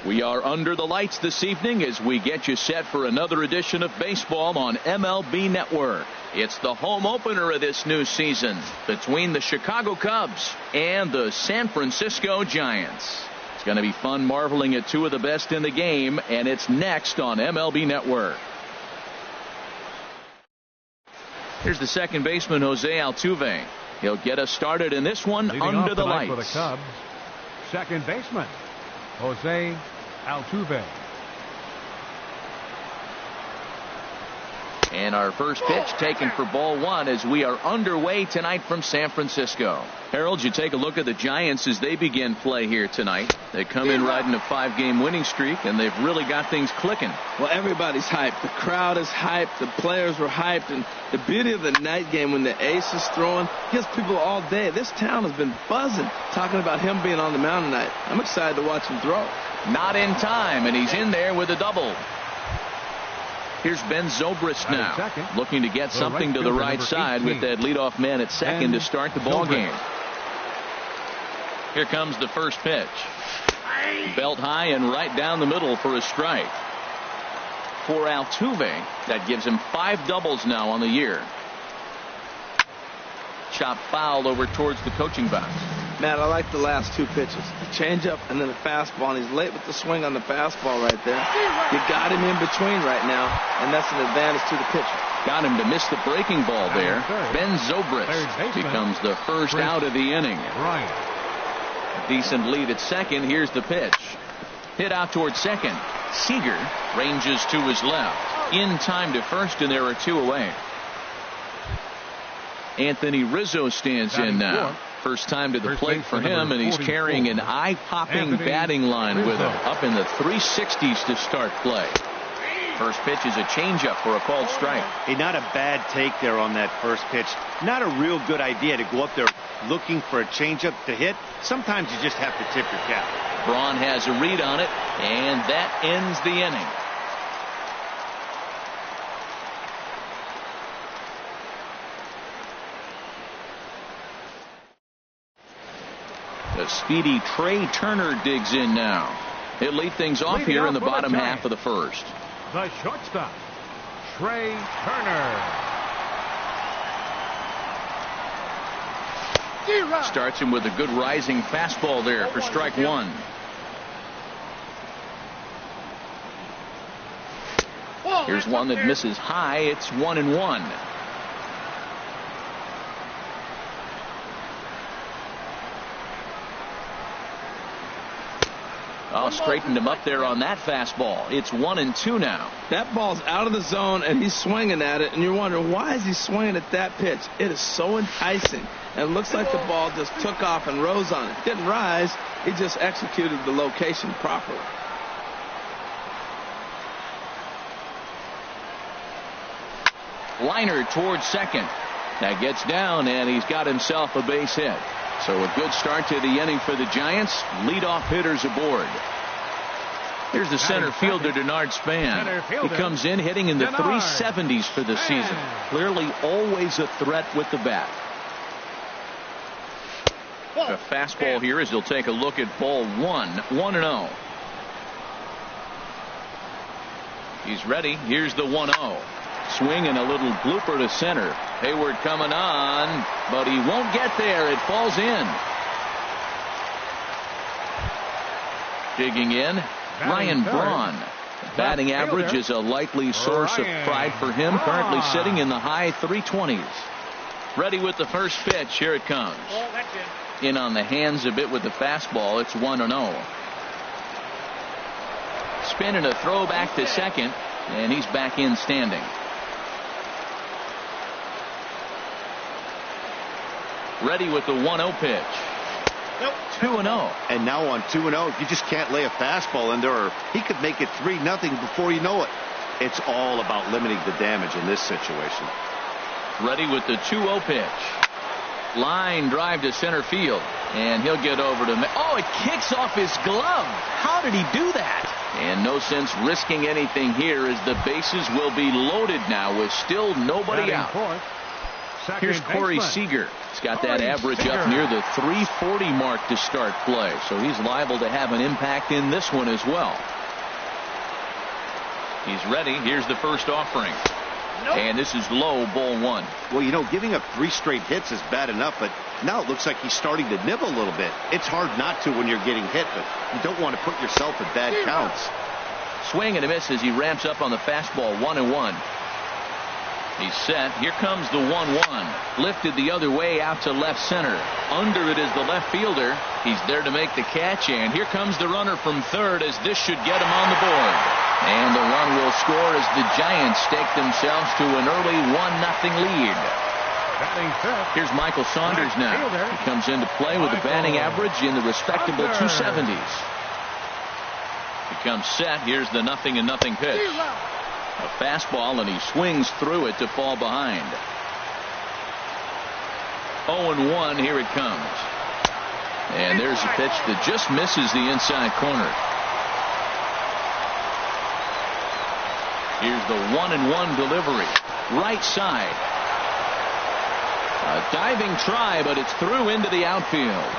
We are under the lights this evening as we get you set for another edition of baseball on MLB Network. It's the home opener of this new season between the Chicago Cubs and the San Francisco Giants. It's going to be fun marveling at two of the best in the game, and it's next on MLB Network. Here's the second baseman, Jose Altuve. He'll get us started in this one. Leading under the lights. For the Cubs, second baseman, Jose Altuve. And our first pitch taken for ball one as we are underway tonight from San Francisco. Harold, you take a look at the Giants as they begin play here tonight. They come in riding a 5-game winning streak, and they've really got things clicking. Well, everybody's hyped. The crowd is hyped. The players were hyped. And the beauty of the night game when the ace is throwing gives people all day. This town has been buzzing talking about him being on the mound tonight. I'm excited to watch him throw. Not in time, and he's in there with a double. Here's Ben Zobrist now, looking to get something to the right side with that leadoff man at second to start the ball game. Here comes the first pitch. Belt high and right down the middle for a strike. For Altuve, that gives him 5 doubles now on the year. Chop foul over towards the coaching box. Matt, I like the last 2 pitches. The changeup and then the fastball, and he's late with the swing on the fastball right there. You got him in between right now, and that's an advantage to the pitcher. Got him to miss the breaking ball there. Ben Zobrist becomes the first out of the inning. A decent lead at second. Here's the pitch. Hit out towards second. Seager ranges to his left. In time to first, and there are 2 away. Anthony Rizzo stands in now. First time to the plate for him, and he's carrying an eye-popping batting line with him. Up in the 360s to start play. First pitch is a changeup for a called strike. Hey, not a bad take there on that first pitch. Not a real good idea to go up there looking for a changeup to hit. Sometimes you just have to tip your cap. Braun has a read on it, and that ends the inning. The speedy Trey Turner digs in now. He'll lead things off here in the bottom half of the first. The shortstop, Trey Turner. Starts him with a good rising fastball there for strike 1. Here's one that misses high. It's 1-1. Oh, straightened him up there on that fastball. It's 1-2 now. That ball's out of the zone, and he's swinging at it, and you're wondering, why is he swinging at that pitch? It is so enticing. And it looks like the ball just took off and rose on it. Didn't rise. He just executed the location properly. Liner towards second. That gets down, and he's got himself a base hit. So a good start to the inning for the Giants. Leadoff hitters aboard. Here's the center fielder, Denard Span. He comes in hitting in the 370s for the season. Clearly always a threat with the bat. A fastball here as he'll take a look at ball 1. 1-0. He's ready. Here's the 1-0. Swing and a little blooper to center. Hayward coming on, but he won't get there. It falls in. Digging in, Ryan Braun. Batting average is a likely source of pride for him. Currently sitting in the high 320s. Ready with the first pitch. Here it comes. In on the hands a bit with the fastball. It's 1-0. Spin and a throw back to second, and he's back in standing. Ready with the 1-0 pitch. 2-0. And now on 2-0, you just can't lay a fastball in there, or he could make it 3-0 before you know it. It's all about limiting the damage in this situation. Ready with the 2-0 pitch. Line drive to center field, and he'll get over to. Oh, it kicks off his glove. How did he do that? And no sense risking anything here, as the bases will be loaded now with still nobody out. Here's Corey Seager. He's got that average up near the 340 mark to start play, so he's liable to have an impact in this one as well. He's ready. Here's the first offering. And this is low, ball one. Well, you know, giving up 3 straight hits is bad enough, but now it looks like he's starting to nibble a little bit. It's hard not to when you're getting hit, but you don't want to put yourself in bad counts. Swing and a miss as he ramps up on the fastball, 1-1. He's set. Here comes the 1-1. Lifted the other way out to left center. Under it is the left fielder. He's there to make the catch, and here comes the runner from third as this should get him on the board. And the run will score as the Giants stake themselves to an early 1-0 lead. Here's Michael Saunders now. He comes into play with a batting average in the respectable 270s. He comes set. Here's the 0-0 pitch. A fastball, and he swings through it to fall behind. 0-1. Here it comes. And there's a pitch that just misses the inside corner. Here's the 1-1 delivery. Right side. A diving try, but it's through into the outfield.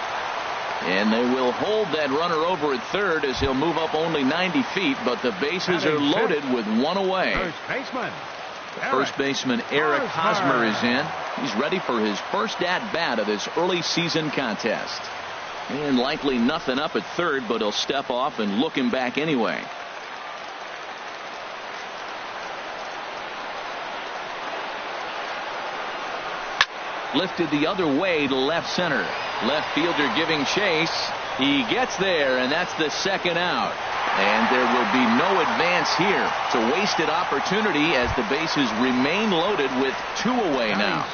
And they will hold that runner over at third as he'll move up only 90 feet, but the bases are loaded with one away. First baseman Eric Hosmer is in. He's ready for his first at-bat of this early season contest. And likely nothing up at third, but he'll step off and look him back anyway. Lifted the other way to left center. Left fielder giving chase. He gets there, and that's the second out. And there will be no advance here. It's a wasted opportunity as the bases remain loaded with 2 away now.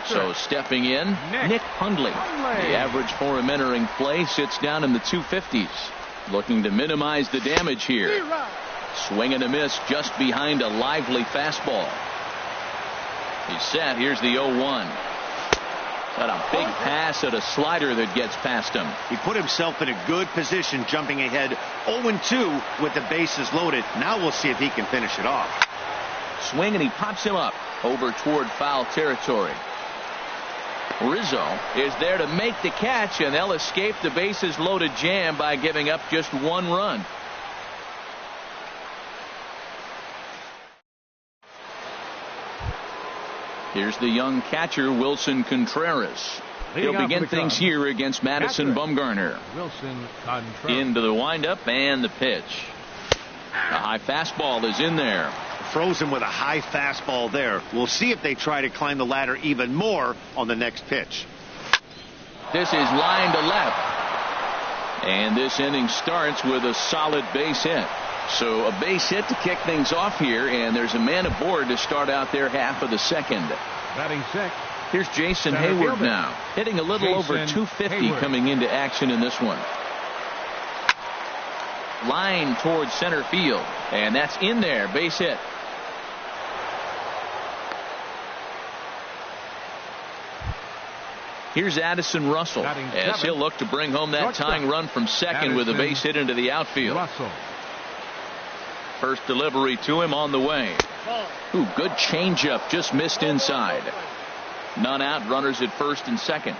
So stepping in, Nick Hundley. The average for him entering play sits down in the 250s. Looking to minimize the damage here. Swing and a miss just behind a lively fastball. He's set. Here's the 0-1. Got a big pass at a slider that gets past him. He put himself in a good position, jumping ahead 0-2 with the bases loaded. Now we'll see if he can finish it off. Swing, and he pops him up over toward foul territory. Rizzo is there to make the catch, and they'll escape the bases loaded jam by giving up just 1 run. Here's the young catcher, Wilson Contreras. He'll begin things here against Madison Bumgarner. Into the windup and the pitch. A high fastball is in there. Frozen with a high fastball there. We'll see if they try to climb the ladder even more on the next pitch. This is line to left. And this inning starts with a solid base hit. So a base hit to kick things off here, and there's a man aboard to start out their half of the second. Batting sixth. Here's Jason Hayward now, hitting a little over 250 coming into action in this one. Line towards center field, and that's in there, base hit. Here's Addison Russell as he'll look to bring home that tying run from second with a base hit into the outfield. First delivery to him on the way. Ooh, good changeup, just missed inside. None out, runners at first and second.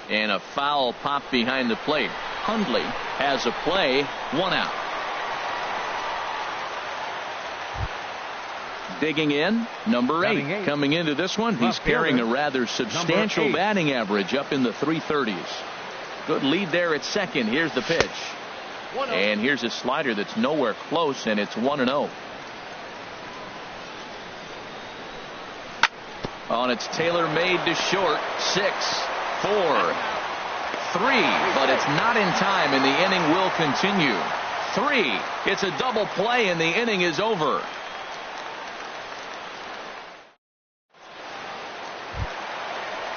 And a foul pop behind the plate. Hundley has a play, 1 out. Digging in, number 8 coming into this one. He's carrying a rather substantial batting average up in the 330s. Good lead there at second. Here's the pitch. And here's a slider that's nowhere close, and it's 1-0. On its tailor-made to short. 6, 4, 3, but it's not in time, and the inning will continue. 3. It's a double play, and the inning is over.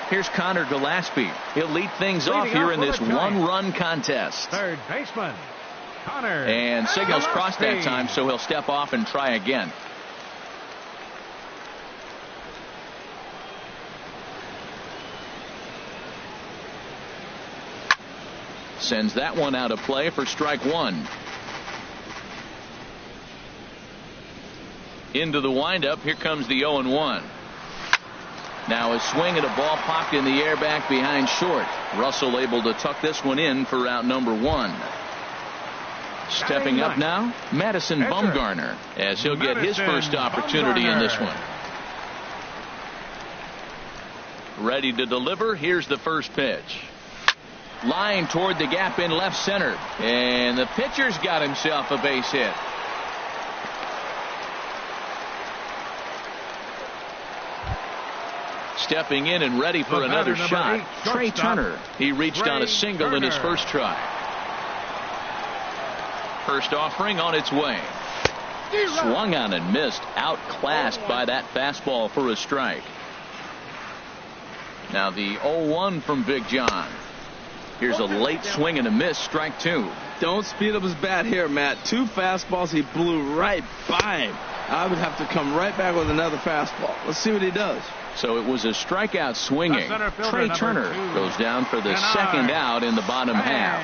Here's Connor Gillespie. He'll lead things off here in this 1-run contest. Third baseman Connor. And signals crossed that time, so he'll step off and try again. Sends that one out of play for strike 1. Into the windup. Here comes the 0-1. Now a swing at a ball popped in the air back behind short. Russell able to tuck this one in for out number 1. Stepping up now, Madison Bumgarner, as he'll get his first opportunity in this one. Ready to deliver. Here's the first pitch. Line toward the gap in left center. And the pitcher's got himself a base hit. Stepping in and ready for another shot, Trey Turner. He reached on a single in his first try. First offering on its way. Swung on and missed. Outclassed by that fastball for a strike. Now the 0-1 from Big John. Here's a late swing and a miss. Strike 2. Don't speed up his bat here, Matt. 2 fastballs. He blew right by him. I would have to come right back with another fastball. Let's see what he does. So it was a strikeout swinging. Trey Turner goes down for the second out in the bottom half.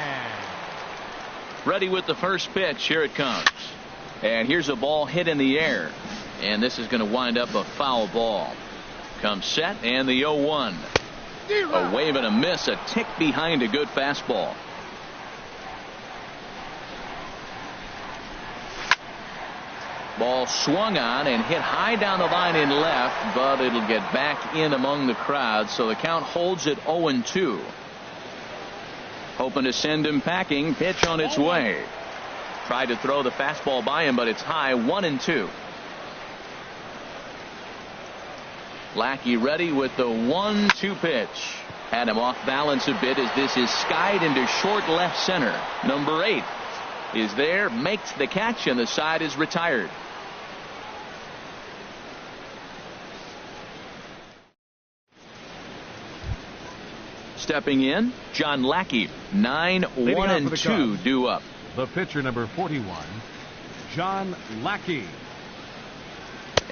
Ready with the first pitch. Here it comes. And here's a ball hit in the air. And this is going to wind up a foul ball. Comes set and the 0-1. A wave and a miss. A tick behind a good fastball. Ball swung on and hit high down the line in left, but it'll get back in among the crowd, so the count holds at 0-2. Hoping to send him packing. Pitch on its way. Tried to throw the fastball by him, but it's high. 1-2. Lackey ready with the 1-2 pitch. Had him off balance a bit as this is skied into short left center. Number 8 is there, makes the catch, and the side is retired. Stepping in, John Lackey. 9-1-2 due up. The pitcher, number 41, John Lackey.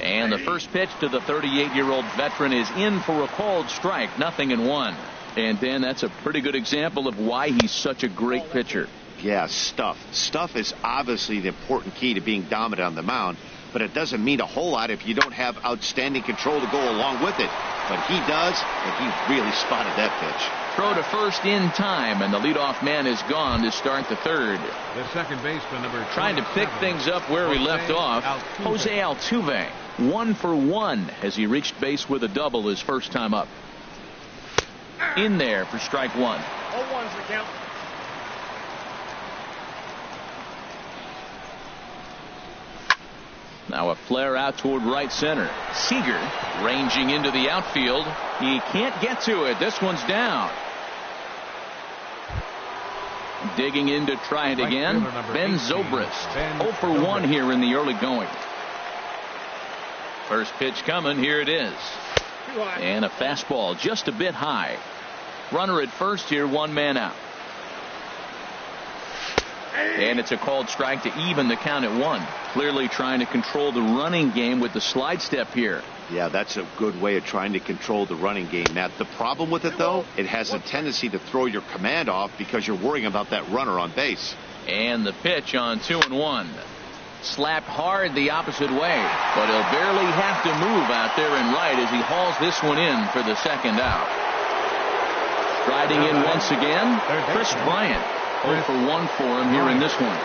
And the first pitch to the 38-year-old veteran is in for a called strike. 0-1. And Dan, that's a pretty good example of why he's such a great pitcher. Yeah, stuff. Stuff is obviously the important key to being dominant on the mound, but it doesn't mean a whole lot if you don't have outstanding control to go along with it. But he does, and he really spotted that pitch. Throw to first in time, and the leadoff man is gone to start the third. The second baseman, number 27, trying to pick things up where we left off. Jose Altuve, 1 for 1 as he reached base with a double his first time up. In there for strike 1. 0-1's the count. Now a flare out toward right center. Seager ranging into the outfield. He can't get to it. This one's down. Digging in to try it again. Ben Zobrist. 0 for 1 here in the early going. First pitch coming. Here it is. And a fastball just a bit high. Runner at first here. 1 man out. And it's a called strike to even the count at 1. Clearly trying to control the running game with the slide step here. Yeah, that's a good way of trying to control the running game. Now, the problem with it, though, it has a tendency to throw your command off because you're worrying about that runner on base. And the pitch on 2-1. Slapped hard the opposite way, but he'll barely have to move out there and right as he hauls this one in for the second out. Striding in once again, Chris Bryant. 0 for 1 for him here in this one.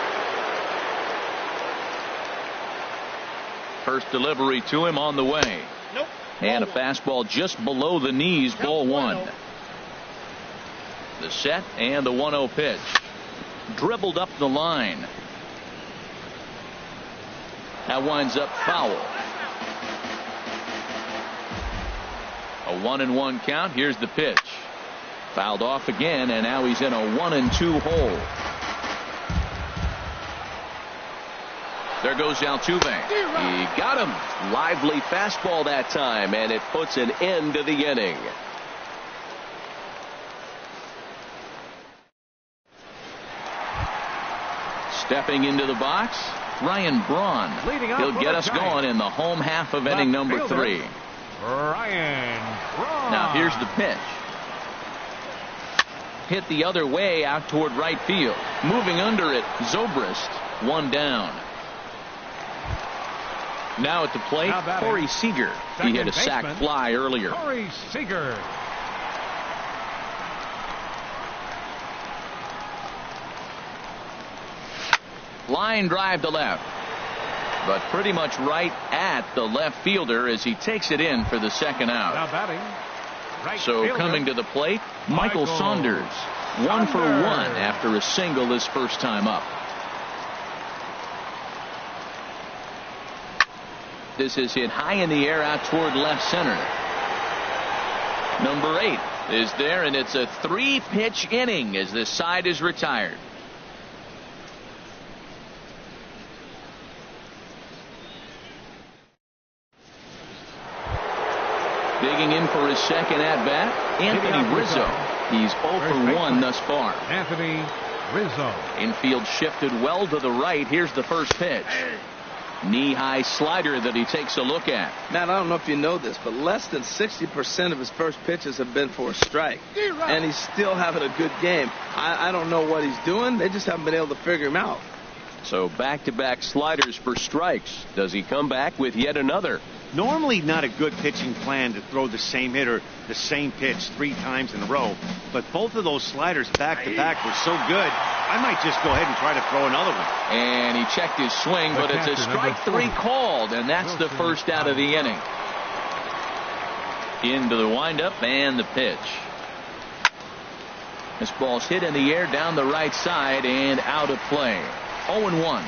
First delivery to him on the way. Nope. And a fastball just below the knees, ball 1. The set and the 1-0 pitch. Dribbled up the line. That winds up foul. A 1-1 count. Here's the pitch. Fouled off again, and now he's in a 1-2 hole. There goes Altuve. He got him. Lively fastball that time, and it puts an end to the inning. Stepping into the box, Ryan Braun. He'll get us going in the home half of inning number 3. Ryan Braun. Now here's the pitch. Hit the other way out toward right field. Moving under it, Zobrist. 1 down. Now at the plate, Corey Seager. He hit a sac fly earlier. Corey Seager. Line drive to left, but pretty much right at the left fielder as he takes it in for the second out. Now batting, right so fielder, coming to the plate, Michael Saunders. 1 for 1 after a single his first time up. This is hit high in the air out toward left center. Number 8 is there, and it's a 3-pitch inning as this side is retired. Digging in for his second at-bat, Anthony Rizzo. He's 0 for 1 thus far. Anthony Rizzo. Infield shifted well to the right. Here's the first pitch. Knee-high slider that he takes a look at. Matt, I don't know if you know this, but less than 60% of his first pitches have been for a strike. And he's still having a good game. I don't know what he's doing. They just haven't been able to figure him out. So back-to-back sliders for strikes. Does he come back with yet another? Normally not a good pitching plan to throw the same hitter the same pitch 3 times in a row, but both of those sliders back-to-back were so good, I might just go ahead and try to throw another one. And he checked his swing, but it's a strike 3 called, and that's the first out of the inning. Into the windup and the pitch. This ball's hit in the air down the right side and out of play. 0-1.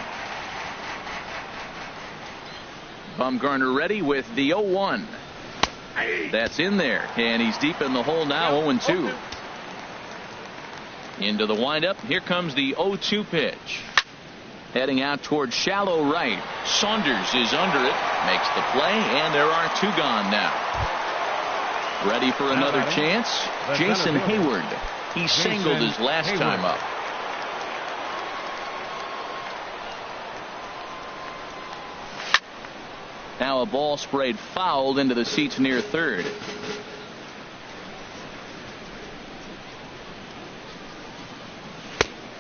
Bumgarner ready with the 0-1. That's in there, and he's deep in the hole now. 0-2. Into the windup. Here comes the 0-2 pitch. Heading out towards shallow right. Saunders is under it, makes the play, and there are 2 gone now. Ready for another chance? Jason Hayward. He singled his last time up. Now a ball sprayed fouled into the seats near third.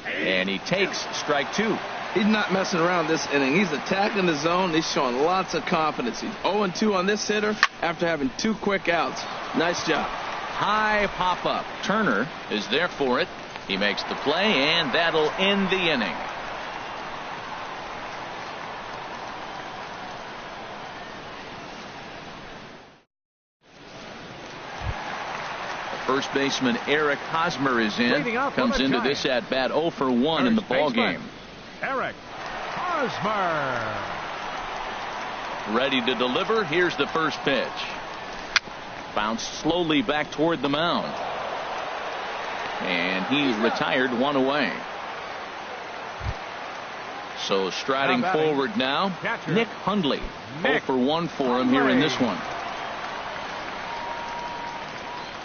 And he takes strike 2. He's not messing around this inning. He's attacking the zone. He's showing lots of confidence. He's 0-2 on this hitter after having 2 quick outs. Nice job. High pop-up. Turner is there for it. He makes the play, and that'll end the inning. First baseman Eric Hosmer is in. Comes into this at bat 0 for 1 in the ball game. Eric Hosmer. Ready to deliver. Here's the first pitch. Bounced slowly back toward the mound. And he's retired 1 away. So striding forward now, Nick Hundley. 0 for 1 for him here in this one.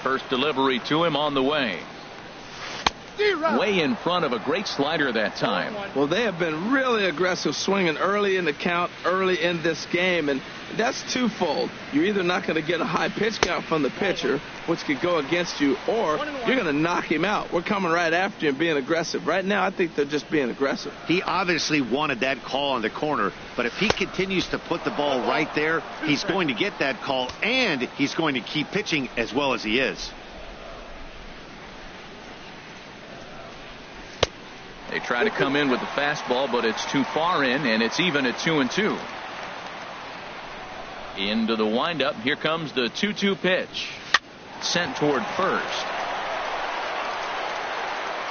First delivery to him on the way. Way in front of a great slider that time. Well, they have been really aggressive swinging early in the count, early in this game, and that's twofold. You're either not going to get a high pitch count from the pitcher, which could go against you, or you're going to knock him out. We're coming right after him being aggressive. Right now, I think they're just being aggressive. He obviously wanted that call on the corner, but if he continues to put the ball right there, he's going to get that call, and he's going to keep pitching as well as he is. They try to come in with the fastball, but it's too far in, and it's even at 2-2. Into the windup. Here comes the 2-2 pitch. Sent toward first.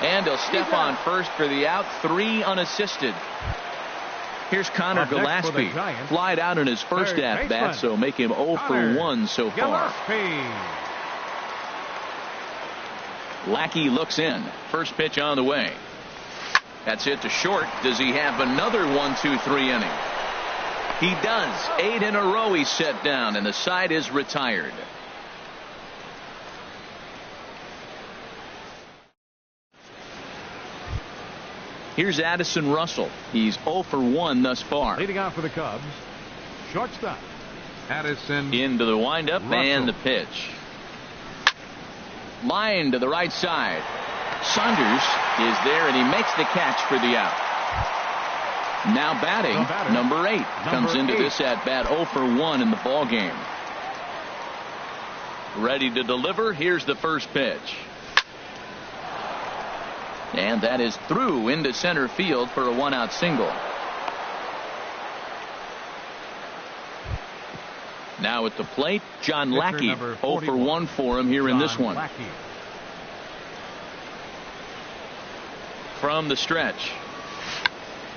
And he'll step on first for the out. 3 unassisted. Here's Connor Gillespie. Flied out in his first at-bat, so make him 0 for 1 so far. Lackey looks in. First pitch on the way. That's hit to short. Does he have another 1-2-3 inning? He does. 8 in a row he's set down, and the side is retired. Here's Addison Russell. He's 0 for 1 thus far. Leading off for the Cubs, shortstop Addison. Into the windup Russell. And the pitch. Line to the right side. Saunders is there, and he makes the catch for the out. Now batting, number 8. Comes into this at bat 0 for 1 in the ball game. Ready to deliver. Here's the first pitch. And that is through into center field for a 1-out single. Now at the plate, John Lackey. 0 for 1 for him here in this one. From the stretch.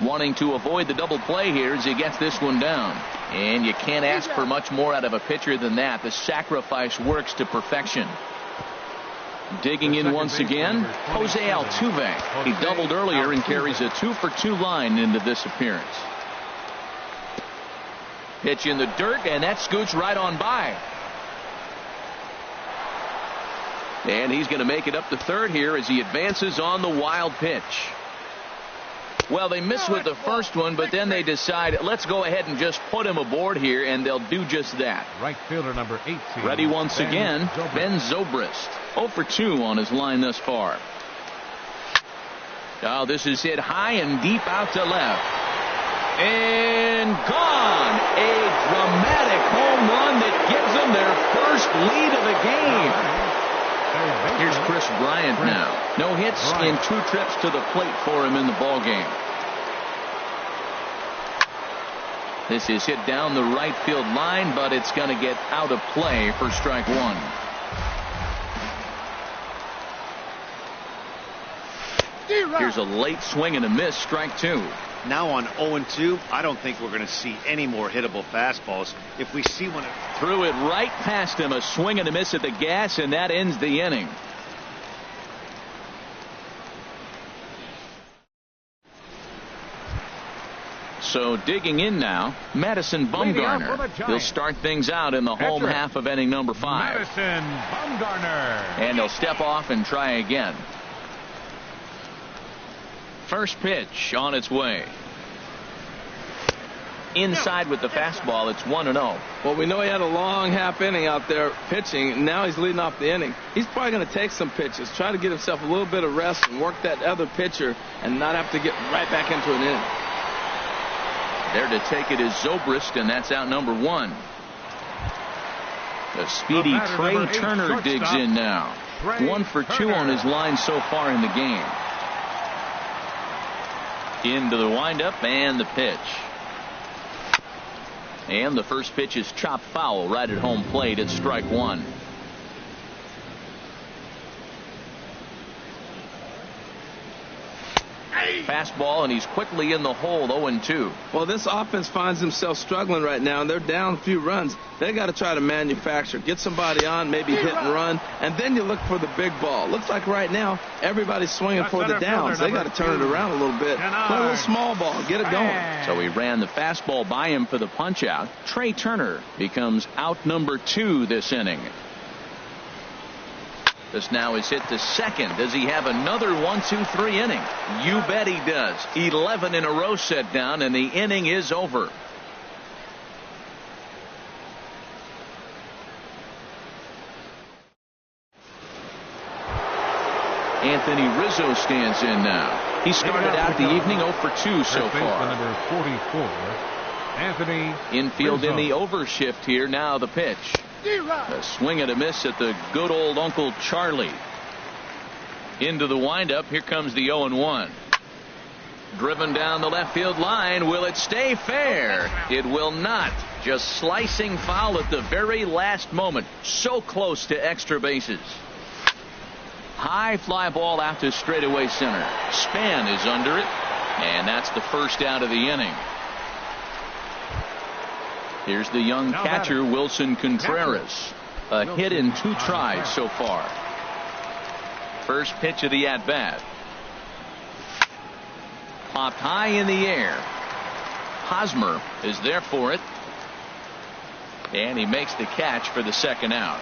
Wanting to avoid the double play here as he gets this one down. And you can't ask for much more out of a pitcher than that. The sacrifice works to perfection. Digging in once again, Jose Altuve. He doubled earlier and carries a 2 for 2 line into this appearance. Pitch in the dirt, and that scoots right on by. And he's going to make it up to third here as he advances on the wild pitch. Well, they miss with the first one, but then they decide, let's go ahead and just put him aboard here, and they'll do just that. Right fielder number 18. Ready once again, Ben Zobrist. 0 for 2 on his line thus far. Now this is hit high and deep out to left. And gone. A dramatic home run that gives them their first lead of the game. Here's Chris Bryant now. No hits in 2 trips to the plate for him in the ball game. This is hit down the right field line, but it's going to get out of play for strike 1. Here's a late swing and a miss, strike 2. Now on 0-2, I don't think we're going to see any more hittable fastballs. If we see one, threw it right past him, a swing and a miss at the gas, and that ends the inning. So digging in now, Madison Bumgarner. He'll start things out in the home half of inning number 5. Madison Bumgarner. And he'll step off and try again. First pitch on its way. Inside with the fastball. It's 1-0. Well, we know he had a long half inning out there pitching. Now he's leading off the inning. He's probably going to take some pitches, try to get himself a little bit of rest and work that other pitcher and not have to get right back into an inning. There to take it is Zobrist, and that's out number 1. The speedy Trey Turner digs in now. 1 for 2 on his line so far in the game. Into the windup and the pitch. And the first pitch is chopped foul right at home plate. It's strike 1. Fastball, and he's quickly in the hole. 0-2. Well, this offense finds himself struggling right now, and they're down a few runs. They got to try to manufacture, get somebody on, maybe hit and run, and then you look for the big ball. Looks like right now everybody's swinging for the downs. They got to turn it around a little bit, play a little small ball, get it going. So he ran the fastball by him for the punch out. Trey Turner becomes out number 2 this inning. This now is hit to second. Does he have another 1-2-3 inning? You bet he does. 11 in a row set down, and the inning is over. Anthony Rizzo stands in now. He started out the evening 0 for 2 so far. Number 44, Anthony Infield Rizzo. in the overshift here. Now the pitch. A swing and a miss at the good old Uncle Charlie. Into the windup. Here comes the 0-1. Driven down the left field line. Will it stay fair? It will not. Just slicing foul at the very last moment. So close to extra bases. High fly ball out to straightaway center. Span is under it. And that's the first out of the inning. Here's the young catcher, Wilson Contreras. A hit in 2 tries so far. First pitch of the at-bat. Popped high in the air. Hosmer is there for it. And he makes the catch for the second out.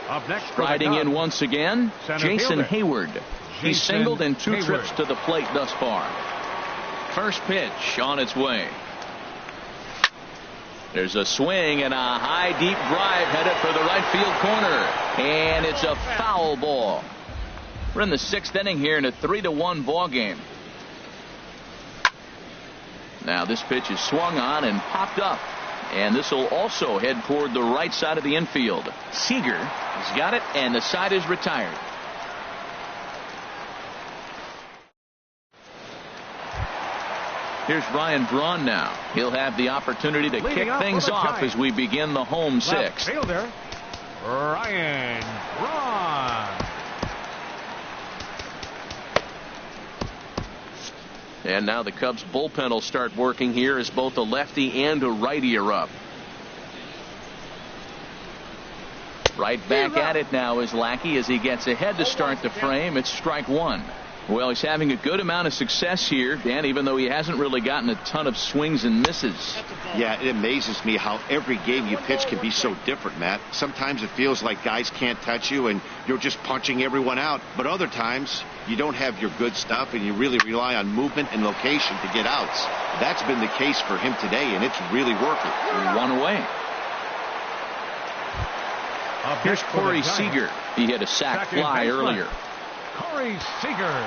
Up next, Riding in once again, Jason fielder. Hayward. He singled in 2 Hayward. trips to the plate thus far. First pitch on its way. There's a swing and a high deep drive headed for the right field corner. And it's a foul ball. We're in the 6th inning here in a 3-1 ball game. Now this pitch is swung on and popped up. And this will also head toward the right side of the infield. Seager has got it, and the side is retired. Here's Ryan Braun now. He'll have the opportunity to kick things off as we begin the home sixth. Fielder, Ryan Braun. And now the Cubs bullpen will start working here as both a lefty and a righty are up. Right back at it now is Lackey as he gets ahead to start the frame. It's strike one. Well, he's having a good amount of success here, Dan, even though he hasn't really gotten a ton of swings and misses. Yeah, it amazes me how every game you pitch can be so different, Matt. Sometimes it feels like guys can't touch you and you're just punching everyone out. But other times you don't have your good stuff and you really rely on movement and location to get outs. That's been the case for him today, and it's really working. One away. Here's Corey Seager. He hit a sac fly earlier. Corey Seager.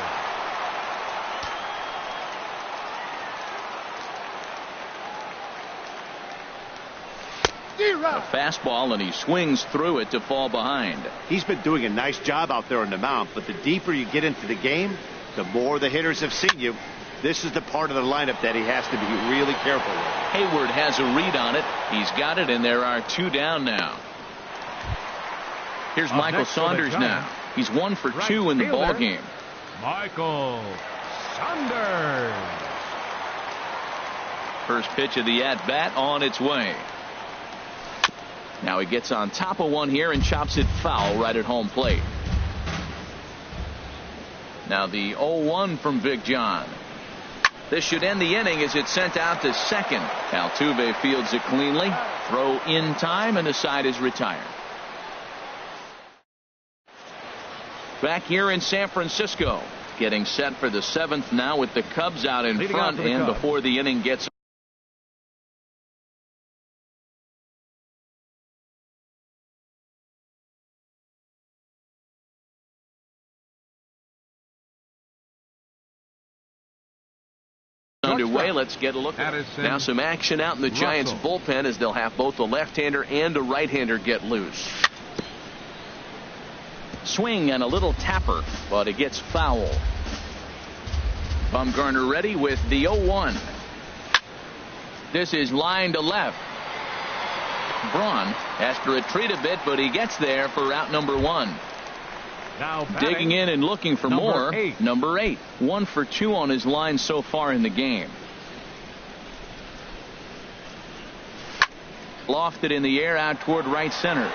A fastball, and he swings through it to fall behind. He's been doing a nice job out there on the mound, but the deeper you get into the game, the more the hitters have seen you. This is the part of the lineup that he has to be really careful with. Hayward has a read on it. He's got it, and there are two down now. Here's Michael Saunders now. He's 1 for 2 in the ball game. Michael Saunders. First pitch of the at-bat on its way. Now he gets on top of one here and chops it foul right at home plate. Now the 0-1 from Big John. This should end the inning as it's sent out to second. Altuve fields it cleanly. Throw in time, and the side is retired. Back here in San Francisco, getting set for the 7th now with the Cubs out in front, and before the inning gets underway, let's get a look at it. Now some action out in the Giants bullpen as they'll have both a left-hander and a right-hander get loose. Swing and a little tapper, but it gets foul. Bumgarner ready with the 0-1. This is line to left. Braun has to retreat a bit, but he gets there for out number 1. Now digging in and looking for more. Number 8. 1 for 2 on his line so far in the game. Lofted in the air out toward right center.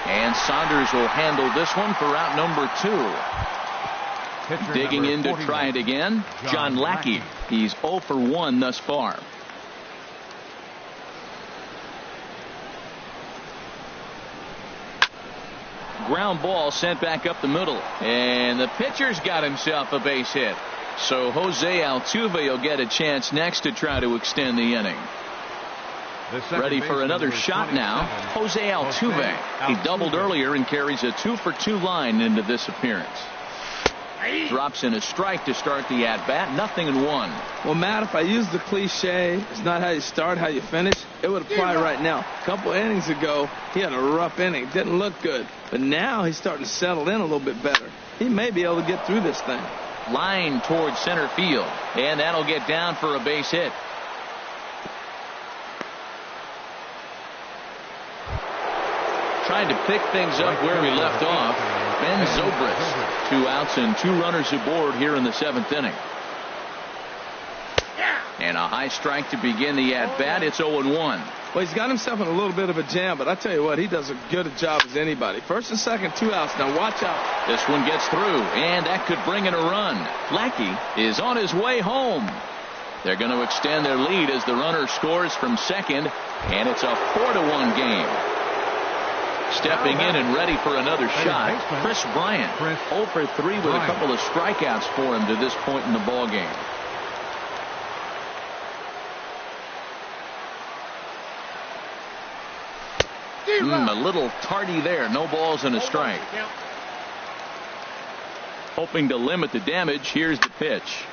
And Saunders will handle this one for out number 2. Digging in to try it again, John Lackey. He's 0 for 1 thus far. Ground ball sent back up the middle, and the pitcher's got himself a base hit. So Jose Altuve will get a chance next to try to extend the inning. Ready for another shot now, Jose Altuve. He doubled earlier and carries a 2 for 2 line into this appearance. Drops in a strike to start the at-bat. 0-1. Well, Matt, if I use the cliche, it's not how you start, how you finish, it would apply right now. A couple innings ago, he had a rough inning. Didn't look good. But now he's starting to settle in a little bit better. He may be able to get through this thing. Line towards center field, and that'll get down for a base hit. Trying to pick things up where we left off. Ben Zobrist. 2 outs and 2 runners aboard here in the 7th inning. And a high strike to begin the at-bat. It's 0-1. Well, he's got himself in a little bit of a jam, but I tell you what, he does as good a job as anybody. First and second, 2 outs. Now watch out. This one gets through, and that could bring in a run. Lackey is on his way home. They're going to extend their lead as the runner scores from second, and it's a 4-1 game. Stepping in and ready for another shot, Chris Bryant. 0 for 3 with a couple of strikeouts for him to this point in the ball game. A little tardy there. No balls and a strike. Hoping to limit the damage. Here's the pitch.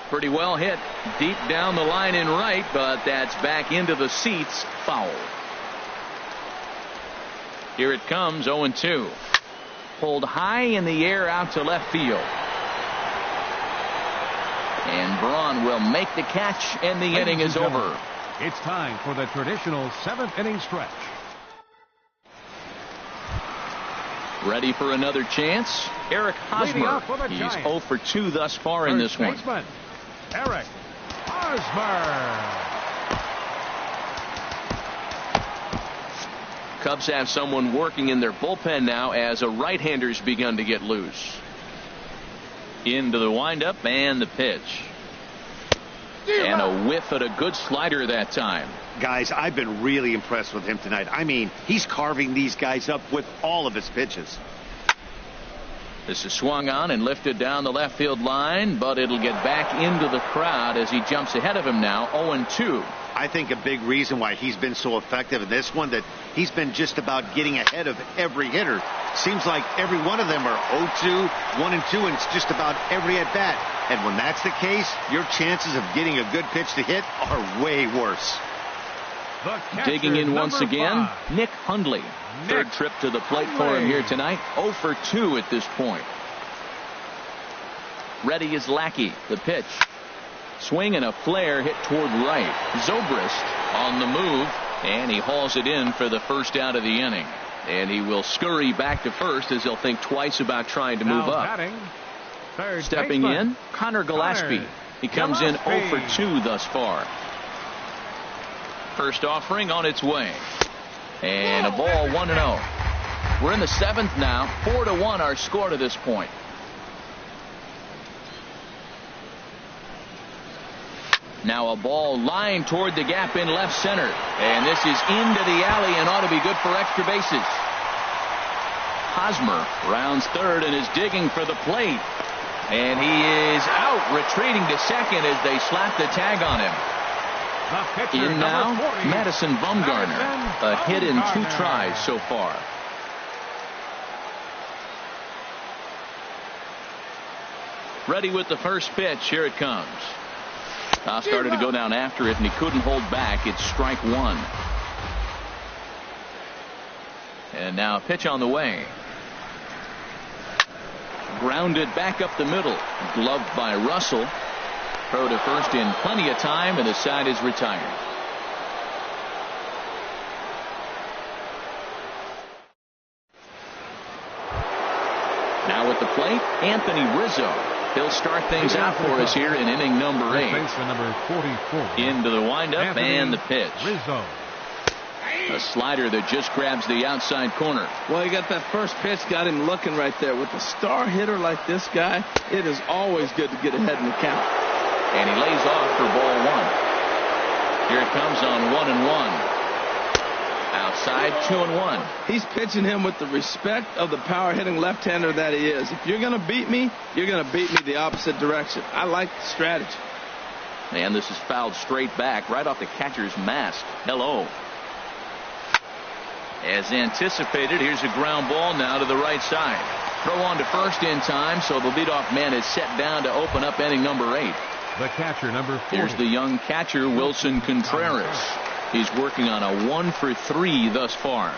Pretty well hit deep down the line in right, but that's back into the seats. Foul. Here it comes, 0-2. Pulled high in the air out to left field. And Braun will make the catch, and the inning is over. It's time for the traditional 7th inning stretch. Ready for another chance? Eric Hosmer. He's 0 for 2 thus far in this one. Eric Hosmer. Cubs have someone working in their bullpen now as a right-hander's begun to get loose. Into the windup and the pitch. And a whiff at a good slider that time. Guys, I've been really impressed with him tonight. I mean, he's carving these guys up with all of his pitches. This is swung on and lifted down the left field line, but it'll get back into the crowd as he jumps ahead of him now, 0-2. I think a big reason why he's been so effective in this one, that he's been just about getting ahead of every hitter. Seems like every one of them are 0-2, 1-2, and it's just about every at bat. And when that's the case, your chances of getting a good pitch to hit are way worse. Digging in once again, Nick Hundley. Third trip to the plate for him here tonight. 0 for 2 at this point. Ready is Lackey. The pitch. Swing and a flare hit toward right. Zobrist on the move, and he hauls it in for the first out of the inning. And he will scurry back to first as he'll think twice about trying to move up. Stepping in, Connor Gillespie. He comes in 0 for 2 thus far. First offering on its way. And a ball, 1-0. We're in the 7th now. 4-1 our score to this point. Now a ball lined toward the gap in left center. And this is into the alley and ought to be good for extra bases. Hosmer rounds third and is digging for the plate. And he is out, retreating to second as they slap the tag on him. In now, Madison Bumgarner. A hit in 2 tries so far. Ready with the first pitch. Here it comes. Started to go down after it, and he couldn't hold back. It's strike 1. And now a pitch on the way. Grounded back up the middle. Gloved by Russell. Throw to first in plenty of time, and the side is retired. Now at the plate, Anthony Rizzo. He'll start things out for us here in inning number 8. Number 44. Into the windup and the pitch. Rizzo. A slider that just grabs the outside corner. Well, he got that first pitch, got him looking right there. With a star hitter like this guy, it is always good to get ahead in the count. And he lays off for ball 1. Here it comes on 1-1. Outside, 2-1. He's pitching him with the respect of the power hitting left-hander that he is. If you're going to beat me, you're going to beat me the opposite direction. I like the strategy. And this is fouled straight back, right off the catcher's mask. Hello. As anticipated, here's a ground ball now to the right side. Throw on to first in time, so the leadoff man is set down to open up inning number 8. The catcher, number 40. Here's the young catcher, Wilson Contreras. He's working on a 1 for 3 thus far.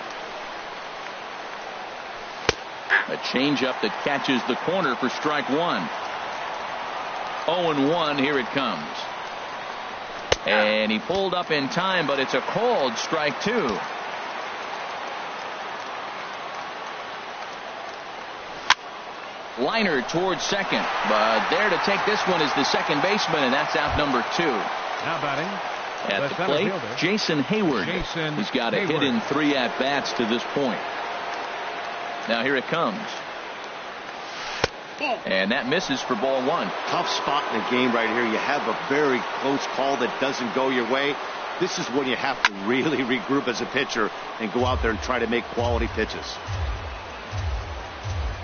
A changeup that catches the corner for strike 1. 0-1, here it comes. And he pulled up in time, but it's a called strike 2. Liner towards second, but there to take this one is the second baseman, and that's out number 2. Now batting at the plate, fielder, Jason Hayward. He's got a hit in 3 at-bats to this point. Now here it comes. And that misses for ball 1. Tough spot in the game right here. You have a very close call that doesn't go your way. This is when you have to really regroup as a pitcher and go out there and try to make quality pitches.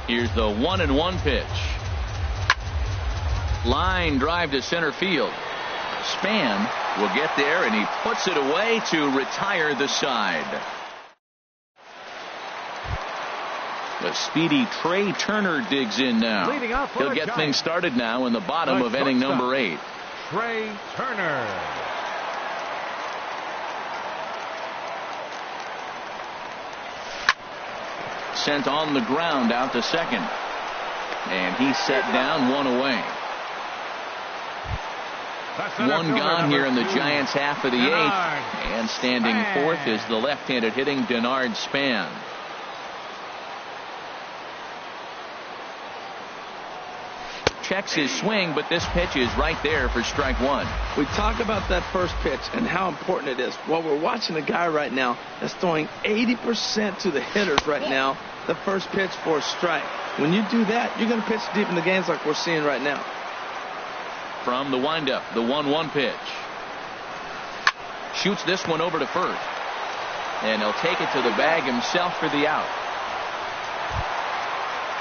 Here's the 1-1 pitch. Line drive to center field. Span will get there, and he puts it away to retire the side. The speedy Trey Turner digs in now. He'll get things started now in the bottom of inning number 8. Trey Turner. Sent on the ground out to second. And he's set down, one away. One gone here in the Giants' half of the eighth. And standing fourth is the left-handed hitting Denard Span. Checks his swing, but this pitch is right there for strike one. We talk about that first pitch and how important it is. Well, we're watching a guy right now that's throwing 80% to the hitters right now, the first pitch for a strike. When you do that, you're going to pitch deep in the games like we're seeing right now. From the windup, the 1-1 pitch. Shoots this one over to first. And he'll take it to the bag himself for the out.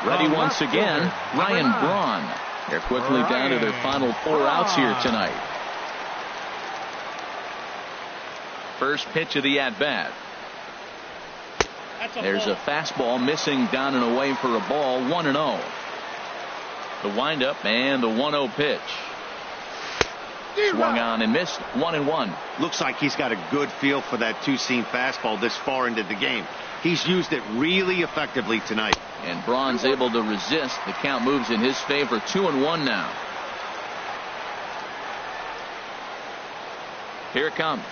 Ready once again, Ryan Braun. They're quickly down to their final 4 outs here tonight. First pitch of the at-bat. There's a fastball missing down and away for a ball, 1-0. The windup and the 1-0 pitch. Swung on and missed, 1-1. Looks like he's got a good feel for that two-seam fastball this far into the game. He's used it really effectively tonight. And Braun's able to resist. The count moves in his favor, 2-1 now. Here it comes.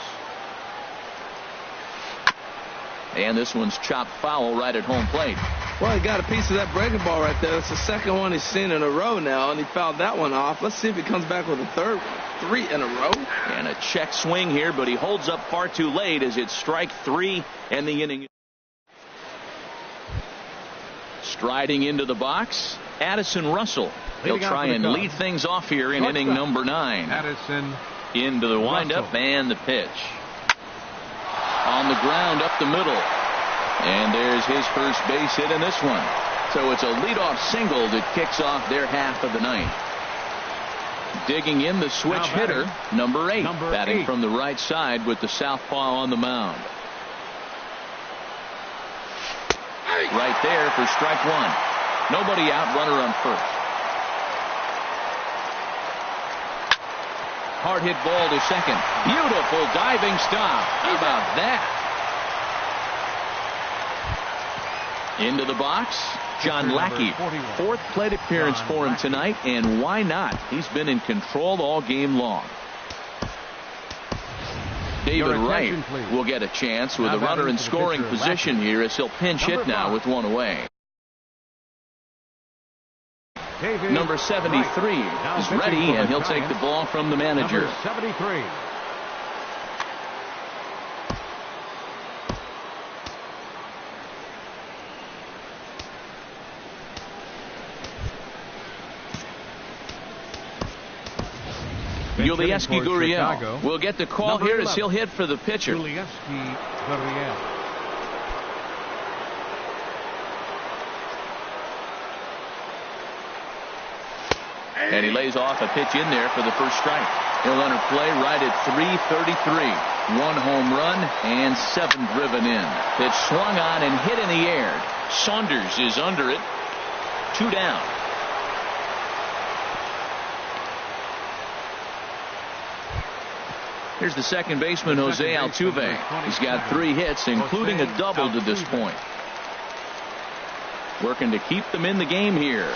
And this one's chopped foul right at home plate. Well, he got a piece of that breaking ball right there. That's the second one he's seen in a row now, and he fouled that one off. Let's see if he comes back with a third one. 3 in a row. And a check swing here, but he holds up far too late as it's strike 3 and the inning. Striding into the box, Addison Russell. He'll try and lead things off here in inning number 9. Addison into the windup and the pitch. On the ground up the middle. And there's his first base hit in this one. So it's a leadoff single that kicks off their half of the ninth. Digging in the switch hitter, number 8, batting from the right side with the southpaw on the mound. Right there for strike 1. Nobody out, runner on first. Hard hit ball to second. Beautiful diving stop. How about that? Into the box, John Lackey. 4th plate appearance for him tonight, and why not? He's been in control all game long. David Wright will get a chance with a runner in scoring position here as he'll pinch hit now with 1 away. Number 73 is ready, and he'll take the ball from the manager. 73. Yulieski Gurriel will get the call here as he'll hit for the pitcher. Yulieski Gurriel. And he lays off a pitch in there for the first strike. He'll enter play right at 3:33. 1 home run and 7 driven in. Pitch swung on and hit in the air. Saunders is under it. 2 down. Here's the second baseman, Jose Altuve. He's got 3 hits, including a double to this point. Working to keep them in the game here.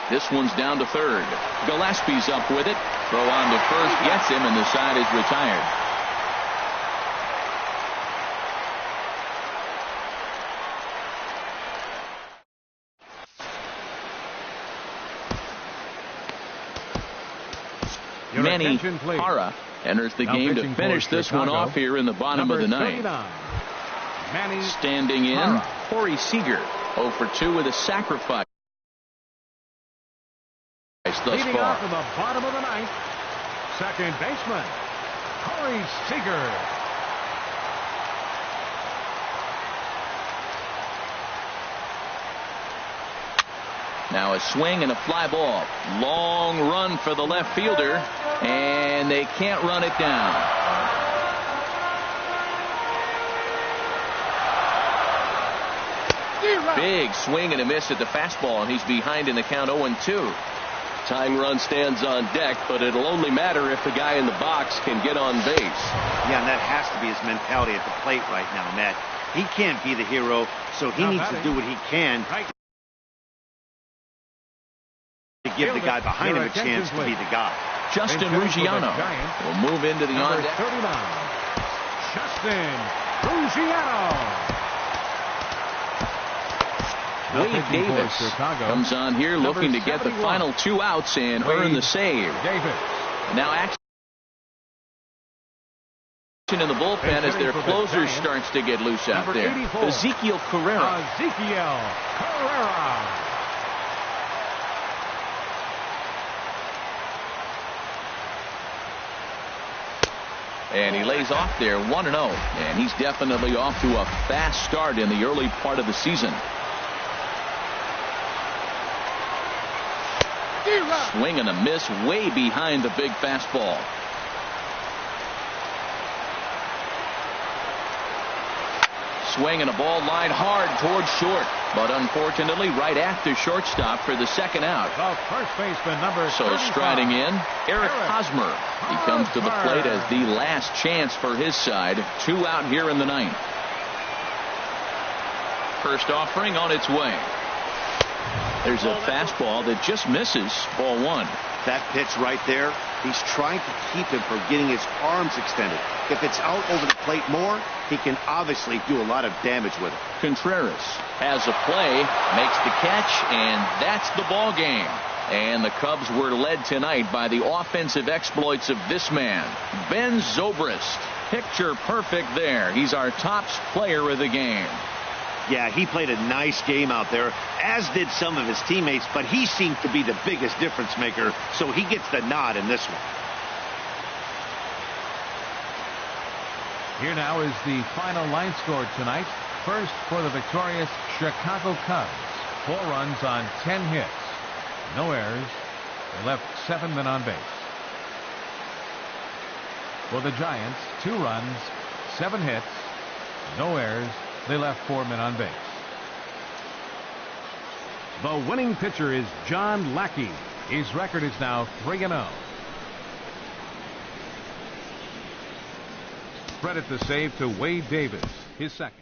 This one's down to third. Gillespie's up with it. Throw on to first, gets him, and the side is retired. Manny Parra enters the game to finish this one off here in the bottom of the ninth. Standing in, Corey Seager, 0 for 2 with a sacrifice thus Leading far. off in the bottom of the ninth, second baseman, Corey Seager. Now a swing and a fly ball. Long run for the left fielder, and they can't run it down. Big swing and a miss at the fastball, and he's behind in the count 0-2. Tying run stands on deck, but it'll only matter if the guy in the box can get on base. Yeah, and that has to be his mentality at the plate right now, Matt. He can't be the hero, so he needs to do what he can to give the guy behind him a chance to be the guy. Justin Ruggiano will move into the on deck. 39. Justin Ruggiano. Wade Davis comes on here looking to get the final 2 outs and earn the save. Now action in the bullpen as their closer starts to get loose out there. Ezekiel Carrera. And he lays off there 1-0. And he's definitely off to a fast start in the early part of the season. Swing and a miss way behind the big fastball. Swing and a ball lined hard towards short, but unfortunately right at the shortstop for the second out. The first baseman, number 35. So striding in, Eric Hosmer. He comes to the plate as the last chance for his side. 2 out here in the 9th. First offering on its way. There's a fastball that just misses. Ball 1. That pitch right there, he's trying to keep him from getting his arms extended. If it's out over the plate more, he can obviously do a lot of damage with it. Contreras has a play, makes the catch, and that's the ball game. And the Cubs were led tonight by the offensive exploits of this man, Ben Zobrist. Picture perfect there. He's our top player of the game. Yeah, he played a nice game out there, as did some of his teammates, but he seemed to be the biggest difference maker, so he gets the nod in this one. Here now is the final line score tonight. First for the victorious Chicago Cubs. 4 runs on 10 hits. No errors. They left 7 men on base. For the Giants, 2 runs, 7 hits, no errors. They left 4 men on base. The winning pitcher is John Lackey. His record is now 3-0. Credit the save to Wade Davis, his second.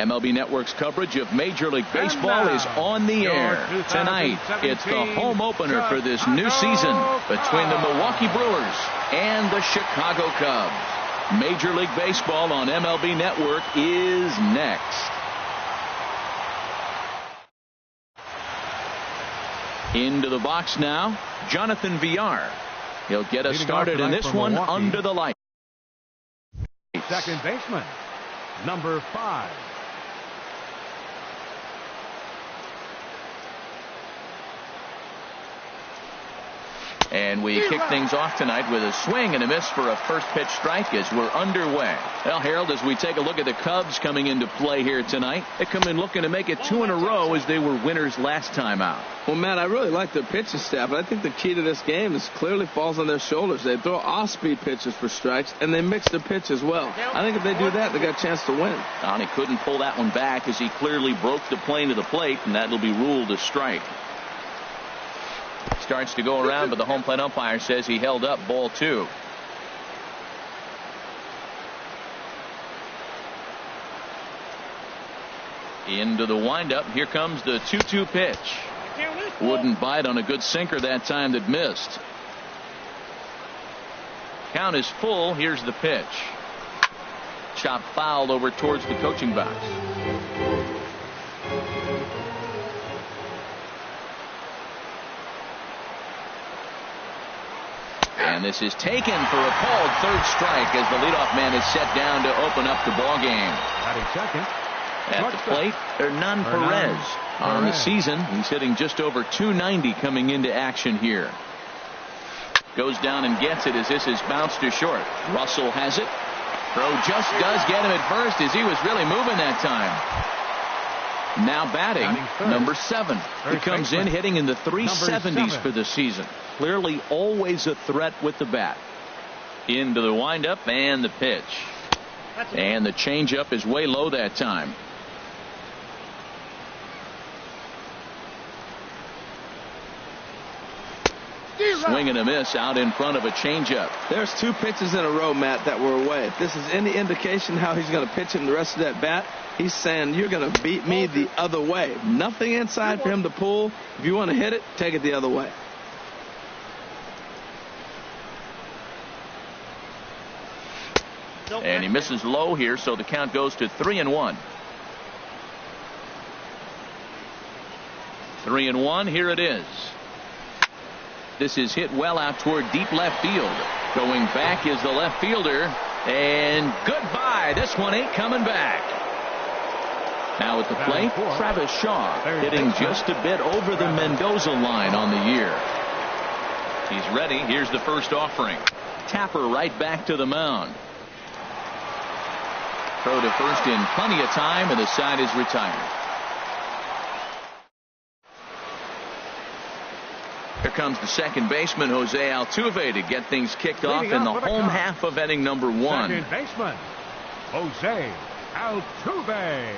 MLB Network's coverage of Major League Baseball is on the air. Tonight, it's the home opener for this new season between the Milwaukee Brewers and the Chicago Cubs. Major League Baseball on MLB Network is next. Into the box now, Jonathan Villar. He'll get us started in this one under the light. Second baseman, number 5. And we kick things off tonight with a swing and a miss for a first pitch strike as we're underway. Well, Harold, as we take a look at the Cubs coming into play here tonight, they come in looking to make it 2 in a row as they were winners last time out. Well, Matt, I really like their pitching staff, but I think the key to this game is clearly falls on their shoulders. They throw off-speed pitches for strikes, and they mix their pitch as well. I think if they do that, they got a chance to win. He couldn't pull that one back as he clearly broke the plane to the plate, and that'll be ruled a strike. Starts to go around, but the home plate umpire says he held up ball 2. Into the windup. Here comes the 2-2 pitch. Wouldn't bite on a good sinker that time that missed. Count is full. Here's the pitch. Chop fouled over towards the coaching box. And this is taken for a called third strike as the leadoff man is set down to open up the ball game. Second. At the plate, Hernan Perez. On the season, he's hitting just over 290 coming into action here. Goes down and gets it as this is bounced to short. Russell has it. Throw just does get him at first as he was really moving that time. Now batting number 7. He comes in hitting in the 370s for the season. Clearly always a threat with the bat. Into the windup and the pitch. And the changeup is way low that time. Swing and a miss out in front of a changeup. There's 2 pitches in a row, Matt, that were away. If this is any indication how he's going to pitch him the rest of that bat, he's saying you're going to beat me the other way. Nothing inside for him to pull. If you want to hit it, take it the other way. And he misses low here, so the count goes to 3-1. 3-1. Here it is. This is hit well out toward deep left field. Going back is the left fielder. And goodbye. This one ain't coming back. Now at the plate, Travis Shaw hitting just a bit over the Mendoza line on the year. He's ready. Here's the first offering. Tapper right back to the mound. Throw to first in plenty of time, and the side is retired. Here comes the second baseman, Jose Altuve, to get things kicked off in the home half of inning number 1. Second baseman, Jose Altuve.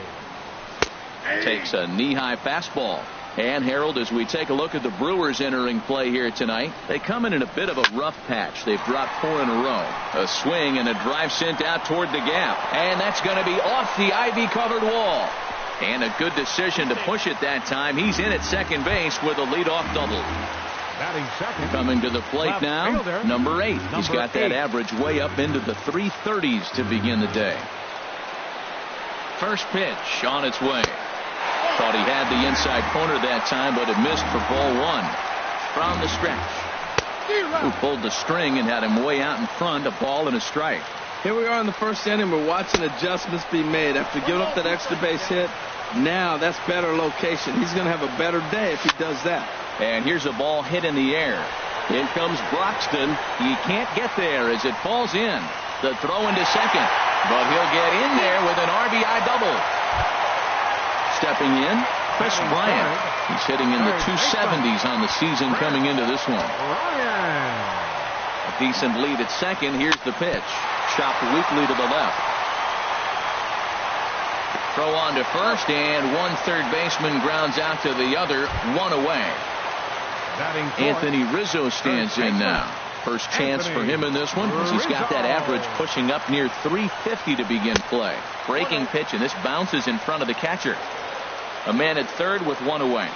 Takes a knee-high fastball. And Harold, as we take a look at the Brewers entering play here tonight, they come in a bit of a rough patch. They've dropped 4 in a row. A swing and a drive sent out toward the gap. And that's going to be off the ivy-covered wall. And a good decision to push it that time. He's in at second base with a leadoff double. Coming to the plate now, number 8. He's got that average way up into the 330s to begin the day. First pitch on its way. Thought he had the inside corner that time, but it missed for ball 1. From the stretch. Who pulled the string and had him way out in front, a ball and a strike. Here we are in the first inning. We're watching adjustments be made after giving up that extra base hit. Now that's better location. He's going to have a better day if he does that. And here's a ball hit in the air. In comes Broxton. He can't get there as it falls in. The throw into second, but he'll get in there with an RBI double. Stepping in, Chris Bryant. He's hitting in the 270s on the season coming into this one. A decent lead at second. Here's the pitch. Chopped weakly to the left. Throw on to first, and one third baseman grounds out to the other, 1 away. Anthony Rizzo stands in now. First chance for him in this one, as he's got that average pushing up near 350 to begin play. Breaking pitch, and this bounces in front of the catcher. A man at third with one away.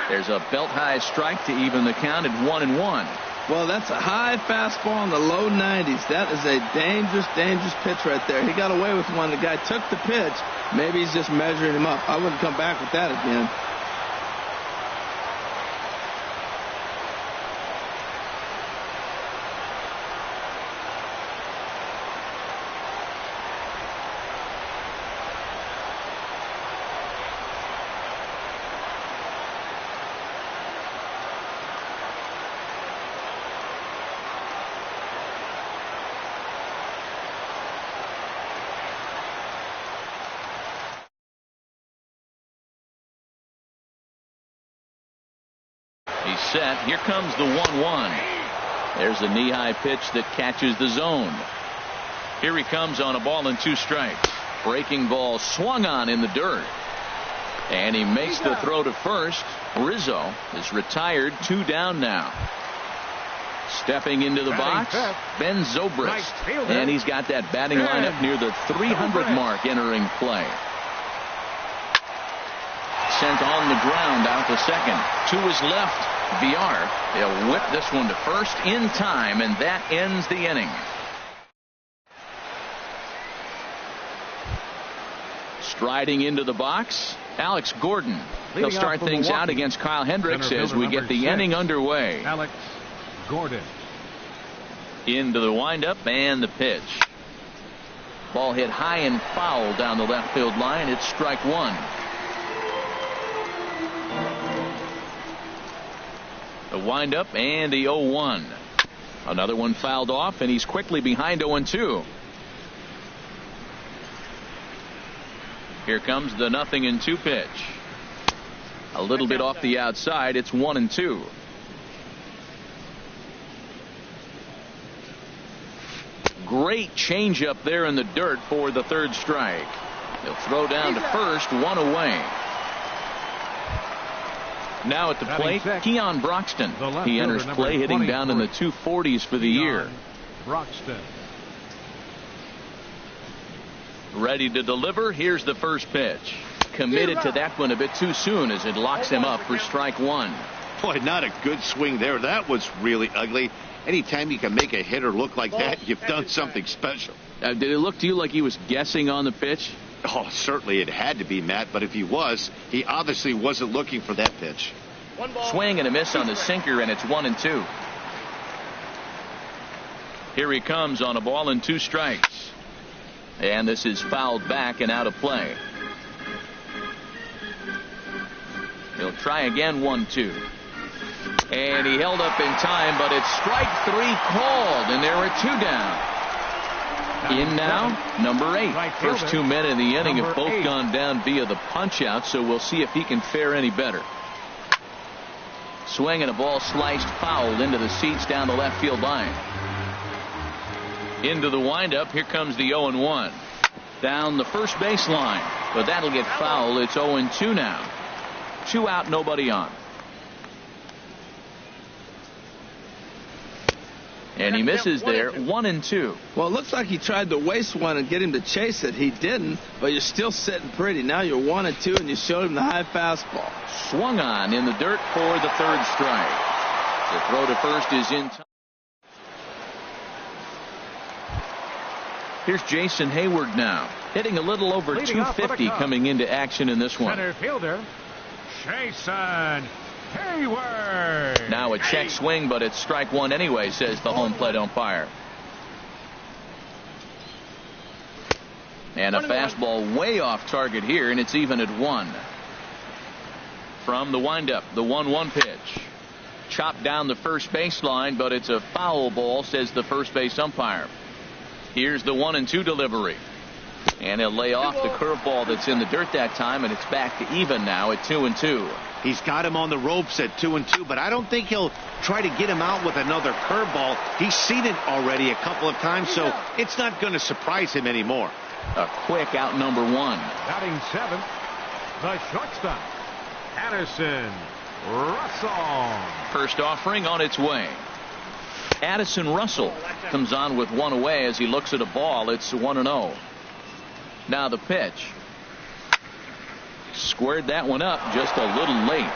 There's a belt-high strike to even the count at 1-1. Well, that's a high fastball in the low 90s. That is a dangerous, dangerous pitch right there. He got away with one. The guy took the pitch. Maybe he's just measuring him up. I wouldn't come back with that again. He's set. Here comes the 1-1. There's a knee-high pitch that catches the zone. Here he comes on a ball and 2 strikes. Breaking ball swung on in the dirt. And he makes the throw to first. Rizzo is retired, 2 down now. Stepping into the box, Ben Zobrist. And he's got that batting lineup near the 300 mark entering play. Sent on the ground out to second. To his left, Villar. They'll whip this one to first in time, and that ends the inning. Striding into the box, Alex Gordon. He'll start things out against Kyle Hendricks as we get the inning underway. Alex Gordon. Into the windup and the pitch. Ball hit high and foul down the left field line. It's strike 1. The windup and the 0-1. Another one fouled off, and he's quickly behind 0-2. Here comes the 0-2 pitch. A little bit off the outside. It's 1-2. Great changeup there in the dirt for the 3rd strike. He'll throw down to first, 1 away. Now at the plate, Keon Broxton. He enters play hitting down in the 240s for the year. Broxton. Ready to deliver. Here's the first pitch. Committed to that one a bit too soon as it locks him up for strike 1. Boy, not a good swing there. That was really ugly. Anytime you can make a hitter look like that, you've done something special. Did it look to you like he was guessing on the pitch? Oh, certainly it had to be, Matt, but if he was, he obviously wasn't looking for that pitch. Swing and a miss on the sinker, and it's 1-2. Here he comes on a ball and 2 strikes. And this is fouled back and out of play. He'll try again, 1-2. And he held up in time, but it's strike 3 called, and there are 2 down. In now, number 8. First 2 men in the inning have both gone down via the punch-out, so we'll see if he can fare any better. Swing and a ball sliced foul into the seats down the left field line. Into the windup. Here comes the 0-1. Down the first base line, but that'll get foul. It's 0-2 now. 2 out, nobody on. And he misses there, 1-2. Well, it looks like he tried to waste one and get him to chase it. He didn't, but you're still sitting pretty. Now you're 1-2, and you showed him the high fastball. Swung on in the dirt for the 3rd strike. The throw to first is in time. Here's Jason Hayward now, hitting a little over 250 coming into action in this one. Center fielder, Jason Hayward. Now a check swing, but it's strike 1 anyway, says the home plate umpire. And a fastball way off target here, and it's even at 1. From the windup, the 1-1 pitch. Chopped down the first baseline, but it's a foul ball, says the first base umpire. Here's the 1-2 delivery. And he'll lay off the curveball that's in the dirt that time, and it's back to even now at 2-2. He's got him on the ropes at 2-2, but I don't think he'll try to get him out with another curveball. He's seen it already a couple of times, so it's not going to surprise him anymore. A quick out number 1. Batting 7th, the shortstop, Anderson Russell. First offering on its way. Addison Russell comes on with one away as he looks at a ball. It's 1-0. Now the pitch. Squared that one up just a little late.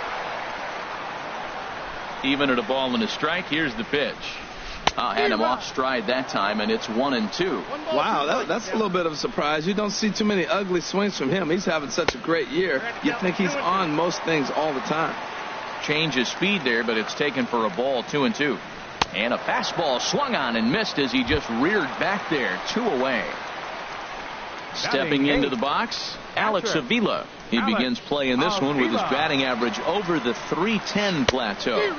Even at a ball and a strike. Here's the pitch. Had him off stride that time, and it's 1-2. Wow, that's a little bit of a surprise. You don't see too many ugly swings from him. He's having such a great year. You think he's on most things all the time. Change of speed there, but it's taken for a ball. 2-2. And a fastball swung on and missed as he just reared back there. 2 away. Stepping into the box, Alex Avila. He begins playing this one with his batting average over the .310 plateau.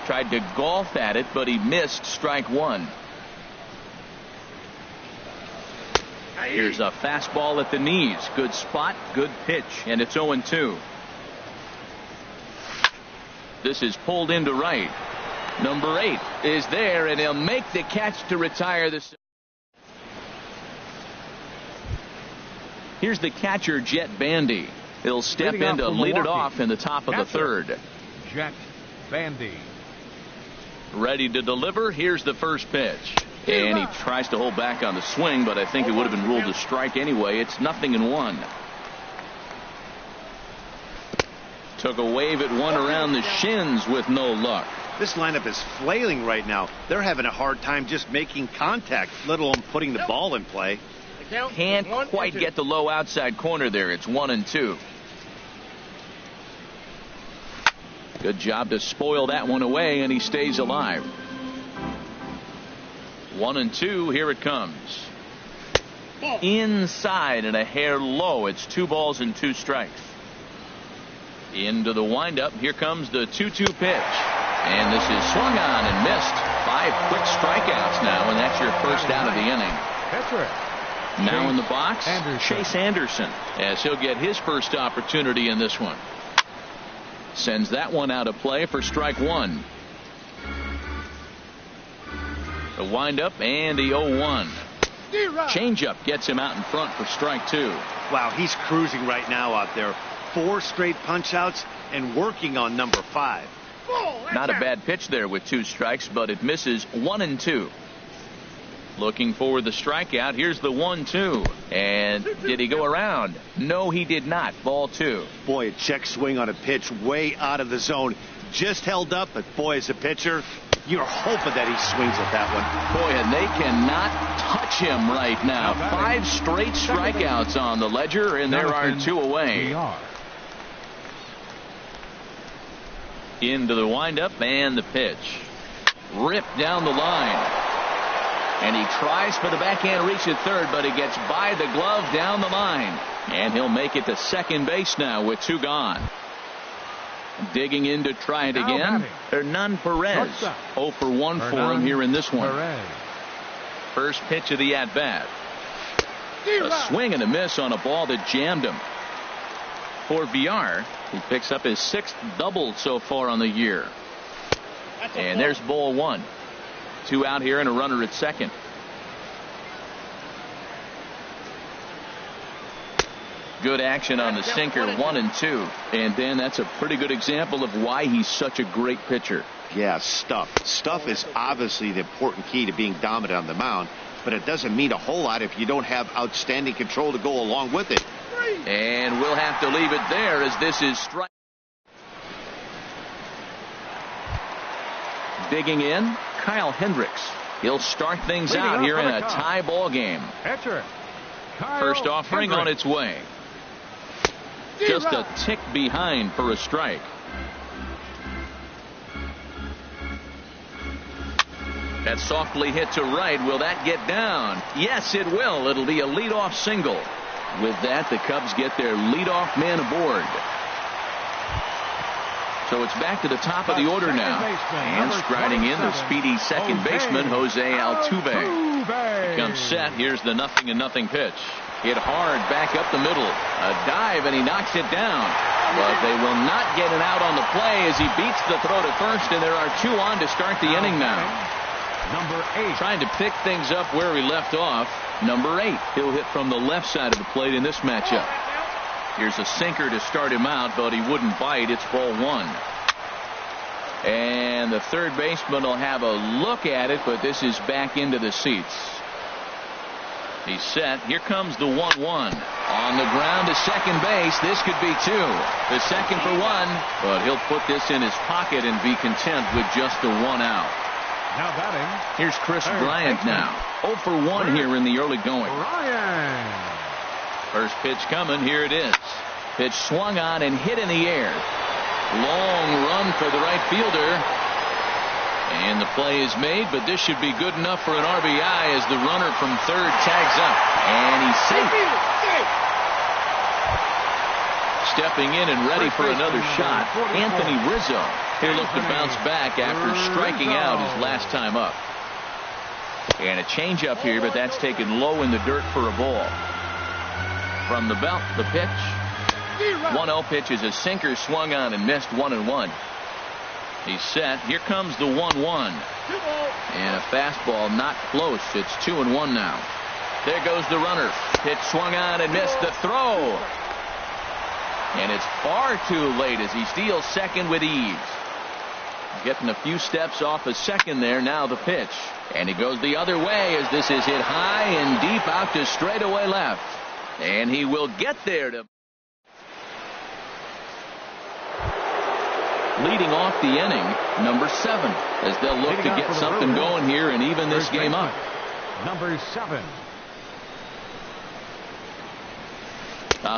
Tried to golf at it, but he missed strike one. Here's a fastball at the knees. Good spot, good pitch, and it's 0-2. This is pulled into right. Number 8 is there, and he'll make the catch to retire this. Here's the catcher, Jet Bandy. He'll step in to lead it off in the top of the third. Jet Bandy. Ready to deliver. Here's the first pitch. And he tries to hold back on the swing, but I think it would have been ruled a strike anyway. It's 0-1. Took a wave at one around the shins with no luck. This lineup is flailing right now. They're having a hard time just making contact, let alone putting the ball in play. Can't quite get the low outside corner there. It's 1-2. Good job to spoil that one away, and he stays alive. 1-2. Here it comes. Inside and a hair low. It's 2 balls and 2 strikes. Into the windup. Here comes the 2-2 pitch. And this is swung on and missed. 5 quick strikeouts now, and that's your first out of the inning. Now in the box, Chase Anderson, as he'll get his first opportunity in this one. Sends that one out of play for strike one. The windup and the 0-1. Changeup gets him out in front for strike 2. Wow, he's cruising right now out there. 4 straight punch-outs and working on number 5. Not a bad pitch there with 2 strikes, but it misses. 1-2. Looking for the strikeout. Here's the 1-2. And did he go around? No, he did not. Ball 2. Boy, a check swing on a pitch way out of the zone. Just held up, but boy, as a pitcher, you're hoping that he swings at that one. Boy, and they cannot touch him right now. 5 straight strikeouts on the ledger, and there are 2 away. Into the windup and the pitch. Ripped down the line. And he tries for the backhand reach at third, but he gets by the glove down the line. And he'll make it to second base now with 2 gone. Digging in to try it again. Hernan Perez. 0 for 1 for him here in this one. First pitch of the at-bat. A swing and a miss on a ball that jammed him. For VR, he picks up his 6th double so far on the year. And there's ball 1. 2 out here and a runner at second. Good action on the sinker. 1-2. And then that's a pretty good example of why he's such a great pitcher. Yeah, stuff. Stuff is obviously the important key to being dominant on the mound, but it doesn't mean a whole lot if you don't have outstanding control to go along with it. And we'll have to leave it there as this is strike. Digging in, Kyle Hendricks. He'll start things out here in a tie ball game. First offering on its way. Just a tick behind for a strike. That softly hit to right. Will that get down? Yes, it will. It'll be a leadoff single. With that, the Cubs get their leadoff man aboard. So it's back to the top of the order now. And striding in, the speedy second baseman, Jose Altuve. He comes set. Here's the 0-0 pitch. Hit hard back up the middle. A dive, and he knocks it down. But they will not get it out on the play as he beats the throw to first, and there are 2 on to start the inning now. Number 8. Trying to pick things up where he left off. Number 8. He'll hit from the left side of the plate in this matchup. Here's a sinker to start him out, but he wouldn't bite. It's ball 1. And the third baseman will have a look at it, but this is back into the seats. He's set. Here comes the 1-1. On the ground to second base. This could be two. The second for one, but he'll put this in his pocket and be content with just the one out. Now batting. Here's Chris Bryant now. 0 for 1 here in the early going. Bryant. First pitch coming. Here it is. Pitch swung on and hit in the air. Long run for the right fielder. And the play is made, but this should be good enough for an RBI as the runner from third tags up. And he's safe. Stepping in and ready for another shot, Anthony Rizzo. He'll look to bounce back after striking out his last time up. And a changeup here, but that's taken low in the dirt for a ball. From the belt, the pitch. 1-0 pitch is a sinker swung on and missed 1-1. He's set. Here comes the 1-1. And a fastball not close. It's 2-1 now. There goes the runner. Pitch swung on and missed the throw. And it's far too late as he steals second with ease. Getting a few steps off of second there. Now the pitch. And he goes the other way as this is hit high and deep out to straightaway left. And he will get there to. Leading off the inning, number 7, as they'll look to get something going here and even this game up. Number 7.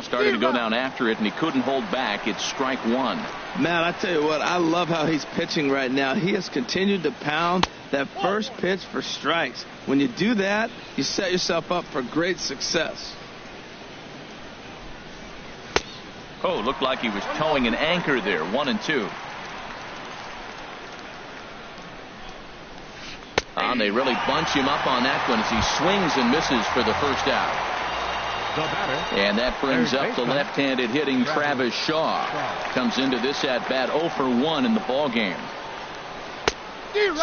Started to go down after it, and he couldn't hold back. It's strike one. Matt, I tell you what, I love how he's pitching right now. He has continued to pound that first pitch for strikes. When you do that, you set yourself up for great success. Oh, looked like he was towing an anchor there. 1-2. And they really bunch him up on that one as he swings and misses for the first out. And that brings up the left-handed hitting Travis Shaw. Comes into this at-bat 0 for 1 in the ball game.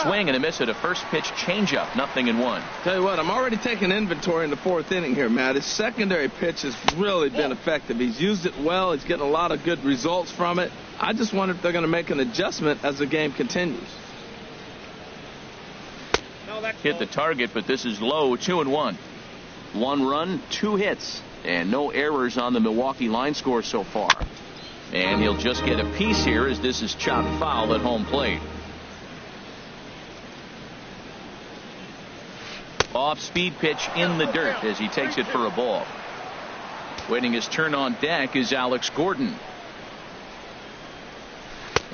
Swing and a miss at a first pitch changeup. 0-1. Tell you what, I'm already taking inventory in the 4th inning here, Matt. His secondary pitch has really been effective. He's used it well. He's getting a lot of good results from it. I just wonder if they're going to make an adjustment as the game continues. Hit the target, but this is low. 2-1. 1 run, 2 hits, and no errors on the Milwaukee line score so far. And he'll just get a piece here as this is chopped foul at home plate. Off-speed pitch in the dirt as he takes it for a ball. Waiting his turn on deck is Alex Gordon.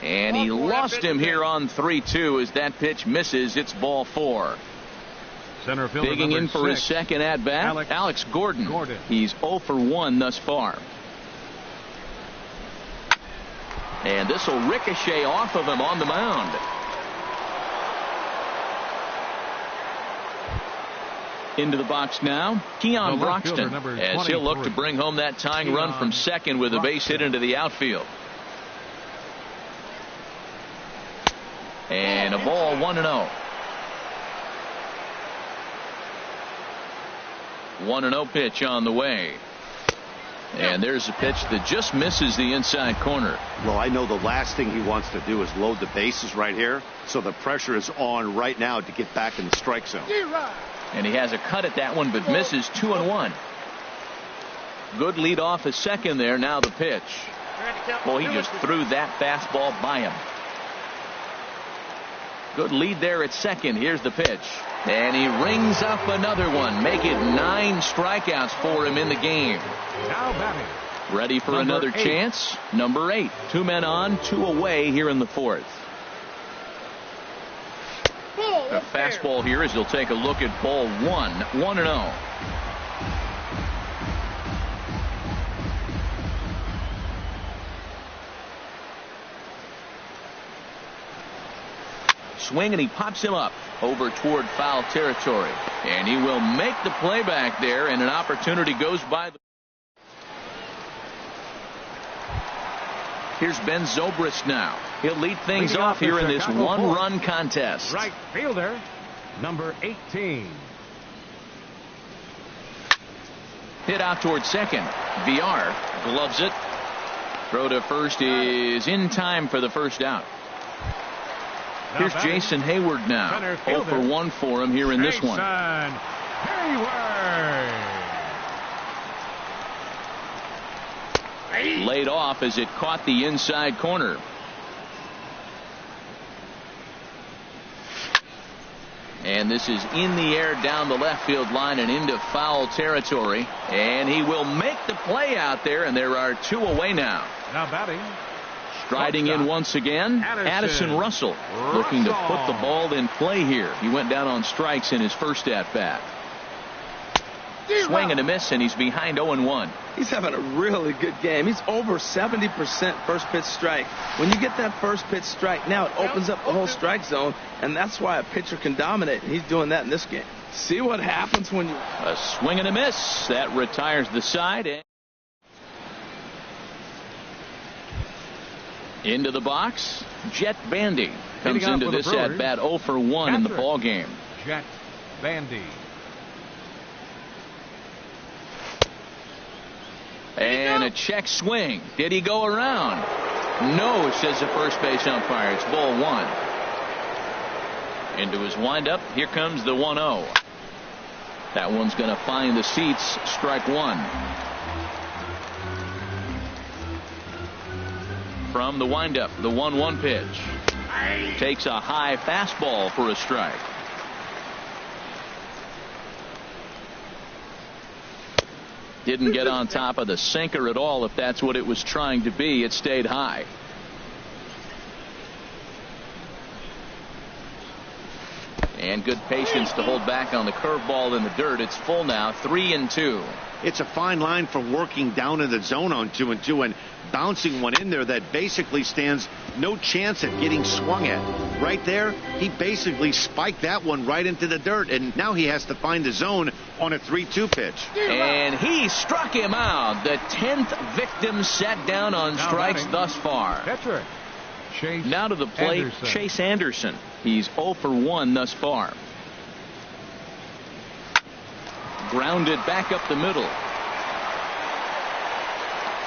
And he lost him here on 3-2 as that pitch misses. It's ball 4. Center fielder digging in for 6, his second at-bat, Alex Gordon. He's 0 for 1 thus far. And this will ricochet off of him on the mound. Into the box now, Keon Broxton, as he'll look to bring home that tying run from second with a base hit into the outfield. And a ball, 1-0. 1-0 pitch on the way. And there's a pitch that just misses the inside corner. Well, I know the last thing he wants to do is load the bases right here, so the pressure is on right now to get back in the strike zone. And he has a cut at that one, but misses. 2-1. Good lead off a second there. Now the pitch. Boy, he just threw that fastball by him. Good lead there at second. Here's the pitch. And he rings up another one. Make it 9 strikeouts for him in the game. Now batting. Ready for another chance? Number 8. 2 men on, 2 away here in the 4th. A fastball here as he'll take a look at ball 1. 1-0. Swing and he pops him up over toward foul territory. And he will make the play back there, and an opportunity goes by. Here's Ben Zobrist now. He'll lead things off here in this 1-run contest. Right fielder, number 18. Hit out toward second. VR gloves it. Throw to first is in time for the first out. Here's Jason Hayward now. 0 for 1 for him here in this one. Laid off as it caught the inside corner. And this is in the air down the left field line and into foul territory. And he will make the play out there, and there are 2 away now. Now batting. Striding in once again, Addison Russell, looking to put the ball in play here. He went down on strikes in his first at-bat. Swing and a miss, and he's behind 0-1. He's having a really good game. He's over 70% first pitch strike. When you get that first pitch strike, now it opens up the whole strike zone, and that's why a pitcher can dominate. And he's doing that in this game. See what happens when you... A swing and a miss. That retires the side. Into the box, Jet Bandy comes into this at-bat 0 for 1 in the ball game. Jet Bandy. And a check swing. Did he go around? No, says the first base umpire. It's ball 1. Into his windup. Here comes the 1-0. That one's going to find the seats. Strike 1. From the windup, the 1-1 pitch. Takes a high fastball for a strike. Didn't get on top of the sinker at all. If that's what it was trying to be, it stayed high. And good patience to hold back on the curveball in the dirt. It's full now, 3-2. It's a fine line from working down in the zone on 2-2 and bouncing one in there that basically stands no chance at getting swung at. Right there, he basically spiked that one right into the dirt, and now he has to find the zone on a 3-2 pitch. And he struck him out. The 10th victim set down on strikes thus far. Catcher. Now to the plate, Anderson. Chase Anderson. He's 0 for 1 thus far. Grounded back up the middle.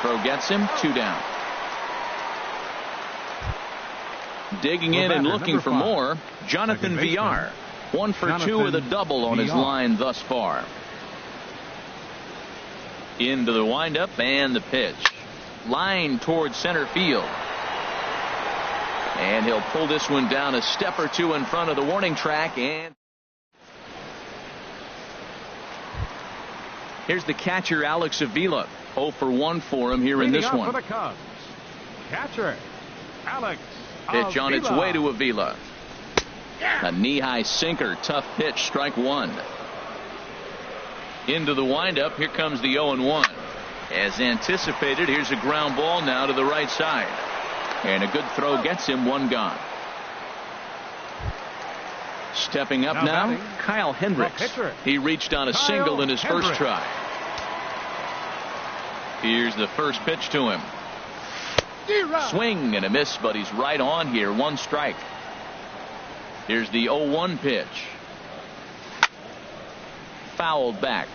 Throw gets him, 2 down. Digging in and looking for more, Jonathan Villar. 1 for 2 with a double on his line thus far. Into the windup and the pitch. Line towards center field. And he'll pull this one down a step or 2 in front of the warning track. And here's the catcher, Alex Avila. 0 for 1 for him here in this one. For the Cubs. Catcher, Alex Pitch on its way to Avila. A knee-high sinker, tough pitch, strike 1. Into the windup, here comes the 0-1. As anticipated, here's a ground ball now to the right side. And a good throw gets him, 1 gone. Stepping up now, Kyle Hendricks. He reached on a single in his first try. Here's the first pitch to him. Swing and a miss, but he's right on here. 1 strike. Here's the 0-1 pitch. Fouled back.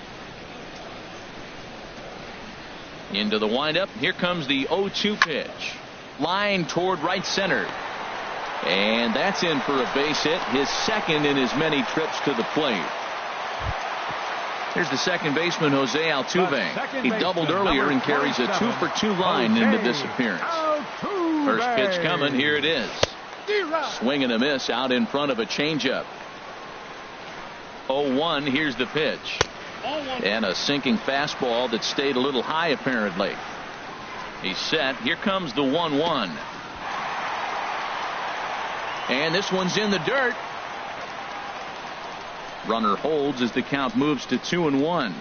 Into the windup. Here comes the 0-2 pitch. Line toward right center. And that's in for a base hit. His second in as many trips to the plate. Here's the second baseman, Jose Altuve. He doubled earlier and carries a 2 for 2 line into this appearance. First pitch coming. Here it is. Swing and a miss out in front of a changeup. 0-1. Here's the pitch. And a sinking fastball that stayed a little high apparently. He's set. Here comes the 1-1. And this one's in the dirt. Runner holds as the count moves to 2-1.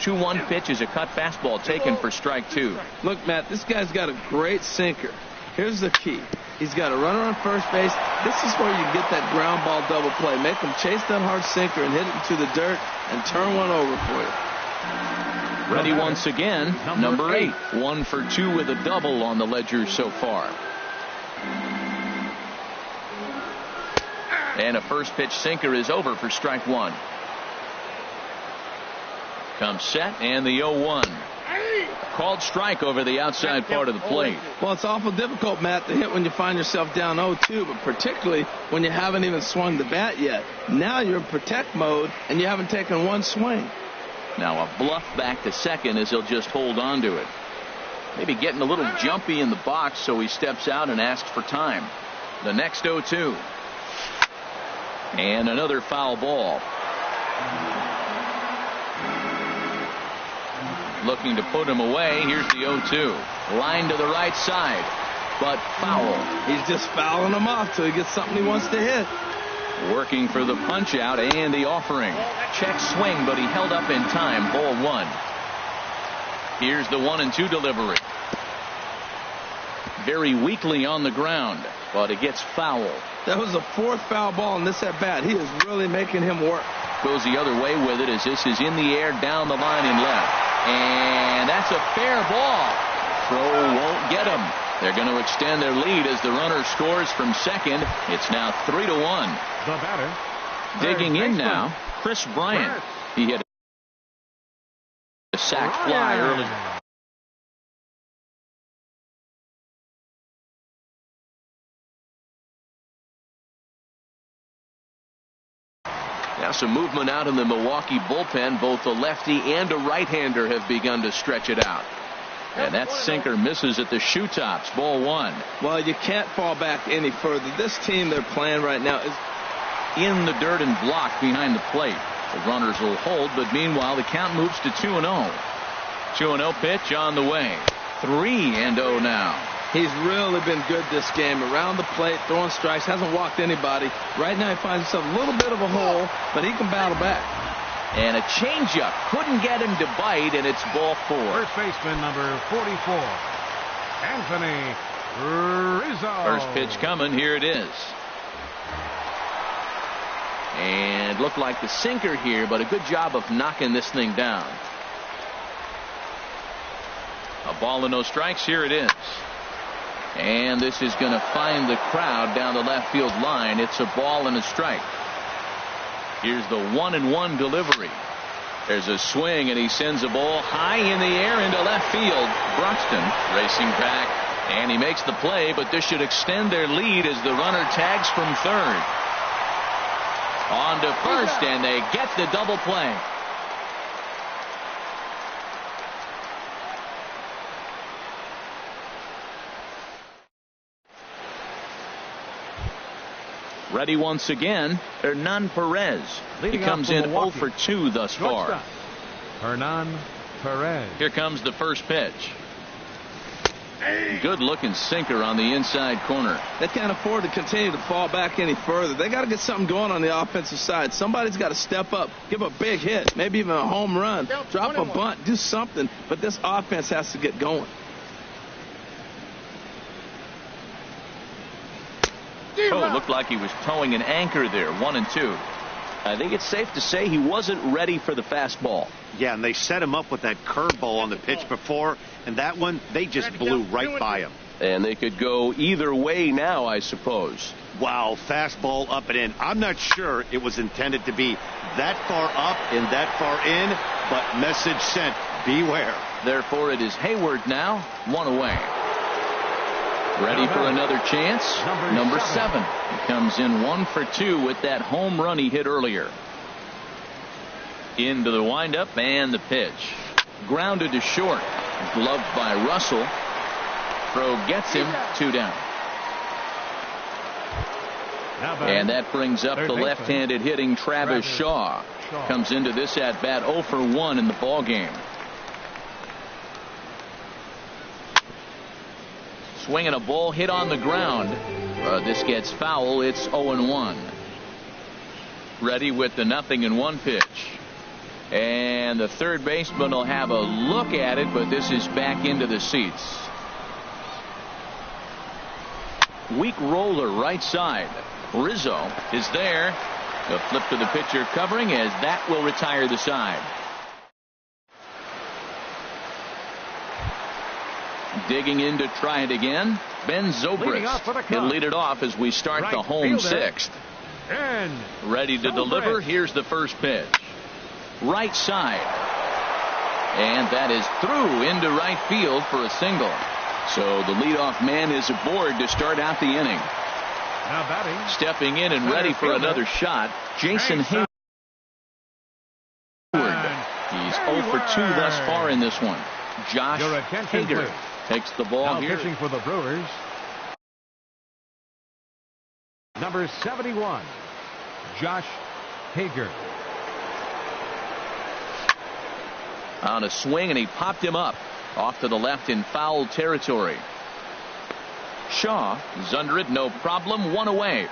2-1 pitch is a cut fastball taken for strike 2. Look, Matt, this guy's got a great sinker. Here's the key. He's got a runner on first base. This is where you get that ground ball double play. Make him chase that hard sinker and hit it into the dirt and turn one over for you. Ready once again, number 8. 1 for 2 with a double on the ledger so far. And a first pitch sinker is over for strike 1. Comes set and the 0-1. Called strike over the outside part of the plate. Well, it's awful difficult, Matt, to hit when you find yourself down 0-2, but particularly when you haven't even swung the bat yet. Now you're in protect mode, and you haven't taken one swing. Now a bluff back to second as he'll just hold on to it. Maybe getting a little jumpy in the box, so he steps out and asks for time. The next 0-2. And another foul ball. Looking to put him away. Here's the 0-2. Line to the right side, but foul. He's just fouling him off till he gets something he wants to hit. Working for the punch out and the offering. Check swing, but he held up in time. Ball 1. Here's the 1-2 delivery. Very weakly on the ground, but it gets foul. That was the 4th foul ball in this at bat. He is really making him work. Goes the other way with it as this is in the air down the line and left. And that's a fair ball. Throw won't get him. They're going to extend their lead as the runner scores from second. It's now 3-1. The batter. Digging in now, Chris Bryant. He hit a sac fly early. Now some movement out in the Milwaukee bullpen. Both a lefty and a right-hander have begun to stretch it out. And that sinker misses at the shoe tops. Ball 1. Well, you can't fall back any further. This team they're playing right now is in the dirt and blocked behind the plate. The runners will hold, but meanwhile the count moves to 2-0. 2-0 pitch on the way. 3-0 now. He's really been good this game. Around the plate, throwing strikes, hasn't walked anybody. Right now he finds himself a little bit of a hole, but he can battle back. And a changeup couldn't get him to bite, and it's ball 4. First baseman number 44, Anthony Rizzo. First pitch coming. Here it is. And looked like the sinker here, but a good job of knocking this thing down. A ball and no strikes. Here it is. And this is going to find the crowd down the left field line. It's a ball and a strike. Here's the 1-1 delivery. There's a swing, and he sends a ball high in the air into left field. Bruxton racing back, and he makes the play, but this should extend their lead as the runner tags from third. On to first, and they get the double play. Ready once again, Hernan Perez. He comes in 0 for 2 thus far. Hernan Perez. Here comes the first pitch. Good looking sinker on the inside corner. They can't afford to continue to fall back any further. They got to get something going on the offensive side. Somebody's got to step up, give a big hit, maybe even a home run, drop a bunt, do something. But this offense has to get going. Oh, looked like he was towing an anchor there. 1-2. I think it's safe to say he wasn't ready for the fastball. Yeah, and they set him up with that curveball on the pitch before, and that one, they just blew right by him. And they could go either way now, I suppose. Wow, fastball up and in. I'm not sure it was intended to be that far up and that far in, but message sent, beware. Therefore, it is Hayward now, 1 away. Ready for another chance. Number 7. He comes in 1 for 2 with that home run he hit earlier. Into the windup and the pitch. Grounded to short. Gloved by Russell. Throw gets him 2 down. And that brings up the left-handed hitting Travis Shaw. Comes into this at bat 0 for 1 in the ball game. Swinging a ball hit on the ground. This gets foul. It's 0-1. Ready with the 0-1 pitch. And the third baseman will have a look at it, but this is back into the seats. Weak roller right side. Rizzo is there. The flip to the pitcher covering as that will retire the side. Digging in to try it again. Ben Zobrist. He'll lead it off as we start the home 6th. Ready to deliver. Here's the first pitch. Right side. And that is through into right field for a single. So the leadoff man is aboard to start out the inning. Now batting. Stepping in and ready for another shot, Jason Hayward. He's 0 for 2 thus far in this one. Josh Hader takes the ball now here. Pitching for the Brewers, number 71, Josh Hager. On a swing, and he popped him up off to the left in foul territory. Shaw is under it, no problem, one away.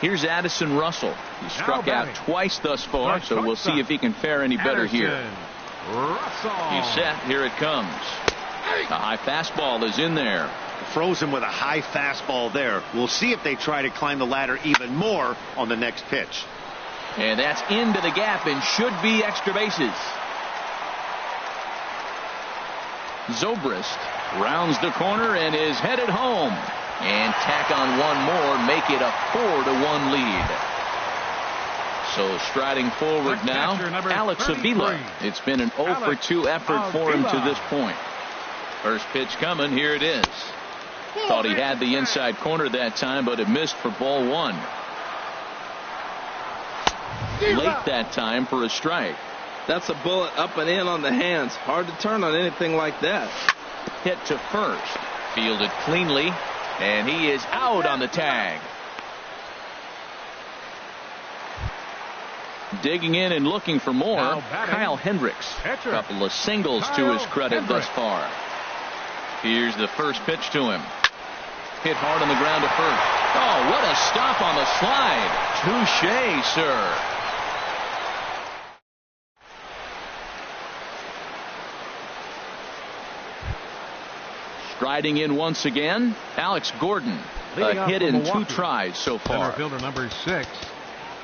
Here's Addison Russell. He struck out twice thus far, so we'll see if he can fare any better here. He's set. Here it comes. A high fastball is in there. Frozen with a high fastball there. We'll see if they try to climb the ladder even more on the next pitch. And that's into the gap and should be extra bases. Zobrist rounds the corner and is headed home. And tack on one more, make it a 4-1 lead. So striding forward now, Alex Avila. It's been an 0 for 2 effort for him to this point. First pitch coming, here it is. Thought he had the inside corner that time, but it missed for ball one. Late that time for a strike. That's a bullet up and in on the hands. Hard to turn on anything like that. Hit to first. Fielded cleanly. And he is out on the tag. Digging in and looking for more, Kyle Hendricks. A couple of singles to his credit thus far. Here's the first pitch to him. Hit hard on the ground to first. Oh, what a stop on the slide. Touché, sir. Striding in once again, Alex Gordon. A hit in 2 tries so far. Center fielder number 6,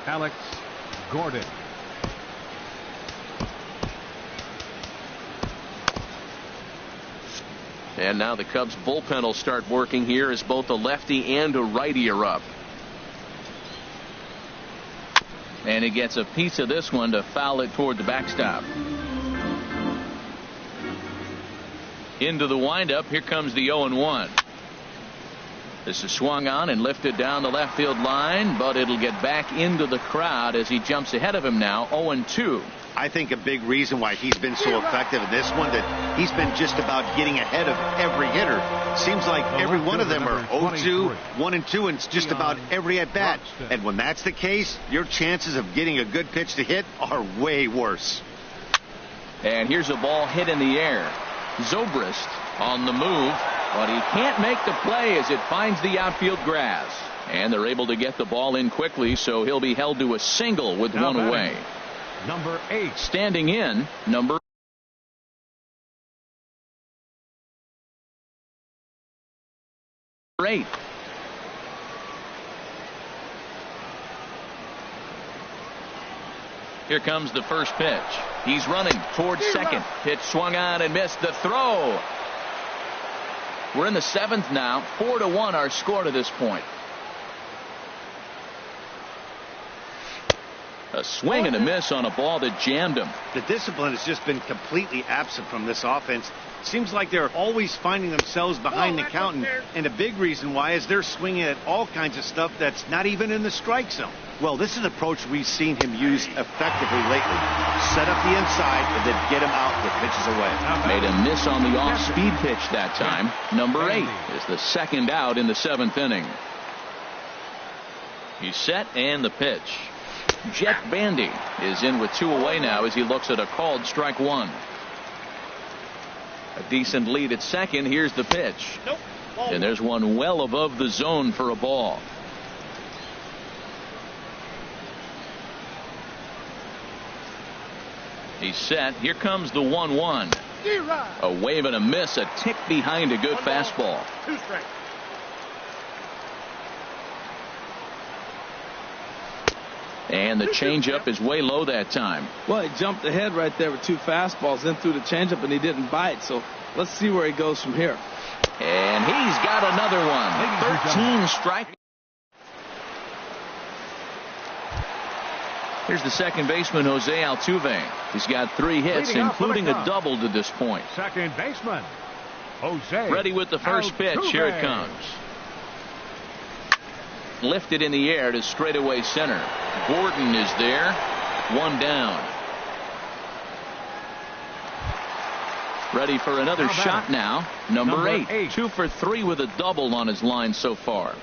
Alex Gordon. And now the Cubs bullpen will start working here as both a lefty and a righty are up. And he gets a piece of this one to foul it toward the backstop. Into the windup. Here comes the 0-1. This is swung on and lifted down the left field line, but it'll get back into the crowd as he jumps ahead of him now. 0-2. I think a big reason why he's been so effective in this one, that he's been just about getting ahead of every hitter. Seems like every one of them are 0-2, 1-2, and it's just about every at bat. And when that's the case, your chances of getting a good pitch to hit are way worse. And here's a ball hit in the air. Zobrist on the move, but he can't make the play as it finds the outfield grass. And they're able to get the ball in quickly, so he'll be held to a single with one away. Number 8. Standing in, number 8. Here comes the first pitch. He's running towards second. Pitch swung on and missed. The throw. We're in the 7th now. 4-1 our score to this point. A swing and a miss on a ball that jammed him. The discipline has just been completely absent from this offense. Seems like they're always finding themselves behind the count, and a big reason why is they're swinging at all kinds of stuff that's not even in the strike zone. Well, this is an approach we've seen him use effectively lately. Set up the inside and then get him out with pitches away. Made a miss on the off-speed pitch that time. Number 8 is the second out in the 7th inning. He's set and the pitch. Jet Bandy is in with 2 away now as he looks at a called strike 1. A decent lead at second. Here's the pitch. And there's one well above the zone for a ball. He's set. Here comes the 1-1. A wave and a miss, a tick behind a good fastball. 2 strikes. And the changeup is way low that time. Well, he jumped ahead right there with 2 fastballs, then threw the changeup, and he didn't bite. So let's see where he goes from here. And he's got another one. 13 strike. Here's the second baseman, Jose Altuve. He's got 3 hits, including a double to this point. Second baseman, Jose. Ready with the first pitch. Here it comes. Lifted in the air to straightaway center. Gordon is there. 1 down. Ready for another shot now. Number 8. 2 for 3 with a double on his line so far.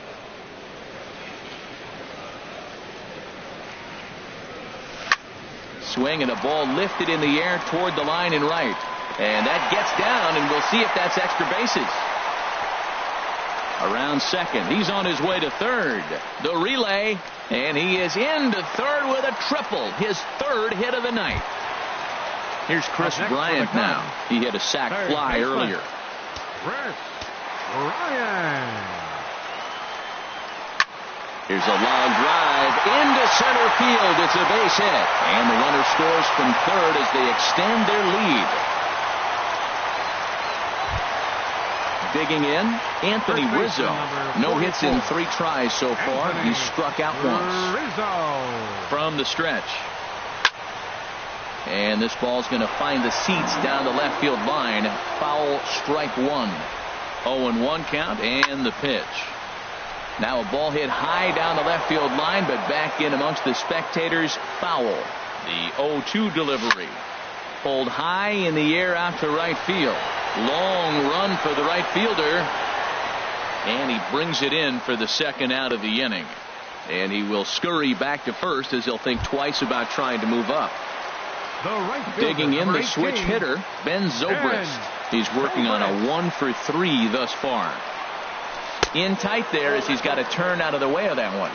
Swing and a ball lifted in the air toward the line and right. And that gets down, and we'll see if that's extra bases. Around second. He's on his way to third. The relay, and he is into third with a triple. His 3rd hit of the night. Here's Chris Bryant now. He hit a sac fly earlier. Chris Bryant. Here's a line drive into center field. It's a base hit. And the runner scores from third as they extend their lead. Digging in, Anthony Rizzo. No hits in 3 tries so far. He's struck out once. From the stretch. And this ball's going to find the seats down the left field line. Foul, strike 1. 0-1 count and the pitch. Now a ball hit high down the left field line, but back in amongst the spectators. Foul. The 0-2 delivery. Pulled high in the air out to right field. Long run for the right fielder. And he brings it in for the 2nd out of the inning. And he will scurry back to first as he'll think twice about trying to move up. Digging in the switch hitter, Ben Zobrist. He's working on a 1 for 3 thus far. In tight there as he's got to turn out of the way of that one.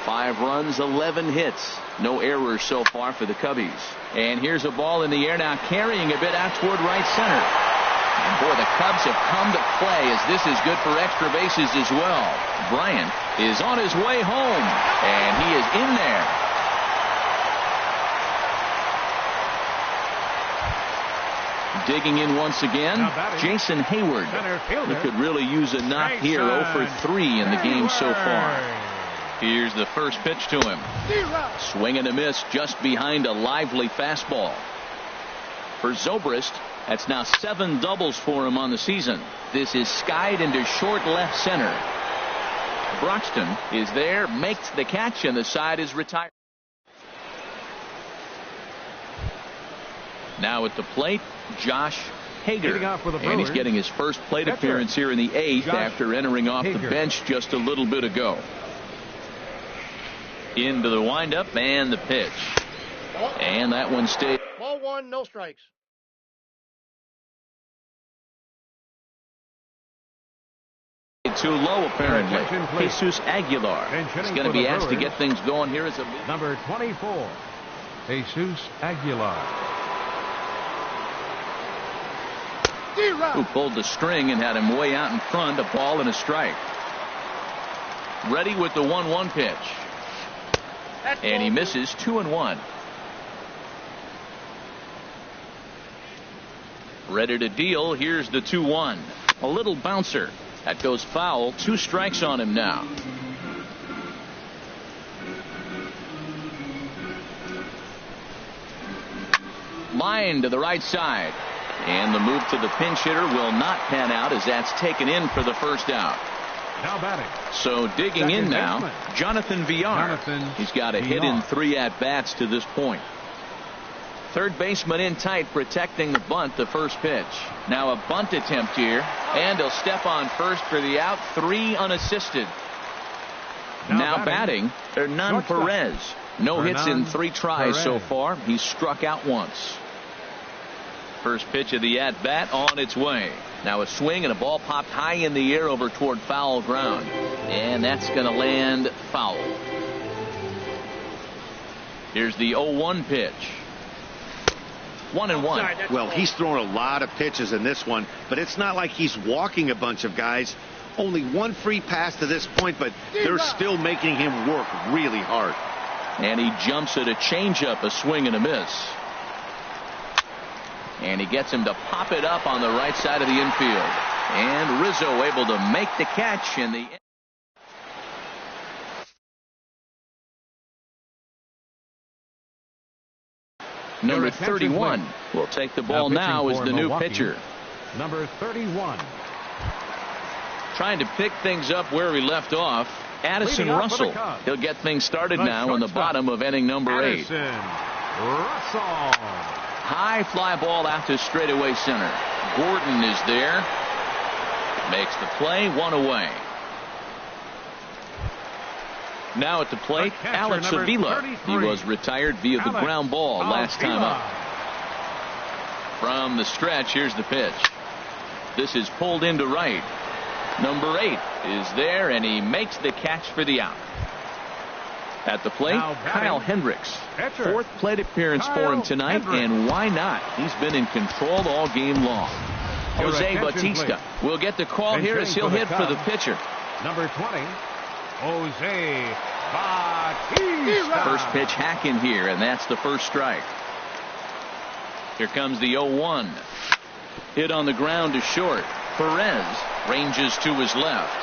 5 runs, 11 hits. No errors so far for the Cubbies. And here's a ball in the air now, carrying a bit out toward right center. And boy, the Cubs have come to play as this is good for extra bases as well. Bryant is on his way home, and he is in there. Digging in once again, Jason Hayward. He could really use a knock here. 0 for 3 in the game so far. Here's the first pitch to him. Swing and a miss just behind a lively fastball. For Zobrist, that's now 7 doubles for him on the season. This is skied into short left center. Broxton is there, makes the catch, and the side is retired. Now at the plate, Josh Hager. And he's getting his first plate appearance here in the 8th after entering off the bench just a little bit ago. Into the windup and the pitch. And that one stayed. Ball 1, no strikes. Too low, apparently. Jesus Aguilar is going to be asked to get things going here as a lead. Number 24, Jesus Aguilar. Who pulled the string and had him way out in front. A ball and a strike. Ready with the 1-1 pitch. And he misses. 2-1. Ready to deal. Here's the 2-1. A little bouncer. That goes foul. 2 strikes on him now. Line to the right side. And the move to the pinch hitter will not pan out as that's taken in for the first out. Now batting. So digging in now, Jonathan Villar. He's got a hit in 3 at-bats to this point. Third baseman in tight, protecting the bunt, the first pitch. Now a bunt attempt here, and he'll step on first for the out. 3 unassisted. Now batting, Hernan Perez. No hits in 3 tries so far. He's struck out once. First pitch of the at-bat on its way. Now a swing and a ball popped high in the air over toward foul ground. And that's going to land foul. Here's the 0-1 pitch. 1-1. Well, he's thrown a lot of pitches in this one, but it's not like he's walking a bunch of guys. Only 1 free pass to this point, but they're still making him work really hard. And he jumps at a changeup, a swing and a miss. And he gets him to pop it up on the right side of the infield. And Rizzo able to make the catch in the Number 31 will take the ball now as the new pitcher. Number 31. Trying to pick things up where he left off. Addison Russell. He'll get things started now in the bottom of inning number 8. Russell. High fly ball out to straightaway center. Gordon is there. Makes the play, 1 away. Now at the plate, Alex Avila. He was retired via the ground ball last time up. From the stretch, here's the pitch. This is pulled into right. Number 8 is there, and he makes the catch for the out. At the plate, Kyle Hendricks. 4th plate appearance for him tonight, and why not? He's been in control all game long. Jose Bautista will get the call here as he'll hit for the pitcher. Number 20, Jose Bautista. First pitch hacking here, and that's the first strike. Here comes the 0-1. Hit on the ground to short. Perez ranges to his left.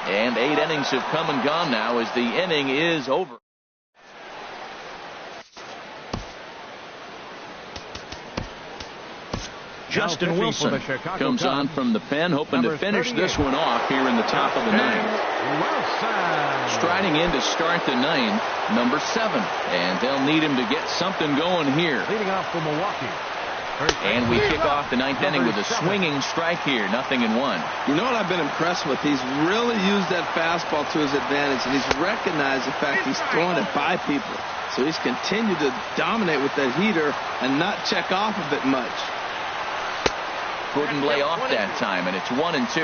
And 8 innings have come and gone now as the inning is over. Justin Wilson comes on from the pen, hoping to finish this one off here in the top of the 9th. Striding in to start the 9th, number 7. And they'll need him to get something going here. Leading off for Milwaukee. And we kick off the 9th inning with a swinging strike here, 0-1. You know what I've been impressed with? He's really used that fastball to his advantage, and he's recognized the fact he's throwing it by people. So he's continued to dominate with that heater and not check off of it much. Couldn't lay off that time, and it's 1-2.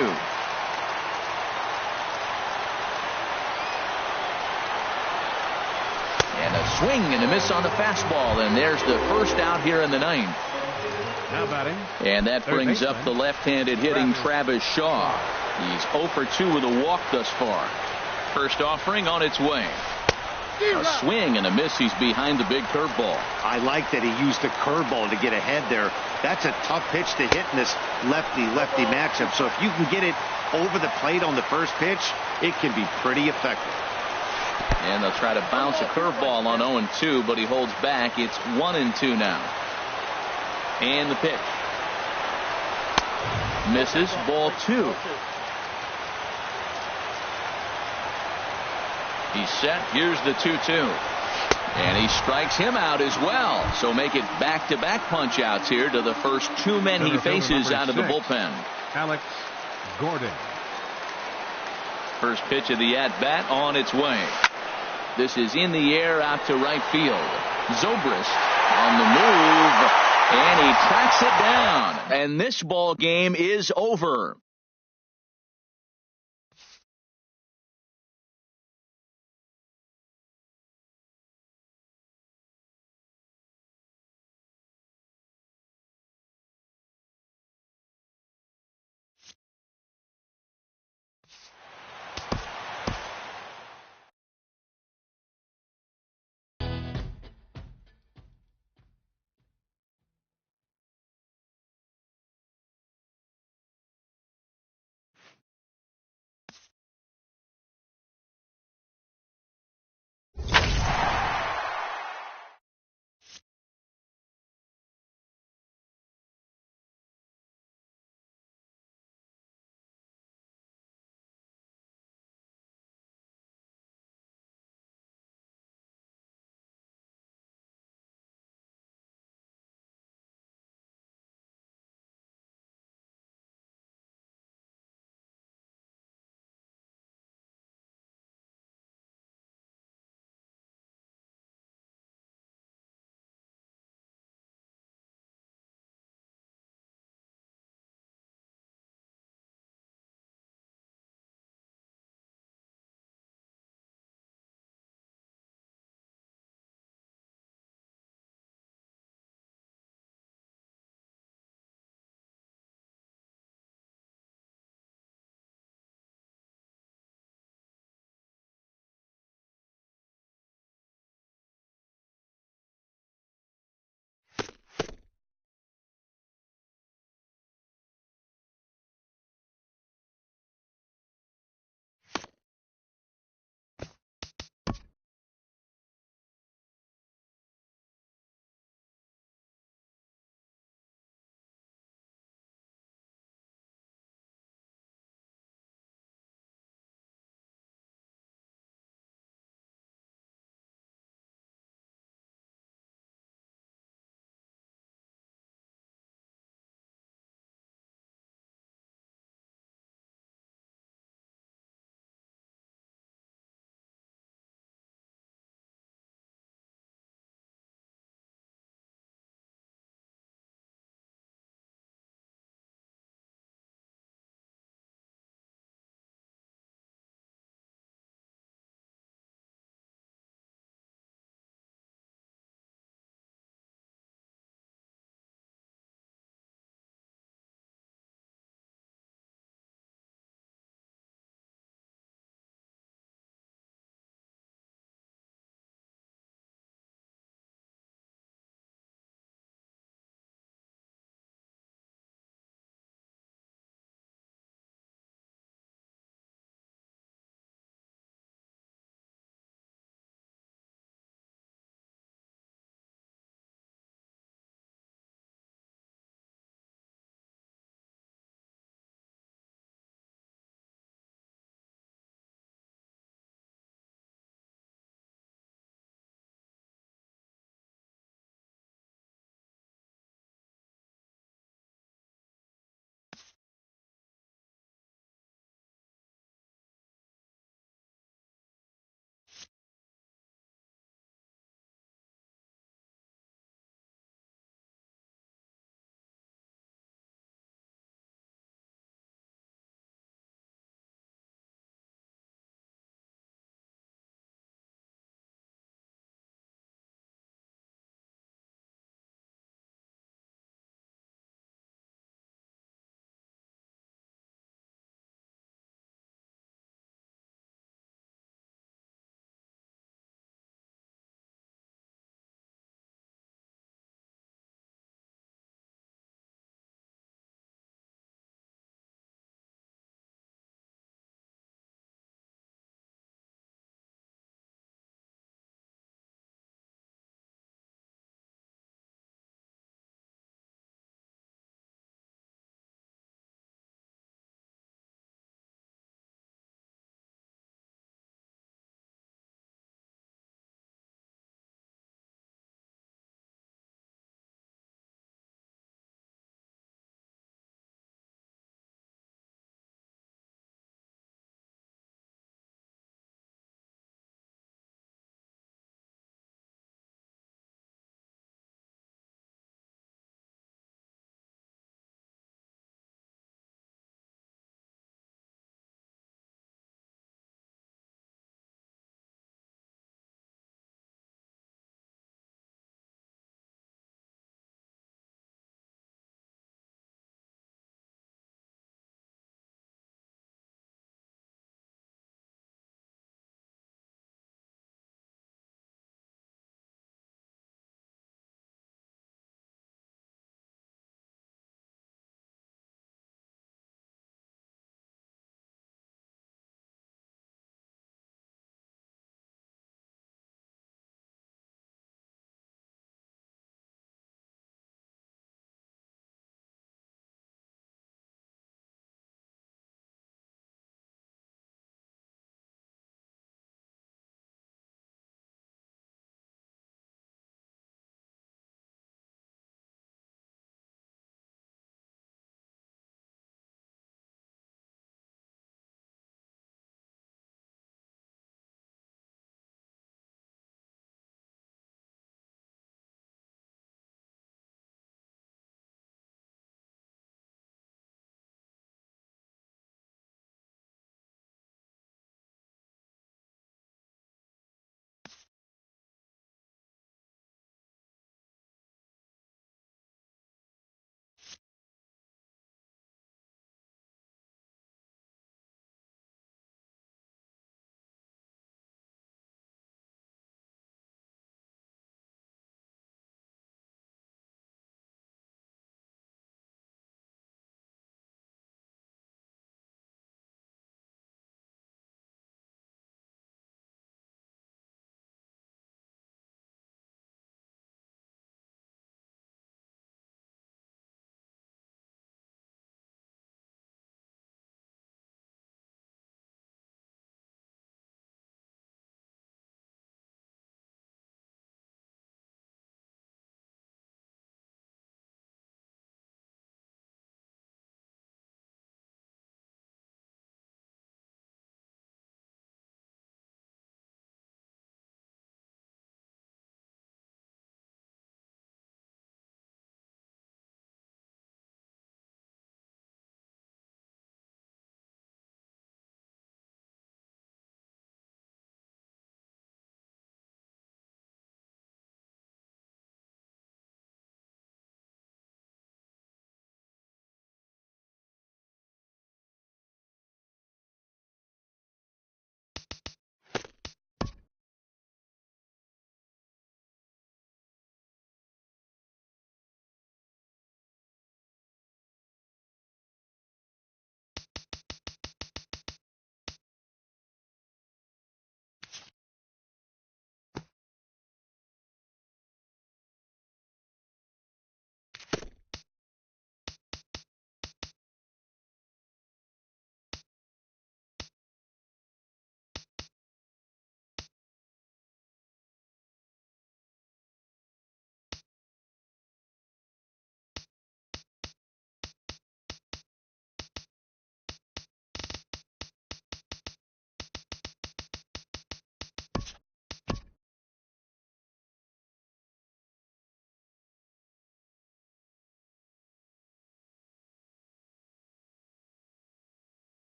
And a swing and a miss on the fastball, and there's the first out here in the 9th. Now batting. And that brings up the left-handed hitting Travis Shaw. He's 0 for 2 with a walk thus far. First offering on its way. A swing and a miss. He's behind the big curveball. I like that he used the curveball to get ahead there. That's a tough pitch to hit in this lefty-lefty matchup. So if you can get it over the plate on the first pitch, it can be pretty effective. And they'll try to bounce a curveball on 0-2, but he holds back. It's 1-2 now. And the pitch. Misses, ball 2. He's set. Here's the 2-2. And he strikes him out as well. So make it back-to-back punch-outs here to the first 2 men he faces out of the bullpen. Alex Gordon. First pitch of the at-bat on its way. This is in the air out to right field. Zobrist on the move. And he tracks it down. And this ball game is over.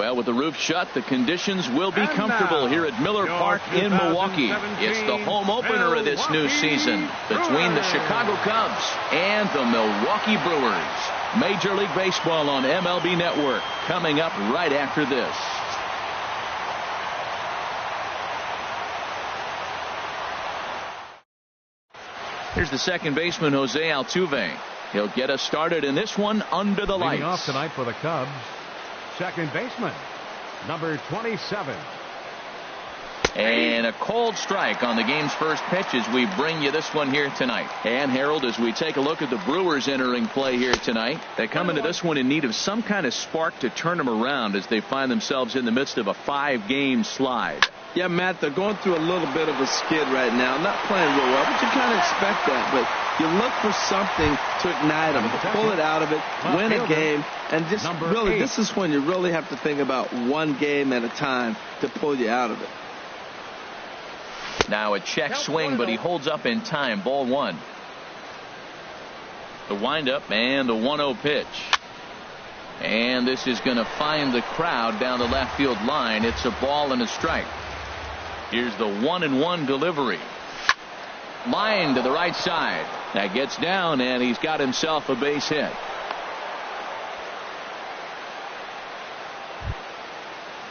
Well, with the roof shut, the conditions will be comfortable here at Miller Park in Milwaukee. It's the home opener of this new season between the Chicago Cubs and the Milwaukee Brewers. Major League Baseball on MLB Network coming up right after this. Here's the second baseman, Jose Altuve. He'll get us started in this one under the lights. Leading off tonight for the Cubs, second baseman, number 27. And a cold strike on the game's first pitch as we bring you this one here tonight. And Harold, as we take a look at the Brewers entering play here tonight, they come into this one in need of some kind of spark to turn them around as they find themselves in the midst of a 5-game slide. Yeah, Matt, they're going through a little bit of a skid right now. Not playing real well, but you kind of expect that. But you look for something to ignite them, to pull it out of it, win a game, and just really, this is when you really have to think about one game at a time to pull you out of it. Now a check swing, but he holds up in time. Ball one. The windup and the 1-0 pitch. And this is going to find the crowd down the left field line. It's a ball and a strike. Here's the 1-1 delivery. Line to the right side. That gets down, and he's got himself a base hit.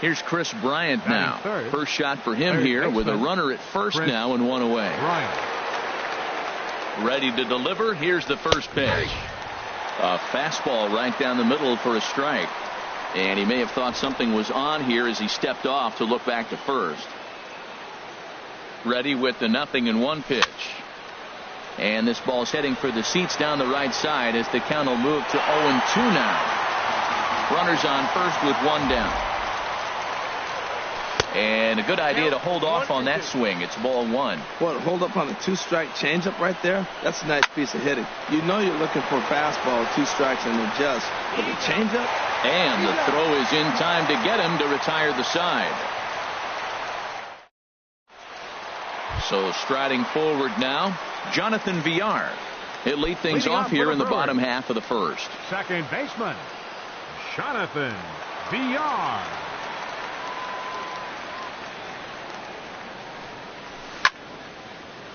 Here's Chris Bryant now. First shot for him here with a runner at first now and one away. Ready to deliver. Here's the first pitch. A fastball right down the middle for a strike. And he may have thought something was on here as he stepped off to look back to first. Ready with the 0-1 pitch. And this ball's heading for the seats down the right side as the count will move to 0-2 now. Runners on first with one down. And a good idea to hold off on that swing. It's ball one. What, hold up on a 2-strike changeup right there? That's a nice piece of hitting. You know you're looking for a fastball, 2 strikes and adjust. But the changeup? And the throw is in time to get him to retire the side. So striding forward now, Jonathan Villar. He'll lead things off here in the bottom half of the first. Second baseman, Jonathan Villar.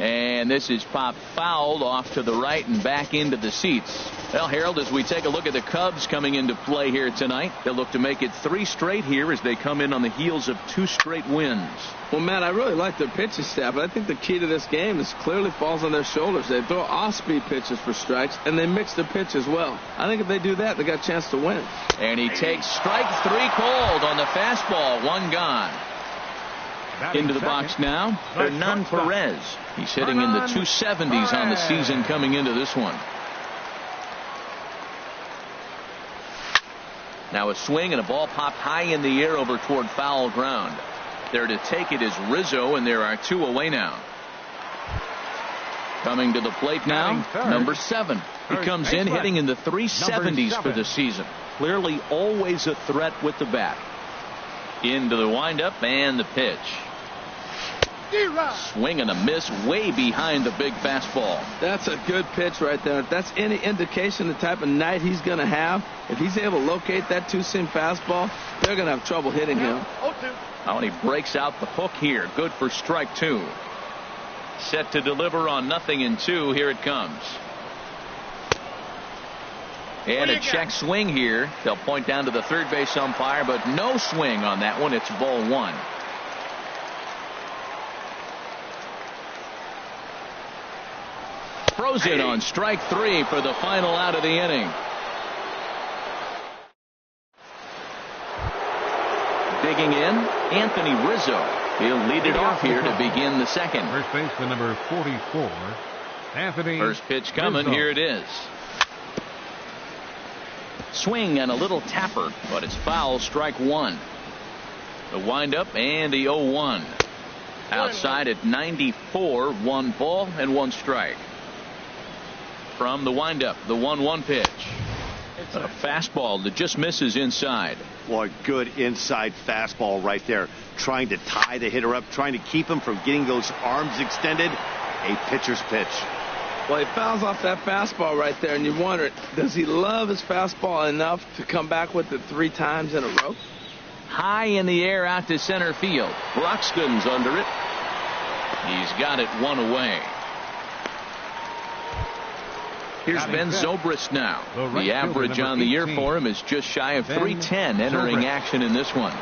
And this is popped fouled off to the right and back into the seats. Well, Harold, as we take a look at the Cubs coming into play here tonight, they'll look to make it 3 straight here as they come in on the heels of 2 straight wins. Well, Matt, I really like their pitching staff, but I think the key to this game is clearly falls on their shoulders. They throw off-speed pitches for strikes, and they mix their pitch as well. I think if they do that, they got a chance to win. And he takes strike 3 cold on the fastball. 1 gone. Into the box now, Hernan Perez. He's hitting in the 270s on the season coming into this one. Now a swing and a ball popped high in the air over toward foul ground. There to take it is Rizzo, and there are 2 away now. Coming to the plate now, number 7. He comes in hitting in the 370s for the season. Clearly always a threat with the bat. Into the windup and the pitch. Swing and a miss way behind the big fastball. That's a good pitch right there. If that's any indication the type of night he's going to have, if he's able to locate that 2-seam fastball, they're going to have trouble hitting him. Oh, and he breaks out the hook here. Good for strike 2. Set to deliver on 0-2. Here it comes. And a check swing here. They'll point down to the third base umpire, but no swing on that one. It's ball 1. Throws it on strike 3 for the final out of the inning. Digging in, Anthony Rizzo. He'll lead it off here to begin the second. First baseman number 44, Anthony. First pitch coming. Rizzo. Here it is. Swing and a little tapper, but it's foul. Strike 1. The windup and the 0-1. Outside at 94, 1 ball and 1 strike. From the windup, the 1-1 pitch. It's a fastball that just misses inside. Boy, good inside fastball right there. Trying to tie the hitter up, trying to keep him from getting those arms extended. A pitcher's pitch. Well, he fouls off that fastball right there, and you wonder, does he love his fastball enough to come back with it 3 times in a row? High in the air out to center field. Broxton's under it. He's got it one away. Here's Ben Zobrist now. The average on the year for him is just shy of 310 entering action in this one.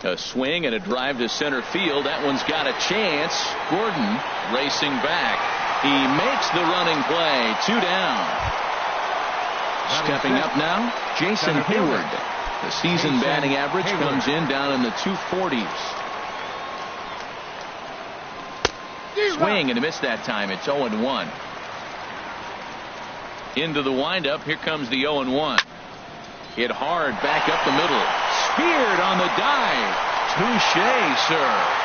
A swing and a drive to center field. That one's got a chance. Gordon racing back. He makes the running play. 2 down. Stepping up now, Jason Hayward. The season batting average comes in down in the 240s. Swing and a miss that time. It's 0-1. Into the windup. Here comes the 0-1. Hit hard back up the middle. Speared on the dive. Touche, sir.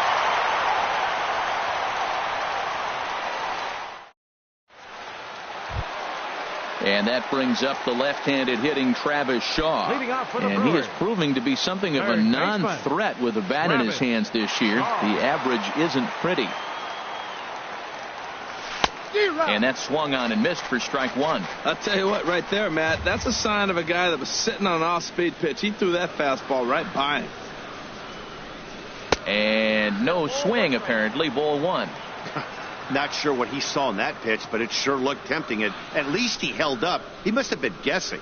And that brings up the left-handed hitting Travis Shaw. And he is proving to be something of a non-threat with a bat in his hands this year. The average isn't pretty. And that swung on and missed for strike one. I'll tell you what, right there, Matt, that's a sign of a guy that was sitting on an off-speed pitch. He threw that fastball right by him. And no swing, apparently. Ball one. Not sure what he saw in that pitch, but it sure looked tempting. At least he held up. He must have been guessing.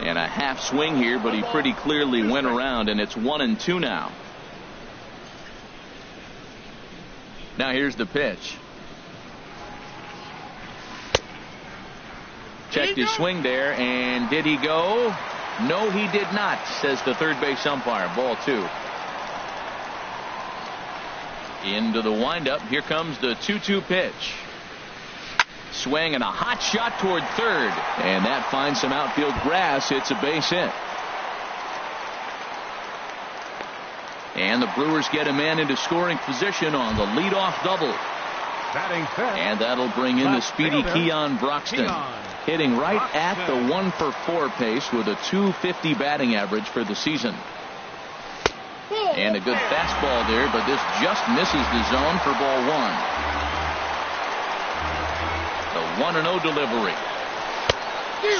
And a half swing here, but he pretty clearly went around, and it's 1-2 now. Now here's the pitch. Checked his swing there, and did he go? No, he did not, says the third base umpire. Ball two. Into the windup. Here comes the 2-2 pitch. Swing and a hot shot toward third. And that finds some outfield grass. It's a base hit. And the Brewers get a man into scoring position on the leadoff double. And that'll bring in the speedy Keon Broxton. Hitting right at the 1-for-4 pace with a .250 batting average for the season. And a good fastball there, but this just misses the zone for ball one. The 1-0 delivery.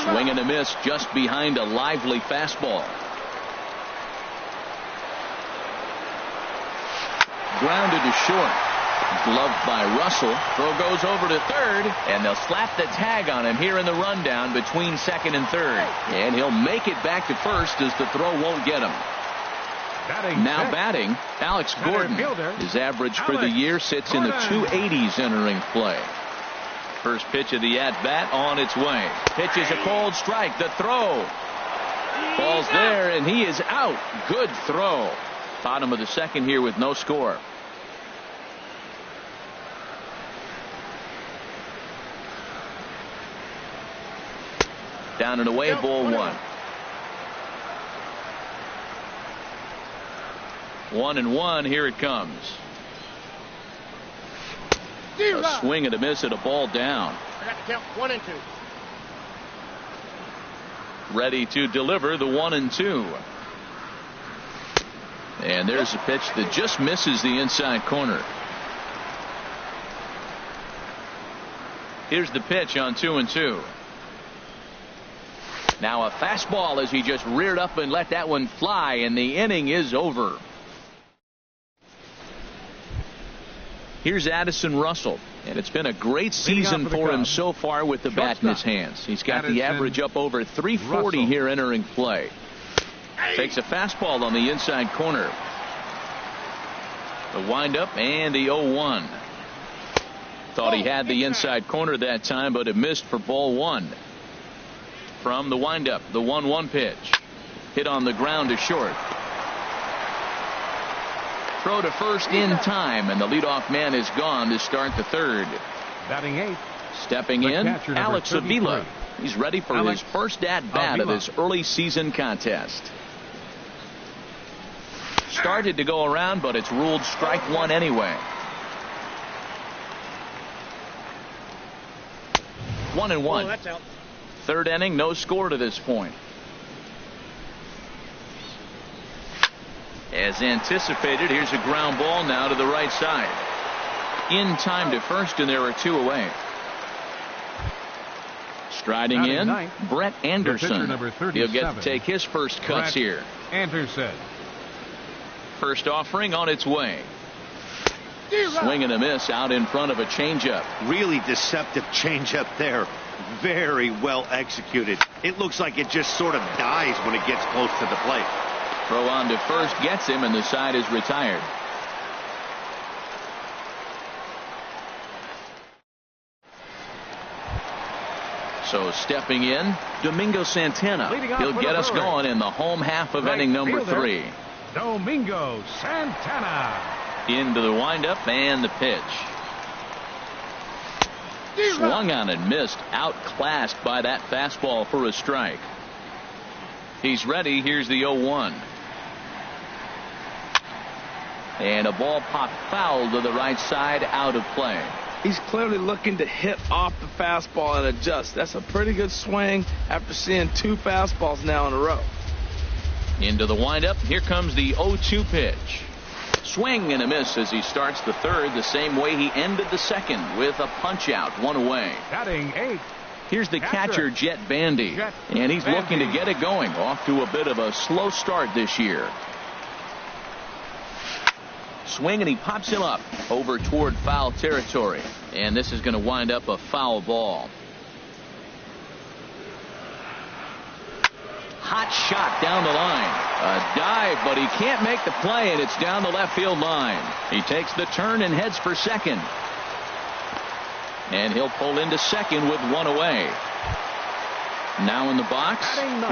Swing and a miss just behind a lively fastball. Grounded to short. Gloved by Russell. Throw goes over to third, and they'll slap the tag on him here in the rundown between second and third. And he'll make it back to first as the throw won't get him. Now batting, Alex Gordon. His average for the year sits in the 280s entering play. First pitch of the at-bat on its way. Pitch is a cold strike. The throw. Ball's there, and he is out. Good throw. Bottom of the second here with no score. Down and away, ball one. 1-1. Here it comes. A swing and a miss at a ball down. I got to count 1 and 2. Ready to deliver the 1-2. And there's a pitch that just misses the inside corner. Here's the pitch on 2-2. Now a fastball as he just reared up and let that one fly, and the inning is over. Here's Addison Russell, and it's been a great season for him so far with the bat in his hands. He's got the average up over 340 here entering play. Takes a fastball on the inside corner. The windup and the 0-1. Thought he had the inside corner that time, but it missed for ball one. From the windup, the 1-1 pitch. Hit on the ground to short. Throw to first in time, and the leadoff man is gone to start the third. Batting eighth. Stepping in, Alex Avila. He's ready for his first at-bat of this early season contest. Started to go around, but it's ruled strike one anyway. 1-1. Oh, that's out. Third inning, no score to this point. As anticipated, here's a ground ball now to the right side. In time to first, and there are two away. Striding in, ninth, Brett Anderson. number He'll get to take his first cuts Brett here. Anderson. First offering on its way. Swing and a miss out in front of a changeup. Really deceptive changeup there. Very well executed. It looks like it just sort of dies when it gets close to the plate. Throw on to first gets him, and the side is retired. So stepping in, Domingo Santana. He'll get us going in the home half of inning number 3. Domingo Santana. Into the windup and the pitch. Swung on and missed. Outclassed by that fastball for a strike. He's ready. Here's the 0-1. And a ball popped foul to the right side, out of play. He's clearly looking to hit off the fastball and adjust. That's a pretty good swing after seeing 2 fastballs now in a row. Into the windup. Here comes the 0-2 pitch. Swing and a miss as he starts the third the same way he ended the second, with a punch out, 1 away. Batting 8. Here's the catcher, Jet Bandy, and he's looking to get it going. Off to a bit of a slow start this year. Swing, and he pops him up over toward foul territory, and this is going to wind up a foul ball. Hot shot down the line. A dive, but he can't make the play, and it's down the left field line. He takes the turn and heads for second. And he'll pull into second with 1 away. Now in the box,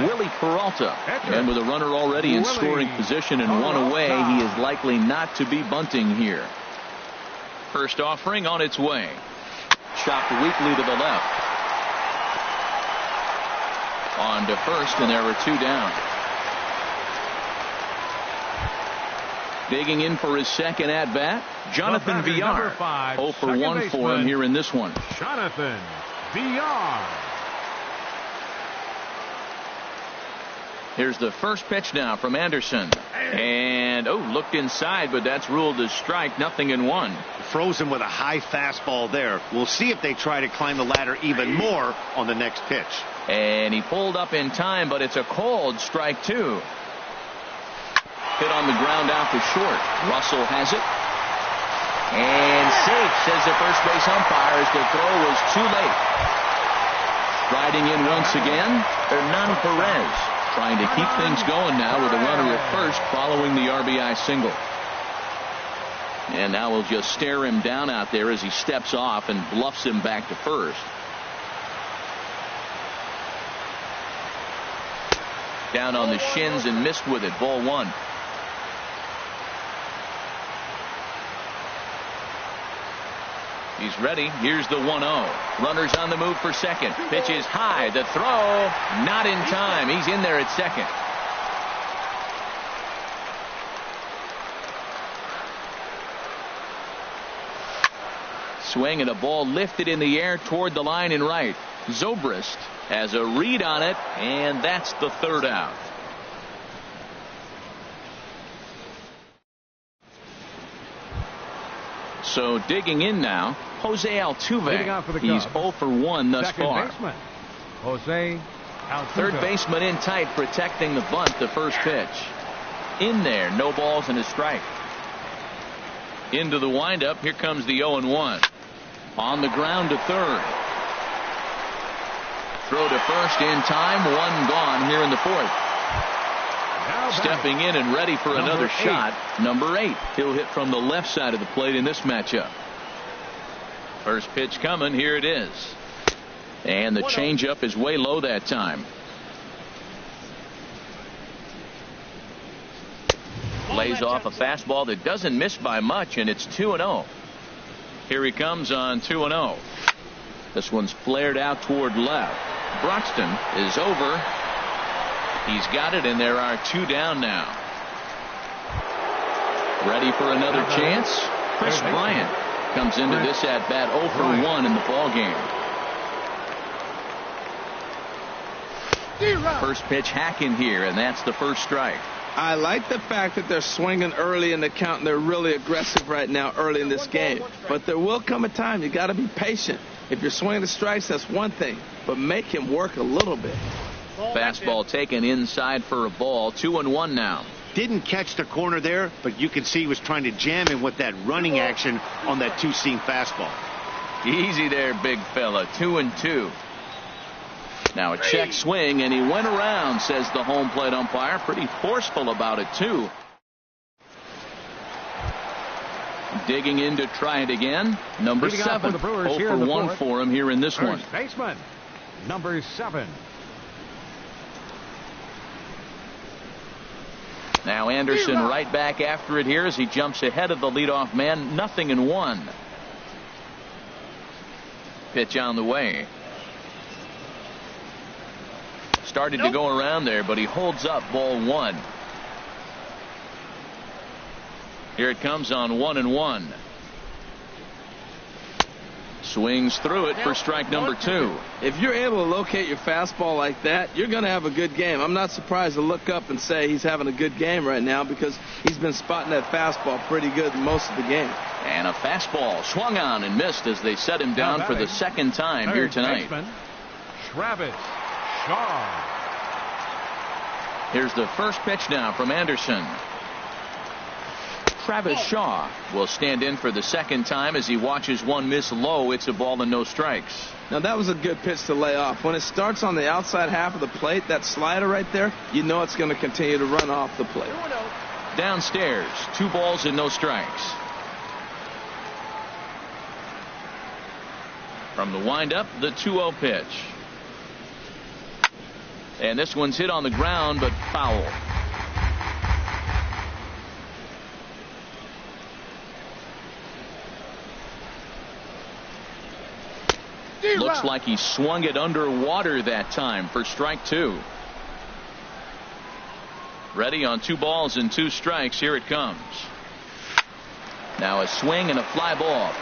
Willie Peralta. And with a runner already in scoring position and 1 away, he is likely not to be bunting here. First offering on its way. Chopped weakly to the left. On to first, and there were 2 down. Digging in for his second at bat, Jonathan Villar. 0 for 1 for him here in this one. Jonathan Villar. Here's the first pitch now from Anderson. And, looked inside, but that's ruled as strike. 0-1. Frozen with a high fastball there. We'll see if they try to climb the ladder even more on the next pitch. And he pulled up in time, but it's a called strike 2. Hit on the ground out to short. Russell has it. And safe, says the first base umpire, as the throw was too late. Riding in once again, Hernan Perez, trying to keep things going now with a runner at first following the RBI single. And now we'll just stare him down out there as he steps off and bluffs him back to first. Down on the shins and missed with it. Ball 1. He's ready. Here's the 1-0. Runners on the move for second. Pitch is high. The throw, not in time. He's in there at second. Swing, and a ball lifted in the air toward the line and right. Zobrist has a read on it, and that's the 3rd out. So digging in now, Jose Altuve. He's 0 for 1 thus far. Baseman, Jose Altuve. Third baseman in tight, protecting the bunt, the first pitch. In there, no balls and a strike. Into the windup, here comes the 0-1. On the ground to third. Throw to first in time, 1 gone here in the 4th. Stepping in and ready for another shot, number 8. He'll hit from the left side of the plate in this matchup. First pitch coming, here it is. And the changeup is way low that time. Lays off a fastball that doesn't miss by much, and it's 2-0. Here he comes on 2-0. This one's flared out toward left. Broxton is over. He's got it, and there are 2 down now. Ready for another chance? Chris Bryant comes into this at bat 0 for 1 in the ball game. First pitch hacking here, and that's the first strike. I like the fact that they're swinging early in the count, and they're really aggressive right now early in this game. But there will come a time you got to be patient. If you're swinging the strikes, that's one thing, but make him work a little bit. Fastball taken inside for a ball. 2-1 now. Didn't catch the corner there, but you can see he was trying to jam him with that running action on that two-seam fastball. Easy there, big fella. 2-2. Now a check swing, and he went around, says the home plate umpire. Pretty forceful about it, too. Digging in to try it again. Number 7. 0 for 1 for him here in this one. First baseman, number 7. Now Anderson right back after it here as he jumps ahead of the leadoff man. 0-1. Pitch on the way. Started to go around there, but he holds up. Ball 1. Here it comes on 1-1. Swings through it for strike number 2. If you're able to locate your fastball like that, you're going to have a good game. I'm not surprised to look up and say he's having a good game right now because he's been spotting that fastball pretty good most of the game. And a fastball swung on and missed as they set him down for the second time here tonight. Travis Shaw. Here's the first pitch now from Anderson. Travis Shaw will stand in for the second time as he watches one miss low. It's a ball and no strikes. Now that was a good pitch to lay off. When it starts on the outside half of the plate, that slider right there, you know it's going to continue to run off the plate. Downstairs, 2 balls and no strikes. From the windup, the 2-0 pitch. And this one's hit on the ground, but foul. Looks like he swung it underwater that time for strike 2. Ready on 2 balls and 2 strikes. Here it comes. Now a swing and a fly ball.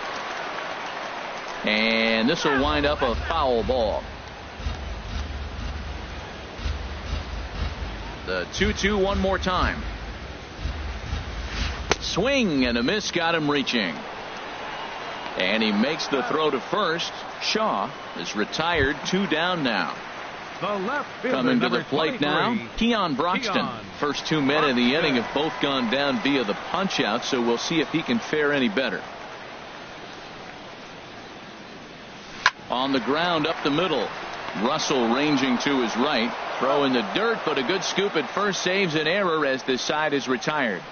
And this will wind up a foul ball. The 2-2 one more time. Swing and a miss got him reaching. And he makes the throw to first. Shaw is retired. 2 down now. The left fielder, coming to the plate now, Keon Broxton. First 2 men in the inning have both gone down via the punch out, so we'll see if he can fare any better. On the ground up the middle. Russell ranging to his right. Throw in the dirt, but a good scoop at first saves an error as this side is retired.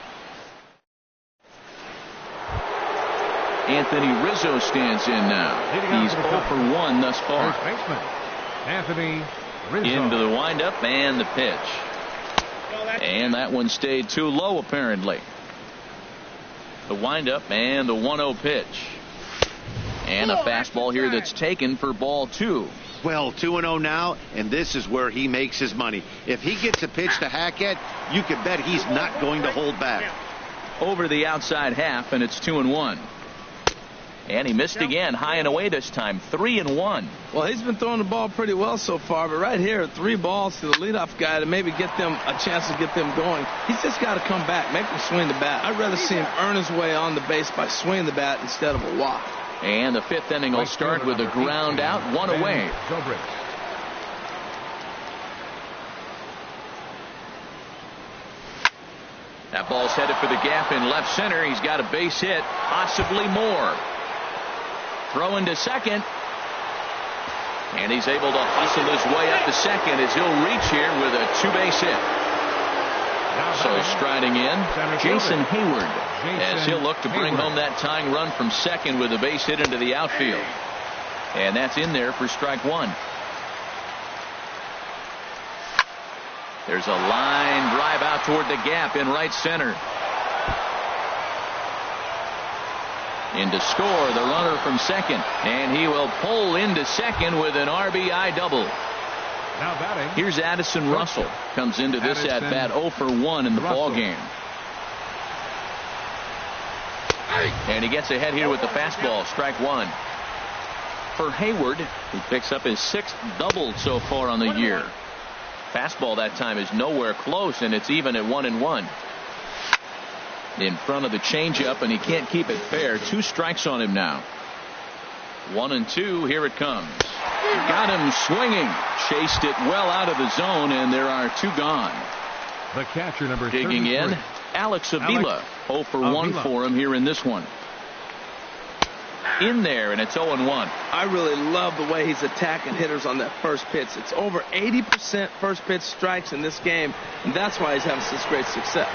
Anthony Rizzo stands in now. He's 0 for 1 thus far. First baseman, Anthony Rizzo. Into the windup and the pitch. And that one stayed too low apparently. The windup and the 1-0 pitch. And a fastball here that's taken for ball 2. Well, 2-0 now, and this is where he makes his money. If he gets a pitch to hack at, you can bet he's not going to hold back. Over the outside half, and it's 2-1. And he missed again, high and away this time. 3-1. Well, he's been throwing the ball pretty well so far, but right here, 3 balls to the leadoff guy to maybe get them a chance to get them going. He's just got to come back, make him swing the bat. I'd rather see him earn his way on the base by swinging the bat instead of a walk. And the 5th inning will start with a ground out, 1 away. That ball's headed for the gap in left center. He's got a base hit, possibly more. Throwing to second. And he's able to hustle his way up to second as he'll reach here with a 2-base hit. So striding in, Jason Hayward, as he'll look to bring home that tying run from second with a base hit into the outfield. And that's in there for strike 1. There's a line drive out toward the gap in right center. In to score the runner from second, and he will pull into second with an RBI double. Now batting. Here's Addison Russell. Comes into this at bat 0 for 1 in the ball game. And he gets ahead here with the fastball. Strike 1. For Hayward, he picks up his 6th double so far on the year. Fastball that time is nowhere close, and it's even at 1-1. In front of the changeup, and he can't keep it fair. 2 strikes on him now. 1-2. Here it comes. Got him swinging. Chased it well out of the zone, and there are 2 gone. The catcher, number digging 33. in, Alex Avila. 0 for 1 for him here in this one. In there, and it's 0-1. I really love the way he's attacking hitters on that first pitch. It's over 80% first pitch strikes in this game, and that's why he's having such great success.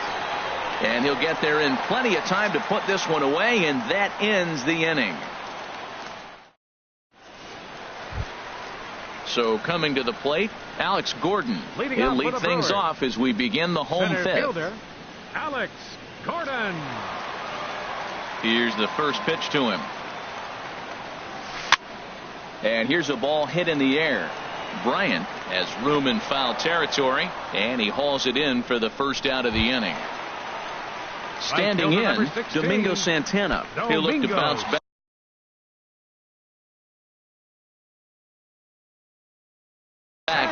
And he'll get there in plenty of time to put this one away, and that ends the inning. So coming to the plate, Alex Gordon. He'll lead things off as we begin the home Center fifth. fielder, Alex Gordon. Here's the first pitch to him. And here's a ball hit in the air. Bryant has room in foul territory, and he hauls it in for the first out of the inning. Standing in, Domingo Santana. He'll look to bounce back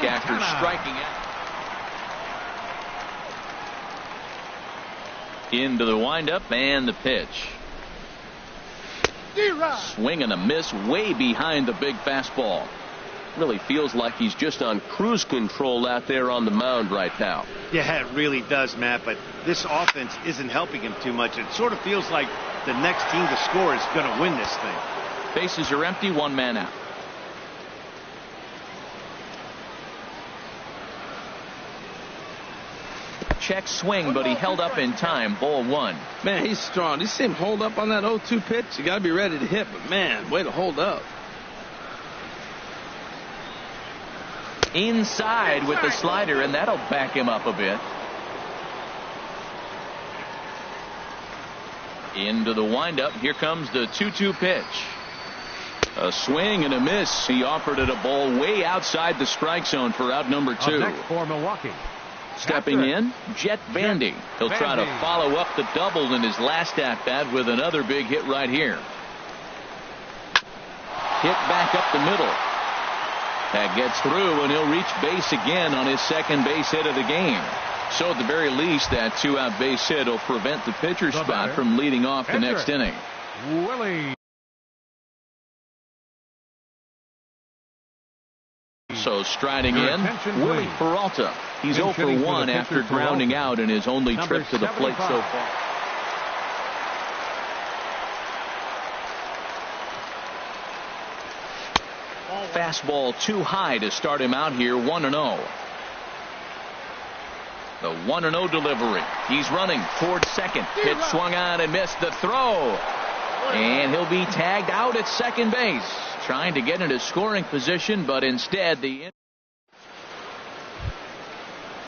after striking out. Into the windup and the pitch. Swing and a miss way behind the big fastball. Really feels like he's just on cruise control out there on the mound right now. Yeah, it really does, Matt, but this offense isn't helping him too much. It sort of feels like the next team to score is going to win this thing. Bases are empty, 1 man out. Check swing, but he held up in time. Ball 1. Man, he's strong. You see him hold up on that 0-2 pitch? You got to be ready to hit, but man, way to hold up. Inside with the slider, and that'll back him up a bit. Into the windup. Here comes the 2-2 pitch. A swing and a miss. He offered it a ball way outside the strike zone for out number 2. Up next for Milwaukee. Stepping in, Jet Bandy. He'll try to follow up the double in his last at-bat with another big hit right here. Hit back up the middle. That gets through, and he'll reach base again on his second base hit of the game. So at the very least, that 2-out base hit will prevent the pitcher spot from leading off the next inning. Willie. So striding in, Willie Peralta. He's 0 for 1 after grounding out in his only trip to the plate so far. Fastball too high to start him out here, 1-0. The 1-0 delivery. He's running towards second. Pitch swung on and missed the throw. And he'll be tagged out at second base. Trying to get into scoring position, but instead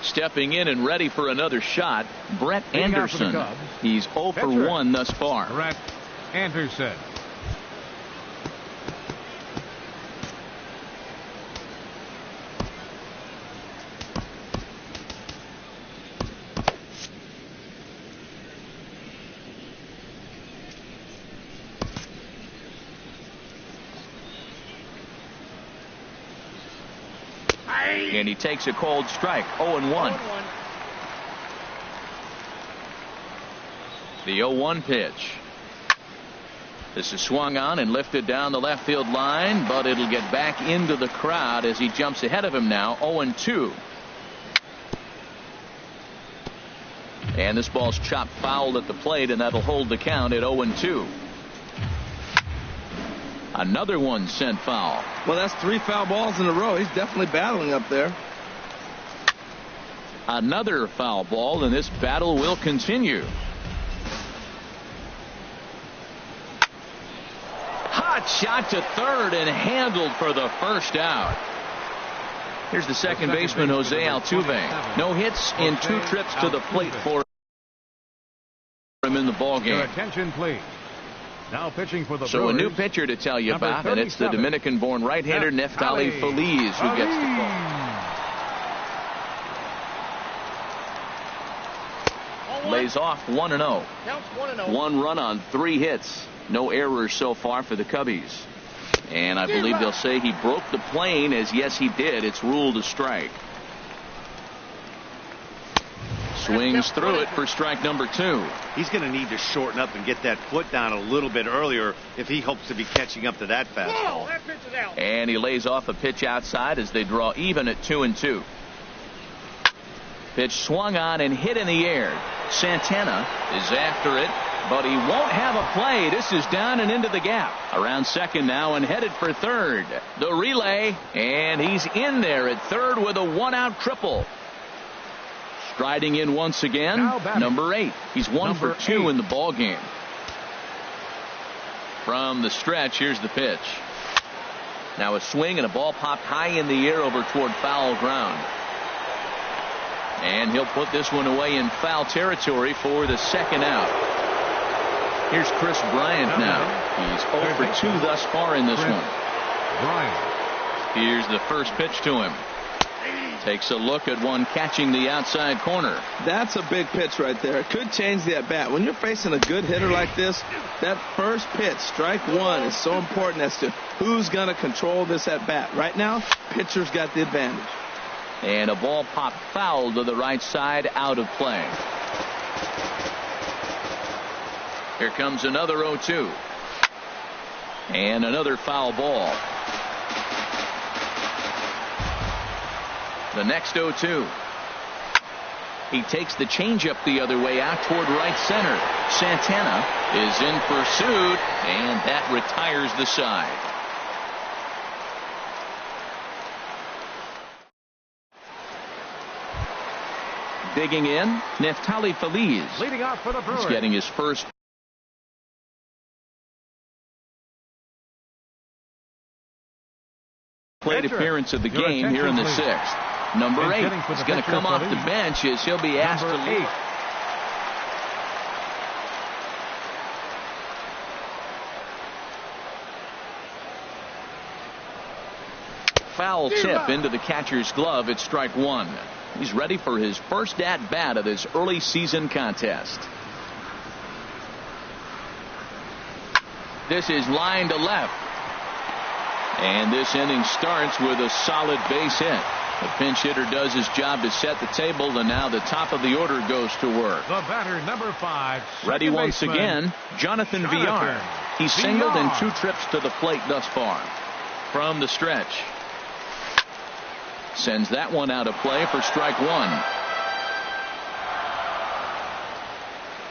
stepping in and ready for another shot, Brett Anderson. He's 0 for 1 thus far. Brett Anderson. And he takes a cold strike. 0-1. The 0-1 pitch. This is swung on and lifted down the left field line, but it'll get back into the crowd as he jumps ahead of him now. 0-2. And this ball's chopped foul at the plate, and that'll hold the count at 0-2. Another one sent foul. Well, that's 3 foul balls in a row. He's definitely battling up there. Another foul ball, and this battle will continue. Hot shot to third and handled for the first out. Here's the second baseman, Jose Altuve. No hits in 2 trips to the plate for him in the ballgame. Your attention, please. Now pitching for the So Brewers, a new pitcher to tell you about, and it's the Dominican-born right-hander Neftali Feliz who gets the call. Lays off 1-0. 1 run on 3 hits. No errors so far for the Cubbies. And I believe they'll say he broke the plane, as yes he did. It's ruled a strike. Swings through it for strike number 2. He's going to need to shorten up and get that foot down a little bit earlier if he hopes to be catching up to that fastball. And he lays off a pitch outside as they draw even at 2-2. Pitch swung on and hit in the air. Santana is after it, but he won't have a play. This is down and into the gap. Around second now and headed for third. The relay, and he's in there at third with a 1-out triple. Striding in once again, number 8. He's 1 for 2 in the ball game. From the stretch, here's the pitch. Now a swing and a ball popped high in the air over toward foul ground. And he'll put this one away in foul territory for the second out. Here's Chris Bryant now. He's 0 for 2 thus far in this one. Here's the first pitch to him. Takes a look at one catching the outside corner. That's a big pitch right there. It could change the at-bat. When you're facing a good hitter like this, that first pitch, strike 1, is so important as to who's going to control this at-bat. Right now, pitcher's got the advantage. And a ball popped foul to the right side, out of play. Here comes another 0-2. And another foul ball. The next 0-2. He takes the changeup the other way out toward right center. Santana is in pursuit, and that retires the side. Digging in, Neftali Feliz. Leading off for the Brewers. He's getting his first plate appearance of the game here in the 6th. Number 8 is going to come off the bench as he'll be asked to leave. Foul tip into the catcher's glove at strike 1. He's ready for his first at-bat of this early season contest. This is line to left. And this inning starts with a solid base hit. The pinch hitter does his job to set the table, and now the top of the order goes to work. The batter, number 5. Ready once again, Jonathan Villar. He's singled in 2 trips to the plate thus far. From the stretch. Sends that one out of play for strike 1.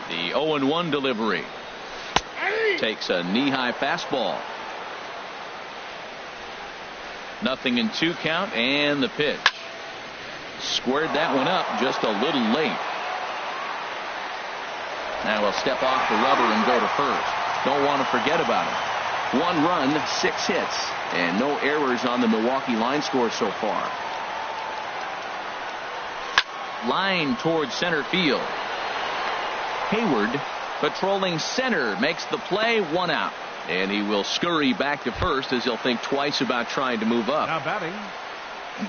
The 0-1 delivery. Takes a knee-high fastball. 0-2 count, and the pitch. Squared that one up just a little late. Now he'll step off the rubber and go to first. Don't want to forget about it. 1 run, 6 hits, and no errors on the Milwaukee line score so far. Line towards center field. Hayward patrolling center makes the play, 1 out. And he will scurry back to first as he'll think twice about trying to move up. Now batting.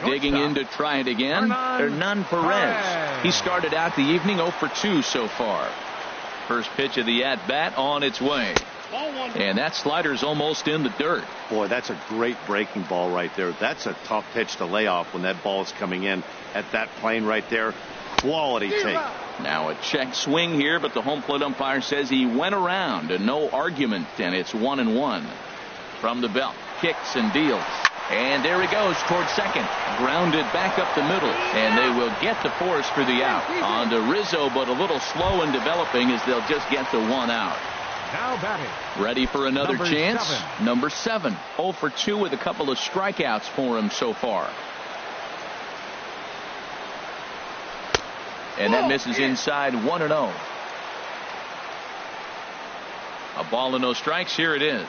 Digging in to try it again, Hernan Perez. He started out the evening 0 for 2 so far. First pitch of the at-bat on its way. And that slider's almost in the dirt. Boy, that's a great breaking ball right there. That's a tough pitch to lay off when that ball is coming in at that plane right there. Quality take. Now a check swing here, but the home plate umpire says he went around and no argument, and it's 1-1. From the belt, kicks and deals. And there he goes towards second. Grounded back up the middle, and they will get the force for the out. On to Rizzo, but a little slow in developing as they'll just get the 1 out. Now batting. Ready for another Number chance. 7. Number 7. 0 for 2 with a couple of strikeouts for him so far. And that misses inside, 1-0. A ball and no strikes. Here it is.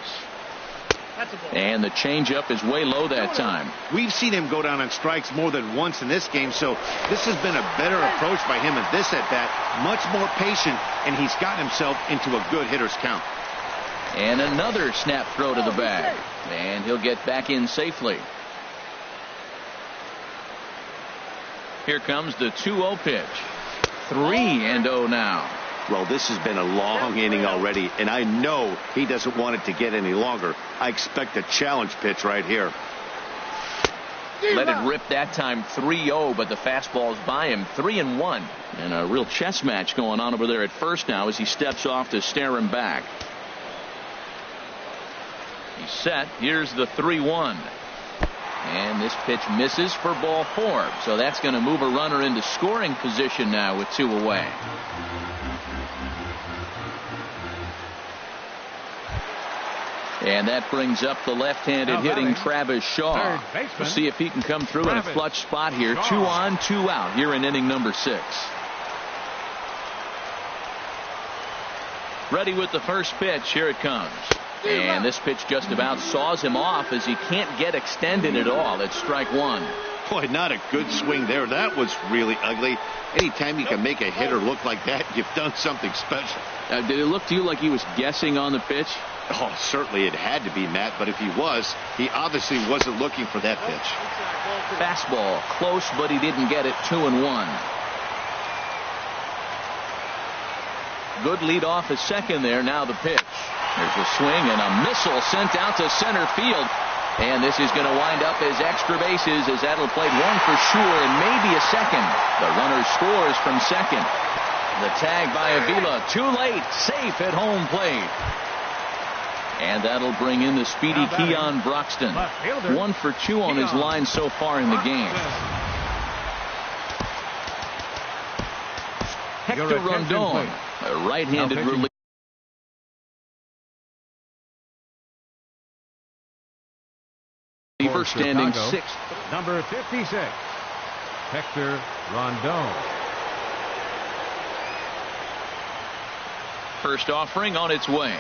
And the changeup is way low that time. We've seen him go down on strikes more than once in this game, so this has been a better approach by him at this at-bat. Much more patient, and he's gotten himself into a good hitter's count. And another snap throw to the bag. And he'll get back in safely. Here comes the 2-0 pitch. 3-0 now. Well, this has been a long inning already, and I know he doesn't want it to get any longer. I expect a challenge pitch right here. Let it rip that time 3-0, but the fastball's by him 3-1. And a real chess match going on over there at first now as he steps off to stare him back. He's set. Here's the 3-1. And this pitch misses for ball 4. So that's going to move a runner into scoring position now with 2 away. And that brings up the left-handed hitting Travis Shaw. We'll see if he can come through in a clutch spot here. 2 on, 2 out here in inning number 6. Ready with the first pitch. Here it comes. And this pitch just about saws him off as he can't get extended at all. It's strike 1. Boy, not a good swing there. That was really ugly. Anytime you can make a hitter look like that, you've done something special. Did it look to you like he was guessing on the pitch? Oh, certainly it had to be, Matt, but if he was, he obviously wasn't looking for that pitch. Fastball, close, but he didn't get it. 2-1. Good lead off at second there. Now the pitch. There's a swing and a missile sent out to center field. And this is going to wind up as extra bases as that'll play 1 for sure and maybe a second. The runner scores from second. The tag by Avila. Too late. Safe at home plate. And that'll bring in the speedy Keon Broxton. 1 for 2 on his line so far in the game. Hector Rondon, a right-handed reliever. Standing 6th. Number 56, Hector Rondon. First offering on its way.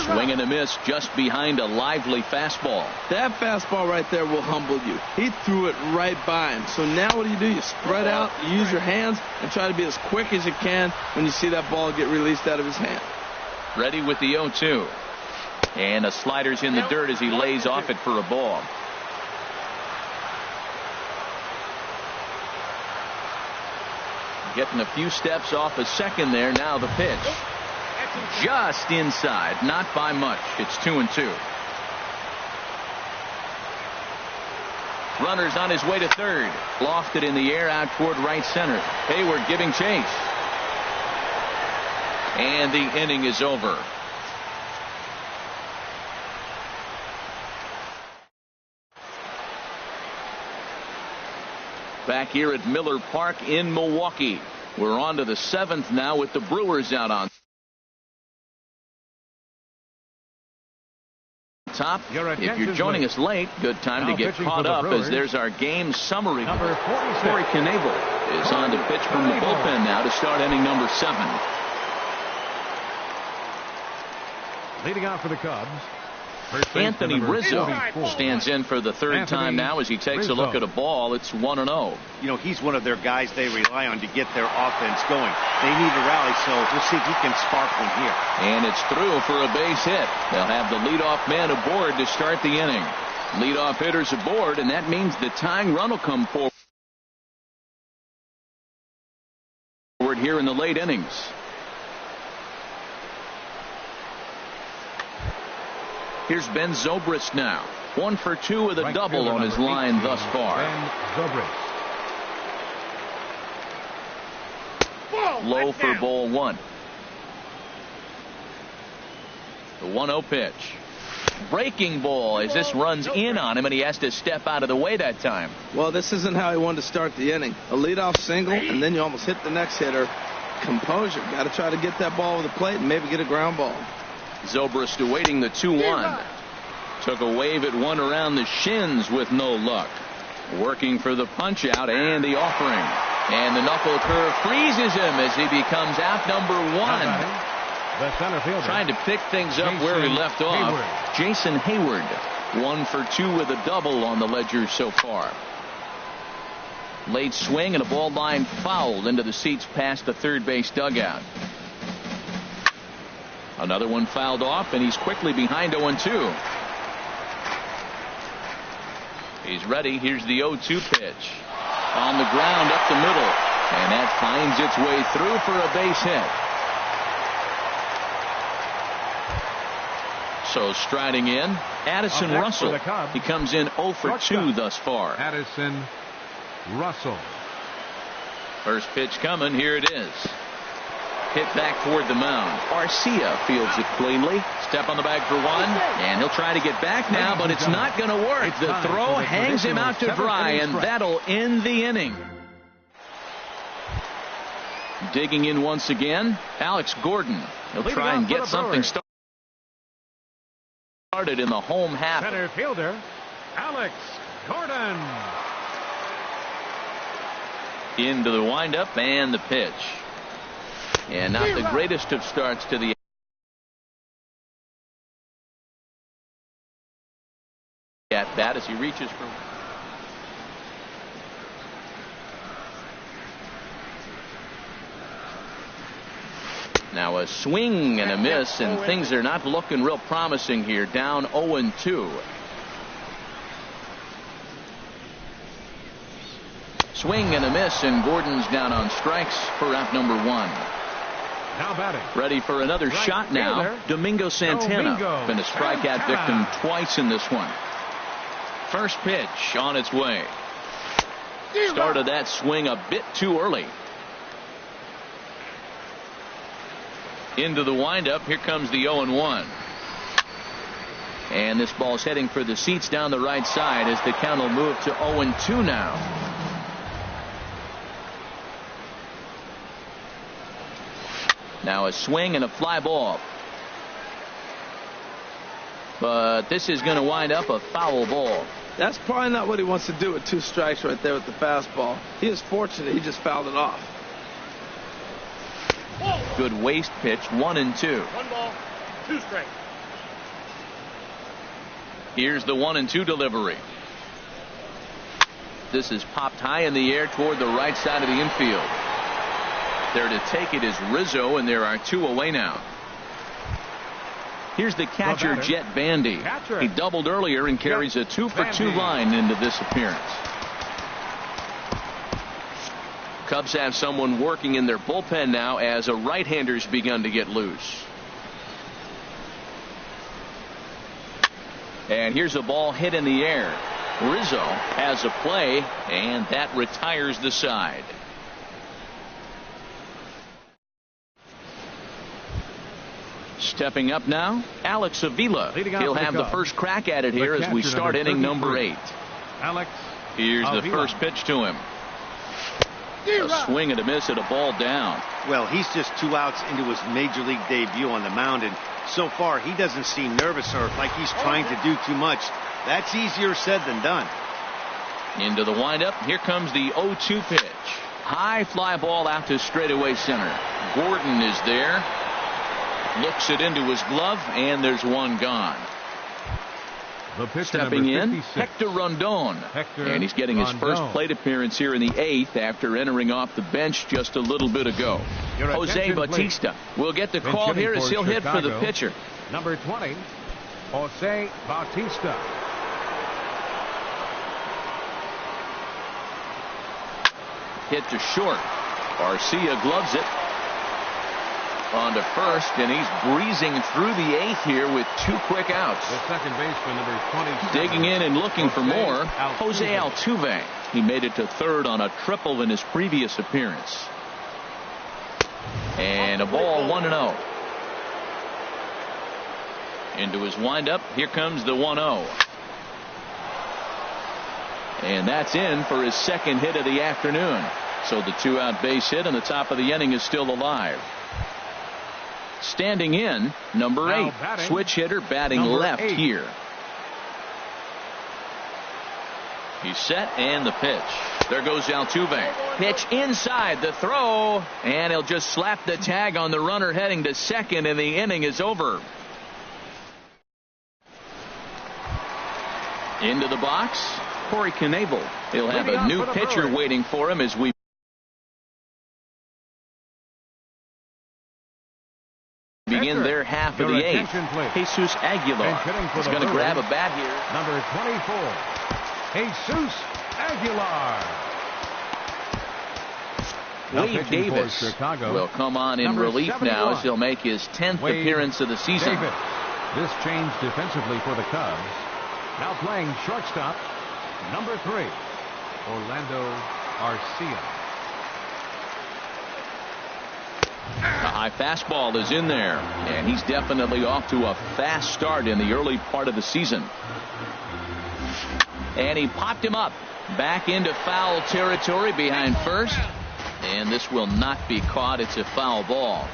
Swing and a miss just behind a lively fastball. That fastball right there will humble you. He threw it right by him. So now what do? You spread out, you use your hands, and try to be as quick as you can when you see that ball get released out of his hand. Ready with the 0-2. And a slider's in the dirt as he lays off it for a ball. Getting a few steps off a second there. Now the pitch. Just inside. Not by much. It's 2-2. Runner's on his way to third. Lofted in the air out toward right center. Hayward giving chase. And the inning is over. Back here at Miller Park in Milwaukee. We're on to the 7th now with the Brewers out on top. If you're joining us late, good time to get caught up as there's our game summary. Number 46. Corey Knebel is on to pitch from the bullpen now to start inning number 7. Leading off for the Cubs, Anthony Rizzo stands in for the third time now as he takes a look at a ball. It's 1-0. You know, he's one of their guys they rely on to get their offense going. They need a rally, so we'll see if he can spark one here. And it's through for a base hit. They'll have the leadoff man aboard to start the inning. Leadoff hitters aboard, and that means the tying run will come forward here in the late innings. Here's Ben Zobrist now. 1 for 2 with a double on his line thus far. Ben Zobrist. Low for ball 1. The 1-0 pitch. Breaking ball as this runs in on him, and he has to step out of the way that time. Well, this isn't how he wanted to start the inning. A leadoff single, and then you almost hit the next hitter. Composure. Got to try to get that ball over the plate and maybe get a ground ball. Zobrist awaiting the 2-1. Took a wave at one around the shins with no luck. Working for the punch out and the offering. And the knuckle curve freezes him as he becomes out number 1. The center fielder. Trying to pick things up where he left off. Jason Hayward. 1 for 2 with a double on the ledger so far. Late swing and a ball line fouled into the seats past the third base dugout. Another one fouled off, and he's quickly behind 0-2. He's ready. Here's the 0-2 pitch. On the ground up the middle. And that finds its way through for a base hit. So striding in, Addison Russell. He comes in 0 for 2 thus far. Addison Russell. First pitch coming. Here it is. Hit back toward the mound. Arcia fields it cleanly. Step on the bag for one. And he'll try to get back now, but it's not going to work. The throw hangs him out to dry, and that'll end the inning. Digging in once again, Alex Gordon. He'll try and get something started in the home half. Center fielder, Alex Gordon. Into the windup and the pitch. And not the greatest of starts to the at bat as he reaches for. Now a swing and a miss, and things are not looking real promising here. Down 0-2. Swing and a miss, and Gordon's down on strikes for out number 1. Now batting. Ready for another shot now. Domingo Santana. Been a strikeout victim twice in this one. First pitch on its way. Started that swing a bit too early. Into the windup. Here comes the 0-1. And this ball's heading for the seats down the right side as the count will move to 0-2 now. Now a swing and a fly ball. But this is going to wind up a foul ball. That's probably not what he wants to do with 2 strikes right there with the fastball. He is fortunate he just fouled it off. Good waist pitch, 1-2. 1 ball, 2 strikes. Here's the 1-2 delivery. This is popped high in the air toward the right side of the infield. There to take it is Rizzo, and there are 2 away now. Here's the catcher, Jet Bandy. He doubled earlier and carries a 2 for 2 line into this appearance. Cubs have someone working in their bullpen now as a right-hander's begun to get loose. And here's a ball hit in the air. Rizzo has a play, and that retires the side. Stepping up now, Alex Avila. He'll have the first crack at it here as we start inning number 8. Alex. Here's the first pitch to him. A swing and a miss at a ball down. Well, he's just 2 outs into his major league debut on the mound, and so far he doesn't seem nervous or like he's trying to do too much. That's easier said than done. Into the windup. Here comes the 0-2 pitch. High fly ball out to straightaway center. Gordon is there. Looks it into his glove, and there's one gone. Stepping in, Hector Rondon. And he's getting his first plate appearance here in the 8th after entering off the bench just a little bit ago. Jose Bautista will get the call here as he'll hit for the pitcher. Number 20, Jose Bautista. Hit to short. Arcia gloves it. On to first, and he's breezing through the 8th here with 2 quick outs. The second baseman, number 20. Digging in and looking for more, Jose Altuve. He made it to 3rd on a triple in his previous appearance. And a ball, 1-0. Into his windup, here comes the 1-0. And that's in for his second hit of the afternoon. So the 2-out base hit, and the top of the inning is still alive. Standing in, number 8, switch hitter batting left here. He's set, and the pitch. There goes Altuve. Pitch inside, the throw, and he'll just slap the tag on the runner heading to second, and the inning is over. Into the box, Corey Knebel. He'll have a new pitcher waiting for him as we begin their half of the 8th. Jesus Aguilar is going to grab a bat here. Number 24, Jesus Aguilar. Wade Davis will come on in relief now as he'll make his 10th appearance of the season. This change defensively for the Cubs. Now playing shortstop, number 3, Orlando Arcia. The high fastball is in there, and he's definitely off to a fast start in the early part of the season. And he popped him up back into foul territory behind first, and this will not be caught. It's a foul ball.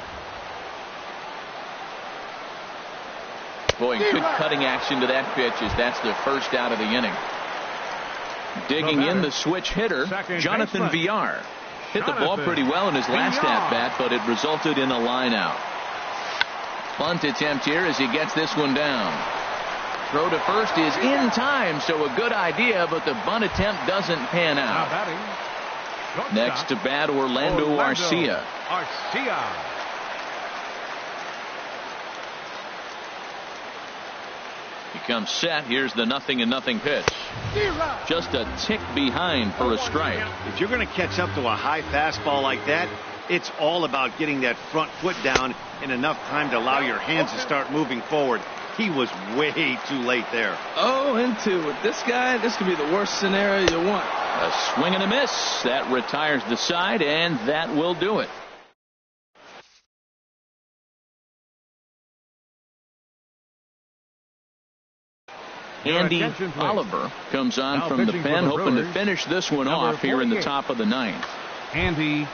Boy, good cutting action to that pitch as that's the first out of the inning. Digging in the switch hitter, Jonathan Villar. Hit the ball pretty well in his last at-bat, but it resulted in a line out. Bunt attempt here as he gets this one down. Throw to first is in time, so a good idea, but the bunt attempt doesn't pan out. Next to bat, Orlando Arcia. He comes set. Here's the 0-0 pitch. Just a tick behind for a strike. If you're going to catch up to a high fastball like that, it's all about getting that front foot down in enough time to allow your hands to start moving forward. He was way too late there. 0-2 with this guy. This could be the worst scenario you want. A swing and a miss. That retires the side, and that will do it. Andy Oliver comes on now from the pen, hoping to finish this one off here in the top of the 9th. Andy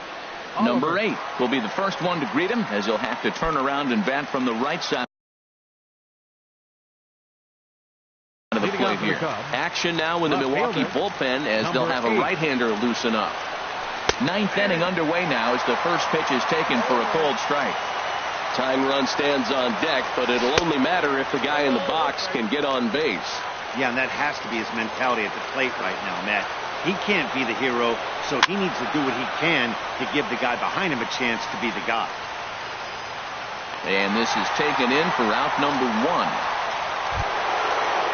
Number 8 will be the first one to greet him, as he'll have to turn around and bat from the right side of the plate here. Action now in the Milwaukee bullpen as they'll have a right-hander loosen up. 9th inning underway now as the first pitch is taken for a cold strike. Tying run stands on deck, but it'll only matter if the guy in the box can get on base. Yeah, and that has to be his mentality at the plate right now, Matt. He can't be the hero, so he needs to do what he can to give the guy behind him a chance to be the guy. And this is taken in for out number 1.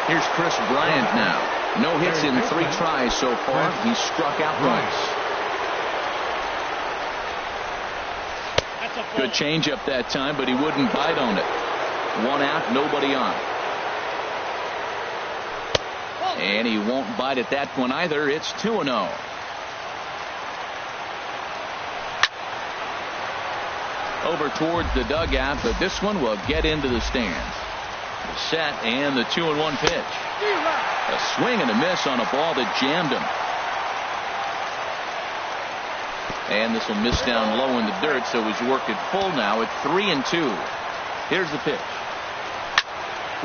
Here's Chris Bryant now. No hits in 3 tries so far. He's struck out once. Good changeup that time, but he wouldn't bite on it. 1 out, nobody on. And he won't bite at that one either. It's 2-0. Over towards the dugout, but this one will get into the stands. The set and the 2-1 pitch. A swing and a miss on a ball that jammed him. And this will miss down low in the dirt, so he's worked it full now at 3-2. Here's the pitch.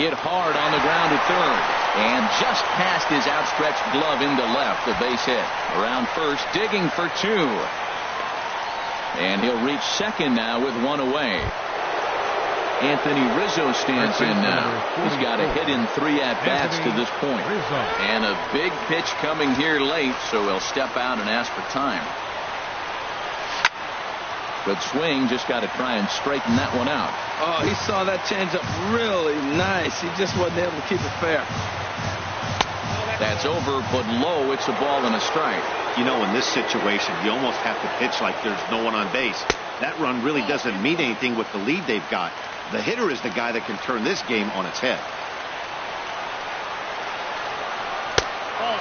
Hit hard on the ground to third. And just past his outstretched glove into left, the base hit. Around first, digging for 2. And he'll reach second now with 1 away. Anthony Rizzo stands in now. He's got a hit in 3 at-bats to this point. And a big pitch coming here late, so he'll step out and ask for time. Good swing, just got to try and straighten that one out. Oh, he saw that changeup really nice. He just wasn't able to keep it fair. That's over, but low. It's a ball and a strike. You know, in this situation, you almost have to pitch like there's no one on base. That run really doesn't mean anything with the lead they've got. The hitter is the guy that can turn this game on its head.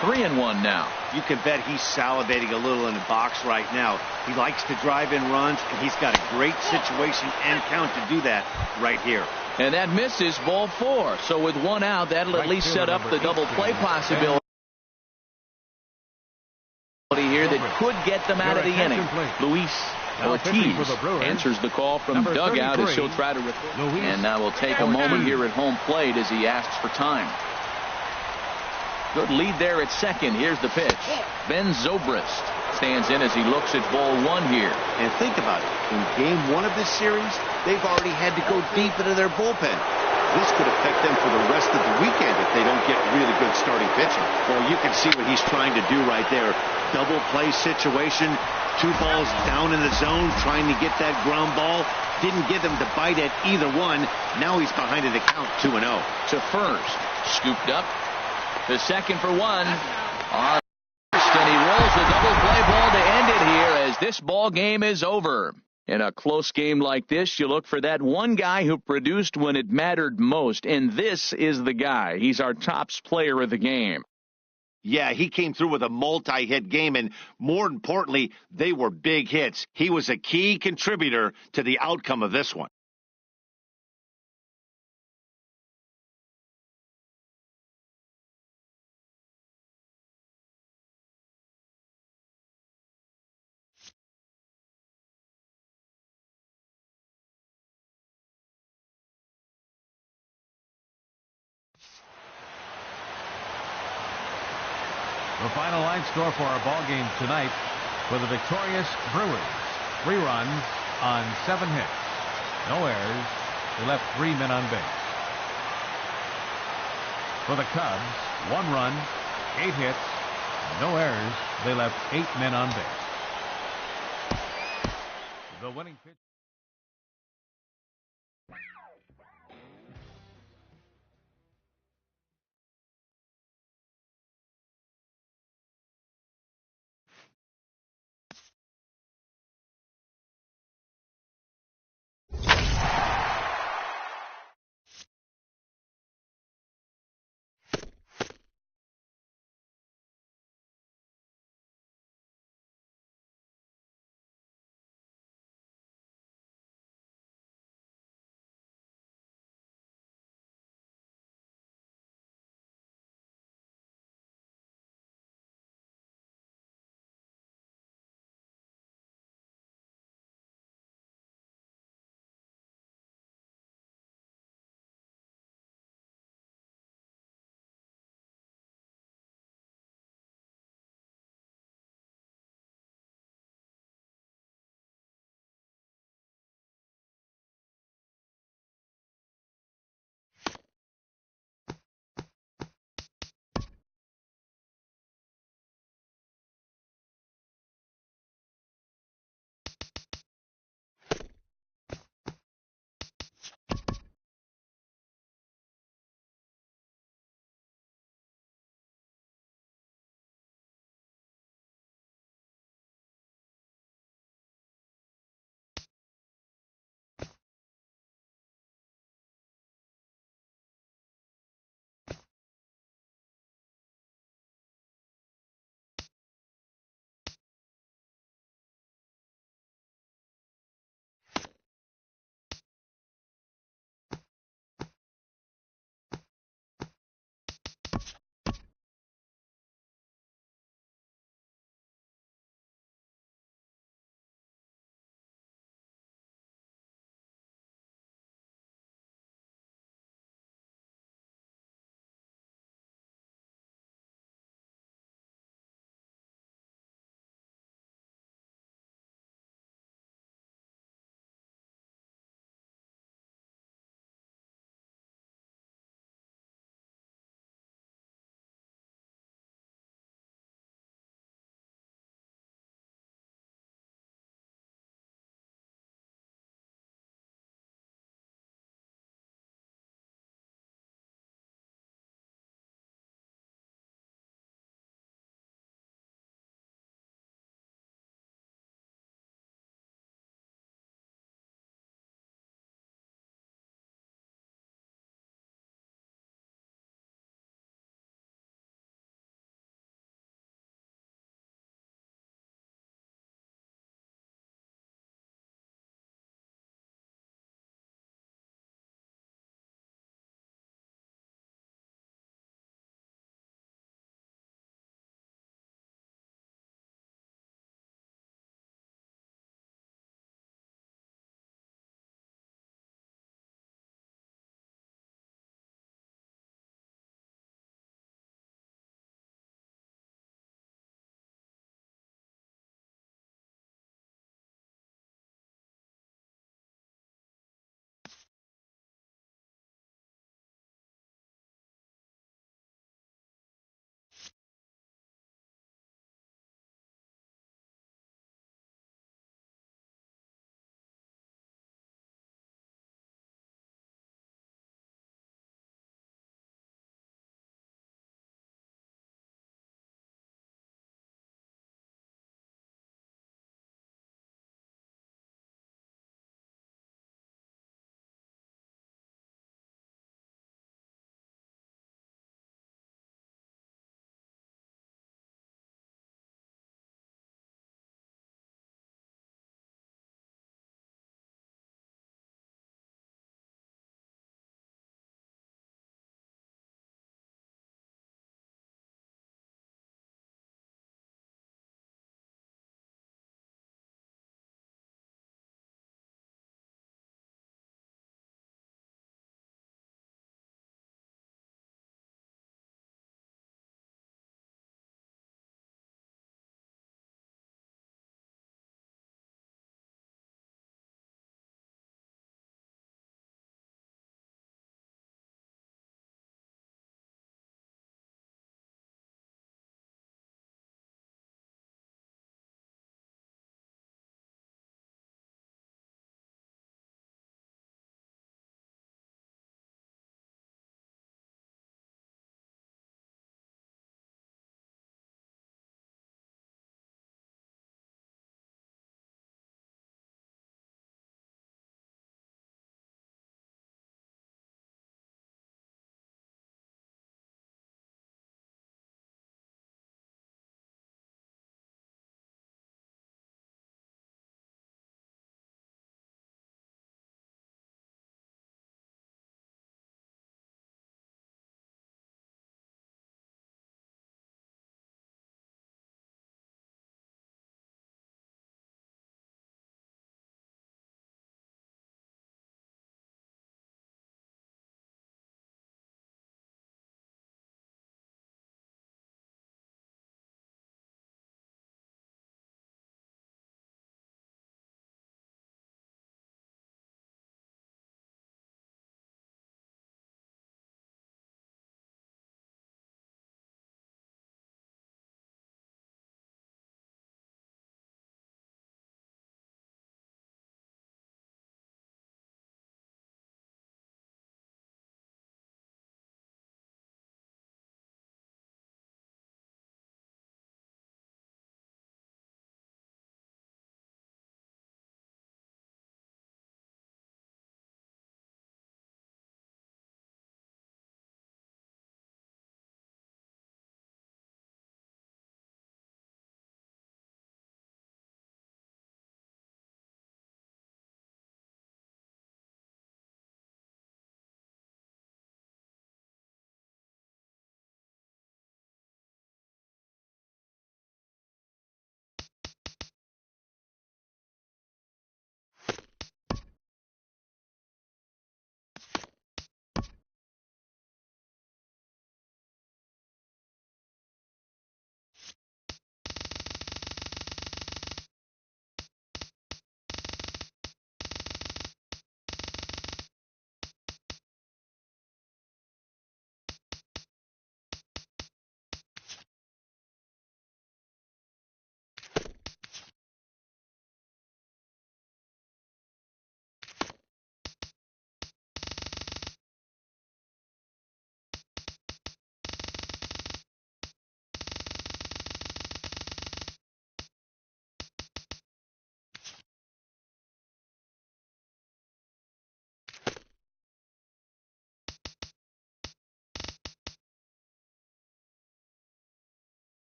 3-1 now. You can bet he's salivating a little in the box right now. He likes to drive in runs, and he's got a great situation and count to do that right here. And that misses, ball 4. So with 1 out, that'll at least set up the double play possibility here that could get them out of the inning. Luis Ortiz answers the call from the dugout as he'll try to record. And now we'll take a moment here at home plate as he asks for time. Good lead there at second. Here's the pitch. Ben Zobrist stands in as he looks at ball 1 here. And think about it. In game 1 of this series, they've already had to go deep into their bullpen. This could affect them for the rest of the weekend if they don't get really good starting pitching. Well, you can see what he's trying to do right there. Double play situation. 2 balls down in the zone, trying to get that ground ball. Didn't get them to bite at either one. Now he's behind in the count, 2-0. To first. Scooped up. The second for 1. And he rolls the double play ball to end it here as this ball game is over. In a close game like this, you look for that one guy who produced when it mattered most, and this is the guy. He's our top player of the game. Yeah, he came through with a multi-hit game, and more importantly, they were big hits. He was a key contributor to the outcome of this one. The final line score for our ball game tonight for the victorious Brewers. 3 runs on 7 hits. No errors. They left 3 men on base. For the Cubs, 1 run, 8 hits, no errors. They left 8 men on base. The winning pitch.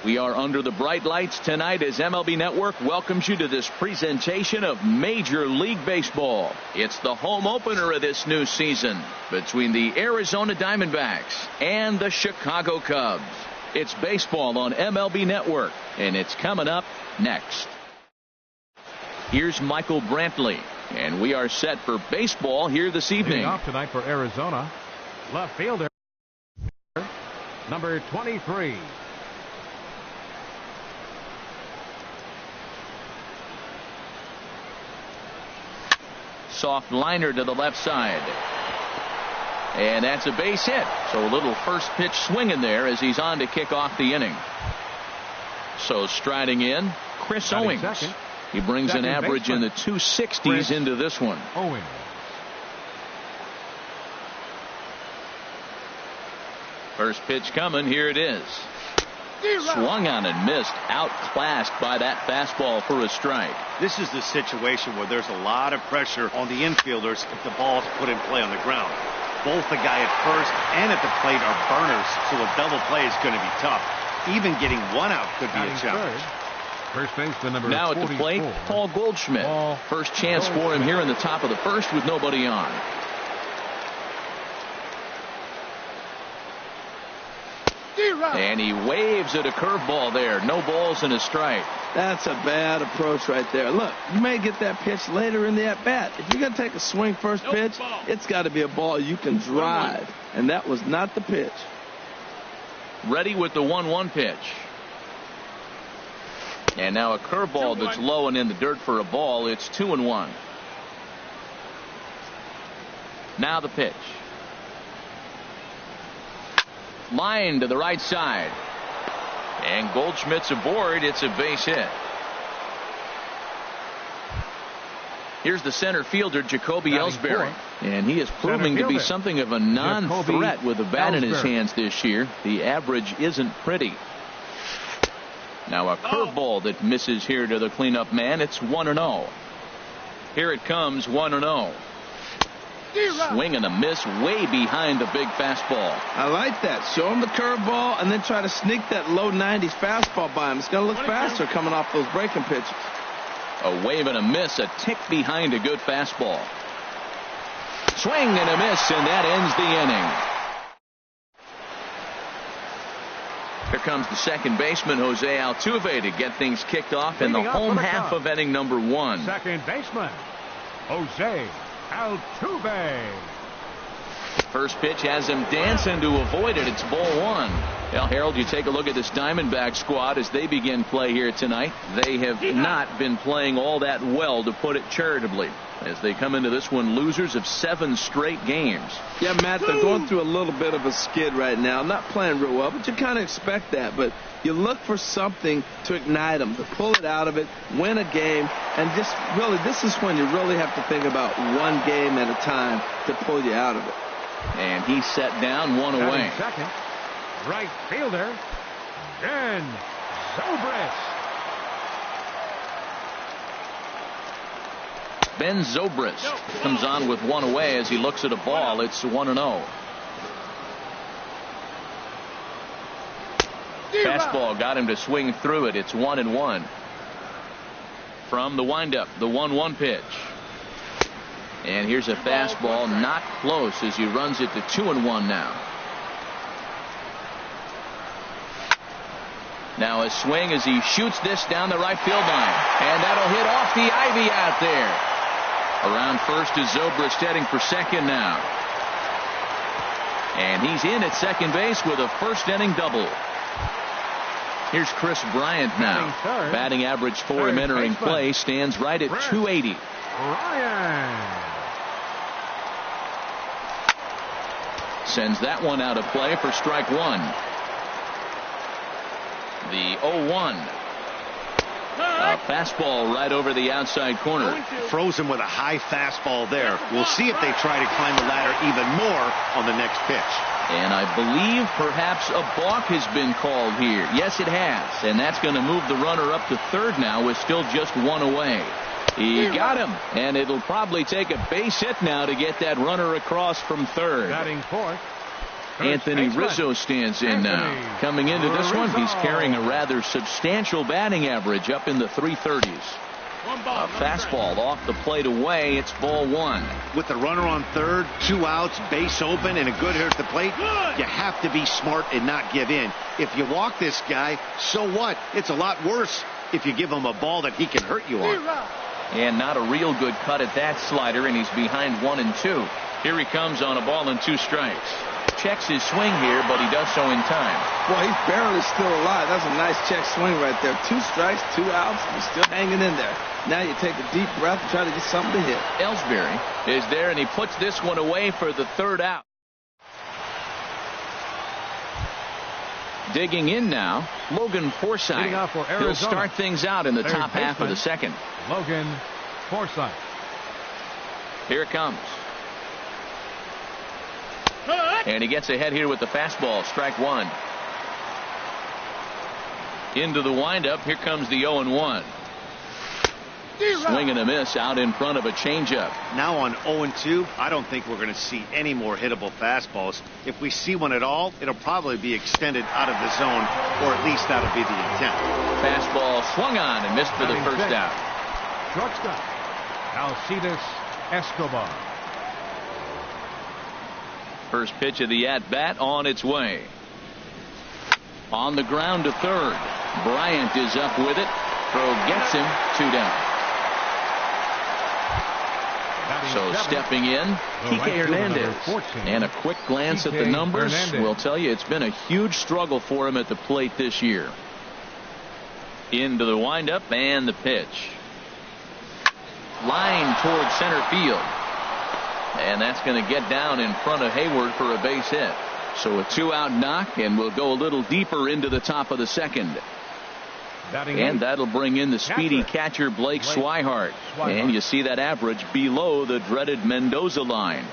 We are under the bright lights tonight as MLB Network welcomes you to this presentation of Major League Baseball. It's the home opener of this new season between the Arizona Diamondbacks and the Chicago Cubs. It's baseball on MLB Network, and it's coming up next. Here's Michael Brantley, and we are set for baseball here this evening. Leading off tonight for Arizona, left fielder, number 23. Soft liner to the left side. And that's a base hit. So a little first pitch swinging there as he's on to kick off the inning. So striding in, Chris Owings. Second. He brings Second an average baseman. in the 260s Chris into this one. Owings. First pitch coming. Here it is. Swung on and missed. Outclassed by that fastball for a strike. This is the situation where there's a lot of pressure on the infielders if the ball's put in play on the ground. Both the guy at first and at the plate are burners, so a double play is going to be tough. Even getting one out could be a challenge. First baseman number Now 44. at the plate, Paul Goldschmidt. First chance for him here in the top of the first with nobody on. And he waves at a curveball there. No balls and a strike. That's a bad approach right there. Look, you may get that pitch later in the at-bat. If you're going to take a swing first pitch, it's got to be a ball you can drive. And that was not the pitch. Ready with the 1-1 pitch. And now a curveball that's low and in the dirt for a ball. It's 2-1. Now the pitch. Line to the right side. And Goldschmidt's aboard. It's a base hit. Here's the center fielder, Jacoby Ellsbury. And he is proving to be something of a non-threat with the bat in his hands this year. The average isn't pretty. Now a curveball that misses here to the cleanup man. It's 1-0. Here it comes, 1-0. Swing and a miss way behind the big fastball. I like that. Show him the curveball and then try to sneak that low 90s fastball by him. It's going to look faster coming off those breaking pitches. A wave and a miss, a tick behind a good fastball. Swing and a miss, and that ends the inning. Here comes the second baseman, Jose Altuve, to get things kicked off in the home half of inning number 1. Second baseman, Jose Altuve. First pitch has him dancing to avoid it. It's ball 1. Well, Harold, you take a look at this Diamondback squad as they begin play here tonight. They have not been playing all that well, to put it charitably, as they come into this one losers of 7 straight games. Yeah, Matt, they're going through a little bit of a skid right now. Not playing real well, but you kind of expect that. But you look for something to ignite them, to pull it out of it, win a game, and just really, this is when you really have to think about one game at a time to pull you out of it. And he's set down, 1 away. Second, right fielder, Ben Zobrist. Ben Zobrist comes on with 1 away as he looks at a ball. It's 1-0. Fastball got him to swing through it. It's 1-1. From the windup, the 1-1 pitch. And here's a fastball, not close, as he runs it to 2-1 now. Now a swing as he shoots this down the right field line. And that'll hit off the ivy out there. Around first is Zobrist, heading for second now. And he's in at second base with a first inning double. Here's Chris Bryant now. Batting average for him entering play stands right at 280. Bryant sends that one out of play for strike 1. The 0-1. A fastball right over the outside corner. Froze him with a high fastball there. We'll see if they try to climb the ladder even more on the next pitch. And I believe perhaps a balk has been called here. Yes, it has. And that's going to move the runner up to third now with still just 1 away. He got him. And it'll probably take a base hit now to get that runner across from third. batting fourth, Anthony Rizzo stands in now. Coming into this one, he's carrying a rather substantial batting average up in the 330s. A fastball off the plate away. It's ball one. With the runner on third, 2 outs, base open, and a good hitter at the plate, you have to be smart and not give in. If you walk this guy, so what? It's a lot worse if you give him a ball that he can hurt you on. And not a real good cut at that slider, and he's behind 1-2. Here he comes on a ball and 2 strikes. Checks his swing here, but he does so in time. Boy, he's barely still alive. That's a nice check swing right there. 2 strikes, 2 outs, he's still hanging in there. Now you take a deep breath and try to get something to hit. Ellsbury is there, and he puts this one away for the 3rd out. Digging in now, Logan Forsythe. He'll start things out in the top half of the 2nd. Logan Forsythe. Here it comes. And he gets ahead here with the fastball. Strike 1. Into the windup. Here comes the 0-1. Swing and a miss out in front of a changeup. Now on 0-2, I don't think we're going to see any more hittable fastballs. If we see one at all, it'll probably be extended out of the zone, or at least that'll be the intent. Fastball swung on and missed for the first out. Shortstop, Alcides Escobar. First pitch of the at-bat on its way. On the ground to third. Bryant is up with it. Throw gets him. 2 down. So stepping in, Kike Hernandez. And a quick glance at the numbers will tell you it's been a huge struggle for him at the plate this year. Into the windup and the pitch. Line toward center field. And that's going to get down in front of Hayward for a base hit. So a 2-out knock, and we'll go a little deeper into the top of the 2nd. And that'll bring in the speedy catcher Blake Swihart. And you see that average below the dreaded Mendoza line.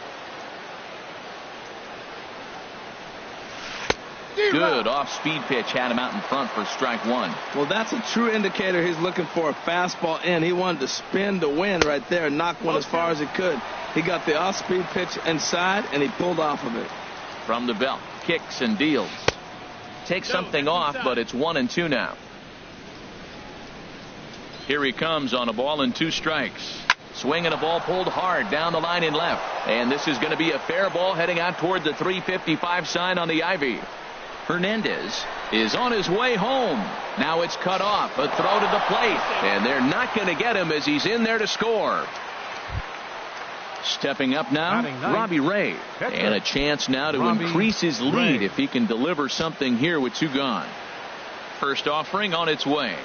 Good off-speed pitch had him out in front for strike 1. Well, that's a true indicator he's looking for a fastball in. He wanted to spin to win right there and knock one as far as he could. He got the off-speed pitch inside, and he pulled off of it. From the belt, kicks and deals. Takes something off, but it's 1-2 now. Here he comes on a ball and 2 strikes. Swing and a ball pulled hard down the line in left. And this is going to be a fair ball heading out toward the 355 sign on the ivy. Hernandez is on his way home. Now it's cut off. A throw to the plate. And they're not going to get him as he's in there to score. Stepping up now, Robbie Ray. And a chance now to increase his lead if he can deliver something here with 2 gone. First offering on its way.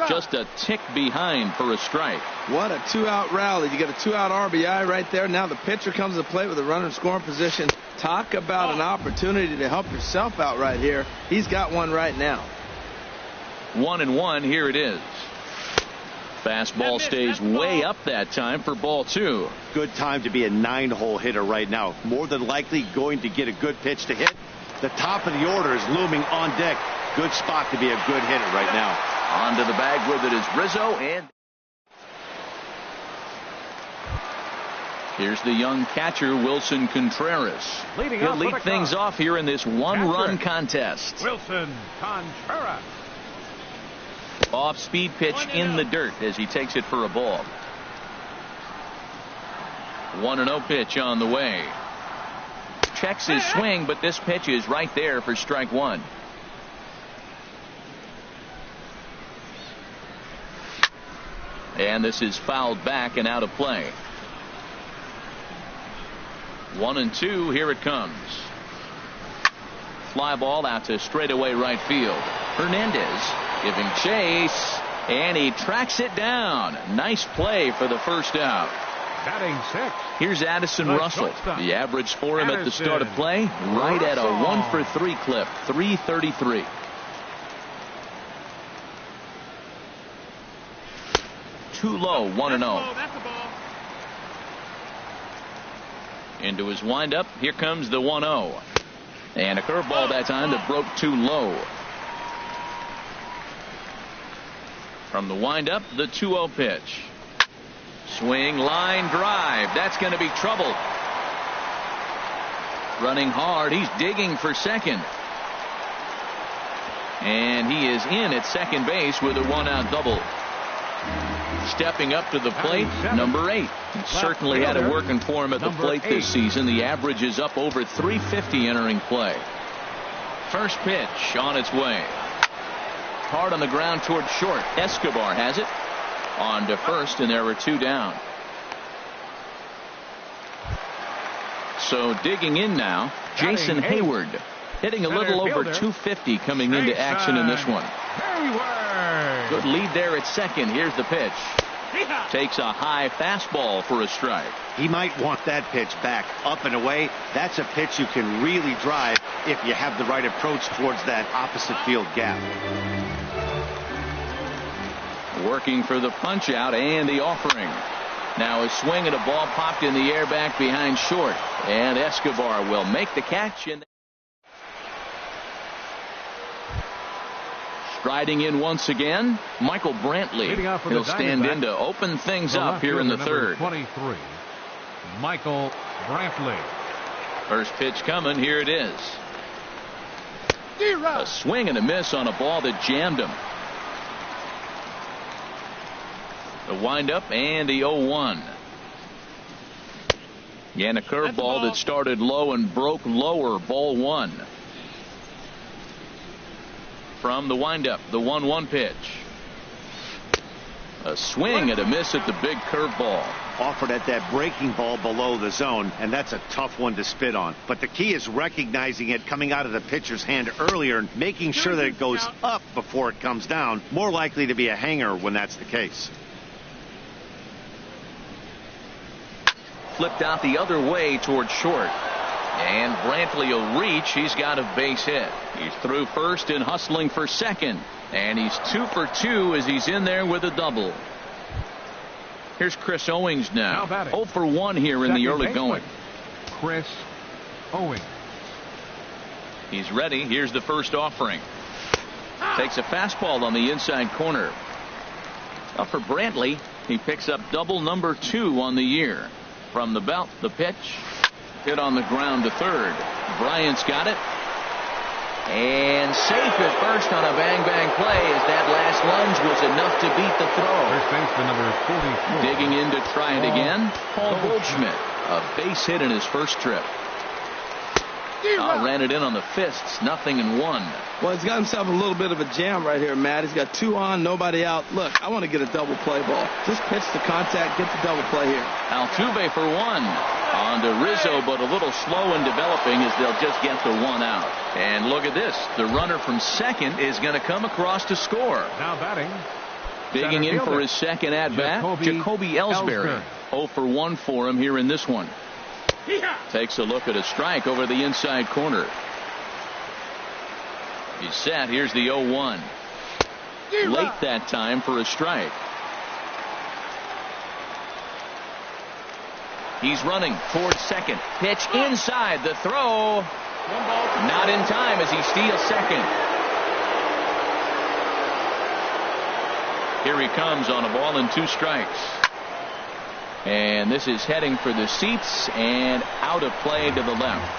Just a tick behind for a strike. What a 2-out rally. You get a 2-out RBI right there. Now the pitcher comes to the plate with a runner in scoring position. Talk about an opportunity to help yourself out right here. He's got one right now. 1-1. Here it is. Fastball stays way up that time for ball 2. Good time to be a 9-hole hitter right now. More than likely going to get a good pitch to hit. The top of the order is looming on deck. Good spot to be a good hitter right now. Onto the bag with it is Rizzo, and here's the young catcher Wilson Contreras. He'll lead things off here in this 1-run contest. Wilson Contreras. Off-speed pitch in the dirt as he takes it for a ball. 1-0 pitch on the way. Checks his swing, but this pitch is right there for strike 1. And this is fouled back and out of play. 1-2. Here it comes. Fly ball out to straightaway right field. Hernandez giving chase, and he tracks it down. Nice play for the first out. Batting 6. Here's Addison Russell. The average for him at the start of play, right at a 1-for-3 clip, 333. Too low, 1-0. Into his windup. Here comes the 1-0. And a curveball that time that broke too low. From the windup, the 2-0 pitch. Swing, line drive. That's going to be trouble. Running hard. He's digging for second. And he is in at second base with a one-out double. Stepping up to the plate, number 8. Certainly had it working for him at the plate this season. The average is up over 350 entering play. First pitch on its way. Hard on the ground toward short. Escobar has it. On to first, and there were 2 down. So digging in now, Jason Hayward. Hitting a little over 250 coming into action in this one. Good lead there at second. Here's the pitch. Takes a high fastball for a strike. He might want that pitch back up and away. That's a pitch you can really drive if you have the right approach towards that opposite field gap. Working for the punch out and the offering. Now a swing and a ball popped in the air back behind short. And Escobar will make the catch. And striding in once again, Michael Brantley. He'll stand in to open things up here in the third. 23, Michael Brantley. First pitch coming. Here it is. A swing and a miss on a ball that jammed him. The windup and the 0-1. And a curveball that started low and broke lower. Ball 1. From the windup, the 1-1 pitch. A swing and a miss at the big curveball. Offered at that breaking ball below the zone, and that's a tough one to spit on. But the key is recognizing it coming out of the pitcher's hand earlier and making sure that it goes up before it comes down. More likely to be a hanger when that's the case. Flipped out the other way toward short. And Brantley will reach. He's got a base hit. He's through first and hustling for second. And he's 2 for 2 as he's in there with a double. Here's Chris Owings now. 0 for 1 here in the early going. Chris Owings. He's ready. Here's the first offering. Takes a fastball on the inside corner. Up for Brantley. He picks up double number 2 on the year. From the belt, the pitch. Hit on the ground to third. Bryant's got it. And safe at first on a bang-bang play as that last lunge was enough to beat the throw. First baseman number 44. Digging in to try it again. Paul Goldschmidt. A base hit in his first trip. Ran it in on the fists. 0-1. Well, he's got himself a little bit of a jam right here, Matt. He's got 2 on, nobody out. Look, I want to get a double play ball. Just pitch the contact, get the double play here. Altuve for 1. On to Rizzo, but a little slow in developing as they'll just get the 1 out. And look at this. The runner from second is going to come across to score. Now batting. Digging in for his second at-bat, Jacoby Ellsbury. 0 for 1 for him here in this one. Takes a look at a strike over the inside corner. He's set. Here's the 0-1. Late that time for a strike. He's running towards second. Pitch inside. The throw. Not in time as he steals second. Here he comes on a ball and 2 strikes. And this is heading for the seats and out of play to the left.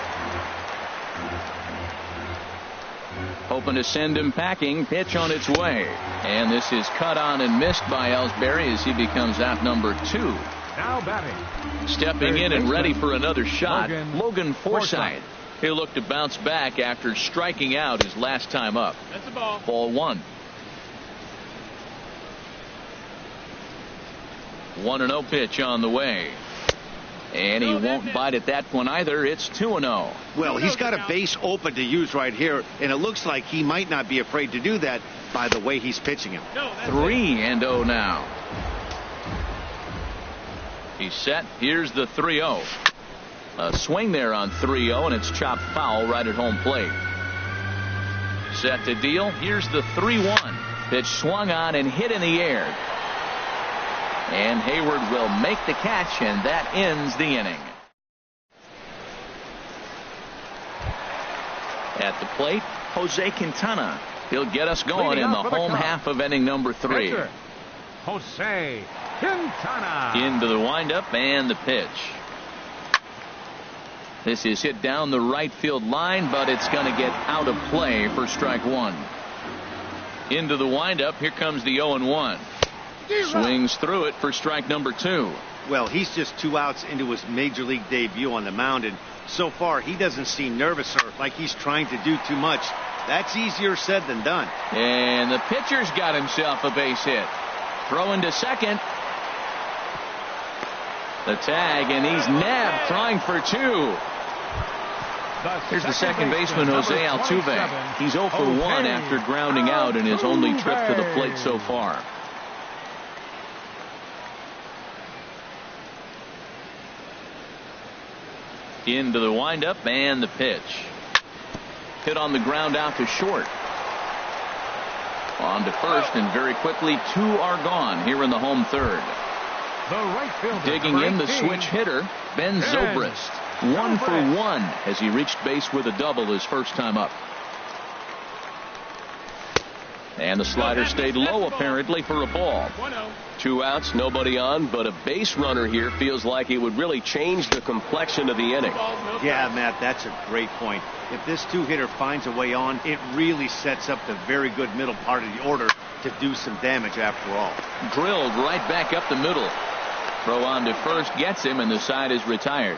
Hoping to send him packing. Pitch on its way. And this is cut on and missed by Ellsbury as he becomes out number 2. Now batting. Stepping in and ready for another shot, Logan Forsythe. He'll look to bounce back after striking out his last time up. That's a ball. Ball 1. 1-0 pitch on the way. And he won't bite at that one either. It's 2-0. Well, he's got a base open to use right here, and it looks like he might not be afraid to do that by the way he's pitching him. 3-0 now. He's set. Here's the 3-0. A swing there on 3-0, and it's chopped foul right at home plate. Set to deal. Here's the 3-1. Pitch swung on and hit in the air. And Hayward will make the catch, and that ends the inning. At the plate, Jose Quintana. He'll get us going in the home half of inning number 3. Jose Quintana. Into the windup and the pitch. This is hit down the right field line, but it's going to get out of play for strike one. Into the windup. Here comes the 0-1. Swings through it for strike number 2. Well, he's just 2 outs into his major league debut on the mound, and so far he doesn't seem nervous or like he's trying to do too much. That's easier said than done. And the pitcher's got himself a base hit. Throwing to second. The tag, and he's nabbed, trying for 2. Here's the second baseman, Jose Altuve. He's 0 for 1 after grounding out in his only trip to the plate so far. Into the windup and the pitch. Hit on the ground out to short. On to first, and very quickly 2 are gone here in the home third. Digging in, the switch hitter, Ben Zobrist. 1 for 1 as he reached base with a double his first time up. And the slider stayed low apparently for a ball. 2 outs, nobody on, but a base runner here feels like it would really change the complexion of the inning. Yeah, Matt, that's a great point. If this 2-hitter finds a way on, it really sets up the very good middle part of the order to do some damage after all. Drilled right back up the middle. Throw on to first gets him, and the side is retired.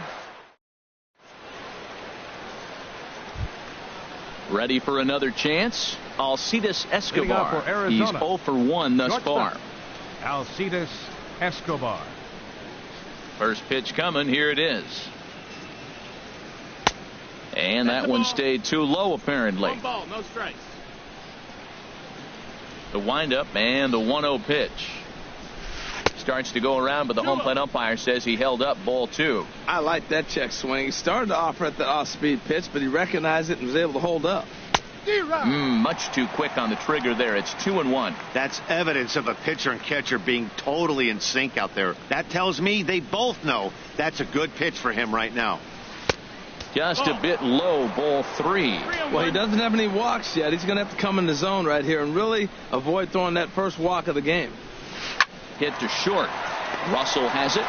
Ready for another chance? Alcides Escobar. He's 0 for 1 thus far. Alcides Escobar. First pitch coming. Here it is. And that one stayed too low apparently. 1 ball, no strikes. The windup and the 1-0 pitch. Starts to go around, but the home plate umpire says he held up ball 2. I like that check swing. He started to offer at the off-speed pitch, but he recognized it and was able to hold up. Much too quick on the trigger there. It's 2-1. That's evidence of a pitcher and catcher being totally in sync out there. That tells me they both know that's a good pitch for him right now. Just a bit low, ball 3. Well, he doesn't have any walks yet. He's going to have to come in the zone right here and really avoid throwing that first walk of the game. Hit to short. Russell has it.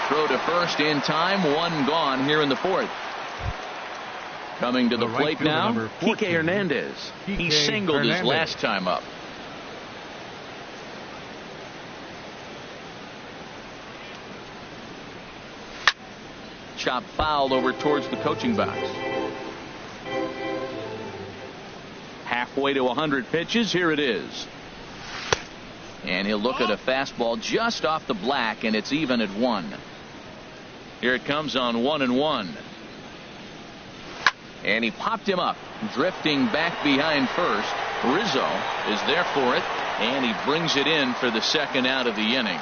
Throw to first in time. 1 gone here in the 4th. Coming to the plate now, Kike Hernandez. He singled his last time up. Chop foul over towards the coaching box. Halfway to 100 pitches. Here it is. And he'll look at a fastball just off the black, and it's even at 1. Here it comes on 1-1. And he popped him up, drifting back behind first. Rizzo is there for it, and he brings it in for the second out of the inning.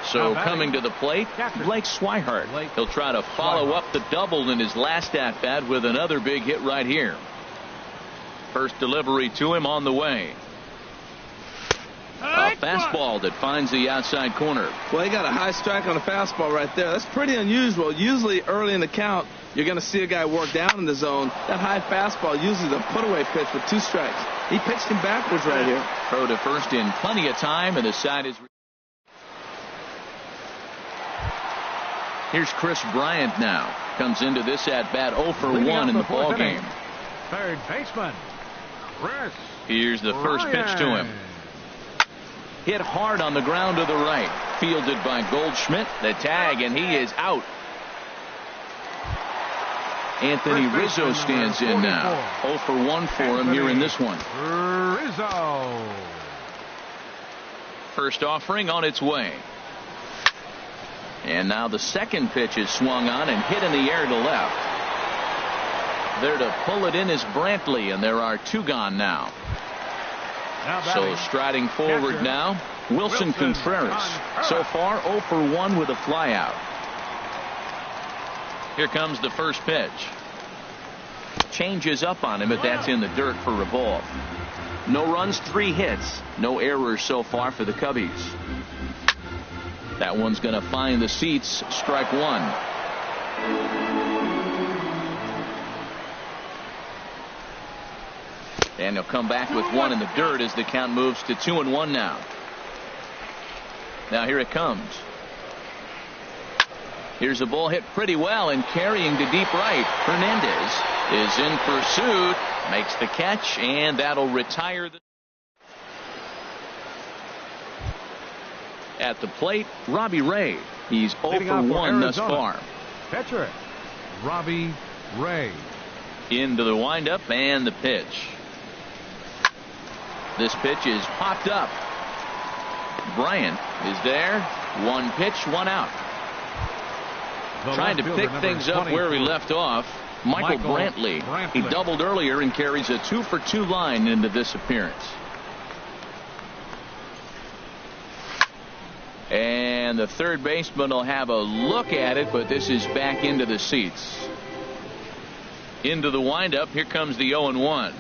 So coming to the plate, Blake Swihart. He'll try to follow up the double in his last at-bat with another big hit right here. First delivery to him on the way. A fastball that finds the outside corner. Well, he got a high strike on a fastball right there. That's pretty unusual. Usually early in the count, you're going to see a guy work down in the zone. That high fastball usually the put-away pitch with 2 strikes. He pitched him backwards right here. Throw to first in plenty of time, and the side is... Here's Chris Bryant now. Comes into this at-bat 0 for 1 in the ballgame. Third baseman, Chris. Here's the first pitch to him. Hit hard on the ground to the right. Fielded by Goldschmidt. The tag, and he is out. Anthony Rizzo stands in now. 0 for 1 for him here in this one. Rizzo. First offering on its way. And now the second pitch is swung on and hit in the air to left. There to pull it in is Brantley, and there are 2 gone now. So striding forward now, Wilson Contreras. So far 0 for 1 with a flyout. Here comes the first pitch. Changes up on him, but that's in the dirt for a ball. No runs, 3 hits. No errors so far for the Cubbies. That one's going to find the seats. Strike 1. And he'll come back with 1 in the dirt as the count moves to 2-1 now. Now here it comes. Here's a ball hit pretty well and carrying to deep right. Hernandez is in pursuit, makes the catch, and that'll retire the. At the plate, Robbie Ray. He's 0 for 1 thus far. Catcher, Robbie Ray. Into the windup and the pitch. This pitch is popped up. Bryant is there. One pitch, one out. Trying to pick things up where we left off. Michael Brantley. He doubled earlier and carries a 2 for 2 line into this appearance. And the third baseman will have a look at it, but this is back into the seats. Into the windup. Here comes the 0-1.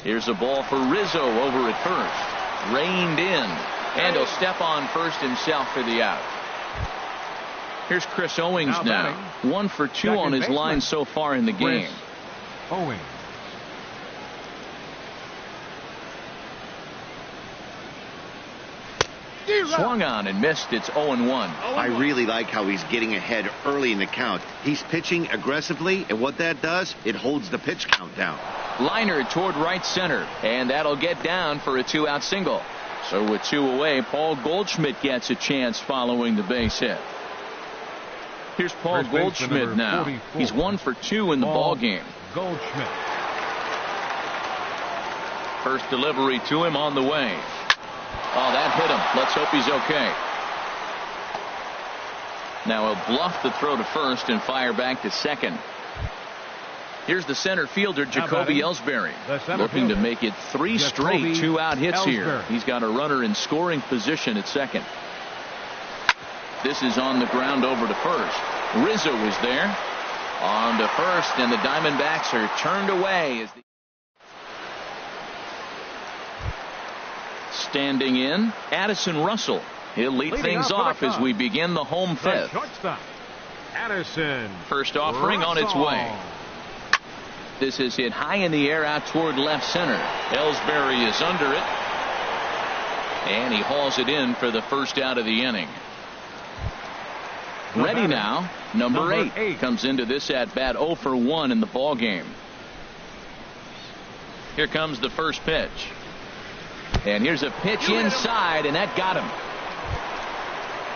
Here's a ball for Rizzo over at first. Reined in. And he'll step on first himself for the out. Here's Chris Owings now. 1 for 2 on his line so far in the game. Owings. Swung on and missed. It's 0-1. I really like how he's getting ahead early in the count. He's pitching aggressively, and what that does, it holds the pitch count down. Liner toward right center, and that'll get down for a 2-out single. So with 2 away, Paul Goldschmidt gets a chance following the base hit. Here's Paul Goldschmidt now. 44. He's 1 for 2 in the ball game. Goldschmidt. First delivery to him on the way. Oh, that hit him. Let's hope he's okay. Now he'll bluff the throw to first and fire back to second. Here's the center fielder, Jacoby Ellsbury, looking to make it 3 straight 2-out hits here. He's got a runner in scoring position at second. This is on the ground over to first. Rizzo is there. On to first, and the Diamondbacks are turned away. Standing in, Addison Russell. He'll lead things off as we begin the home fifth. Addison. First offering on its way. This is hit high in the air out toward left center. Ellsbury is under it. And he hauls it in for the first out of the inning. Ready now, number 8 comes into this at bat 0 for 1 in the ball game. Here comes the first pitch. And here's a pitch inside, and that got him.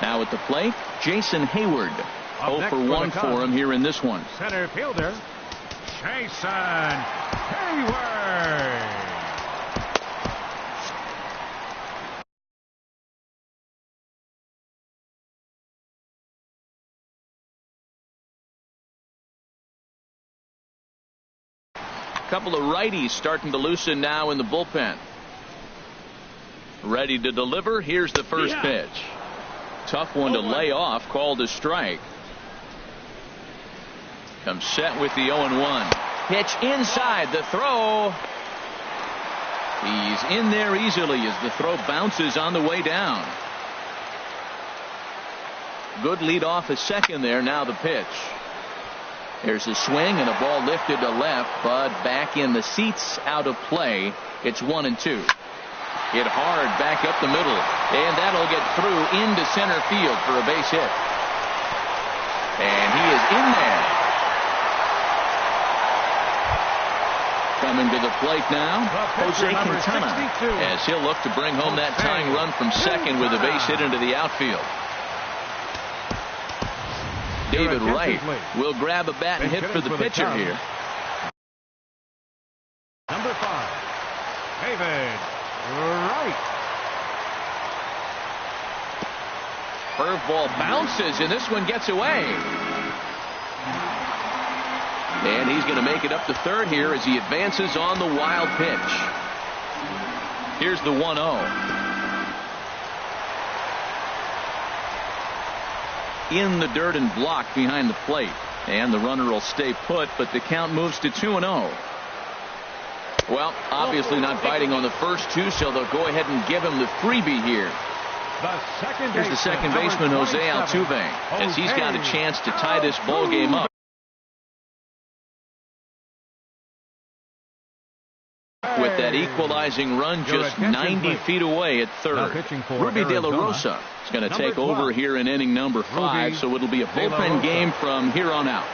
Now at the plate, Jason Hayward. 0 for 1 for him here in this one. Center fielder, Jason Hayward. A couple of righties starting to loosen now in the bullpen. Ready to deliver. Here's the first pitch. Tough one to lay off, called a strike. Comes set with the 0-1. Pitch inside, the throw. He's in there easily as the throw bounces on the way down. Good lead off a second there. Now the pitch. There's a swing and a ball lifted to left, but back in the seats, out of play. It's 1-2. Hit hard back up the middle, and that'll get through into center field for a base hit. And he is in there. Coming to the plate now, Jose Quintana, as he'll look to bring home that tying run from second with a base hit into the outfield. David Wright will grab a bat and hit for the pitcher here. Number 5, David Wright. Curveball bounces, and this one gets away. And he's going to make it up to third here as he advances on the wild pitch. Here's the 1-0. In the dirt and blocked behind the plate. And the runner will stay put, but the count moves to 2-0. Well, obviously not biting on the first two, so they'll go ahead and give him the freebie here. Here's the second baseman, Jose Altuve, as he's got a chance to tie this ball game up. With with that equalizing run just 90 feet away at third. Ruby De La Rosa is going to take over here in inning number 5, so it'll be a bullpen game from here on out.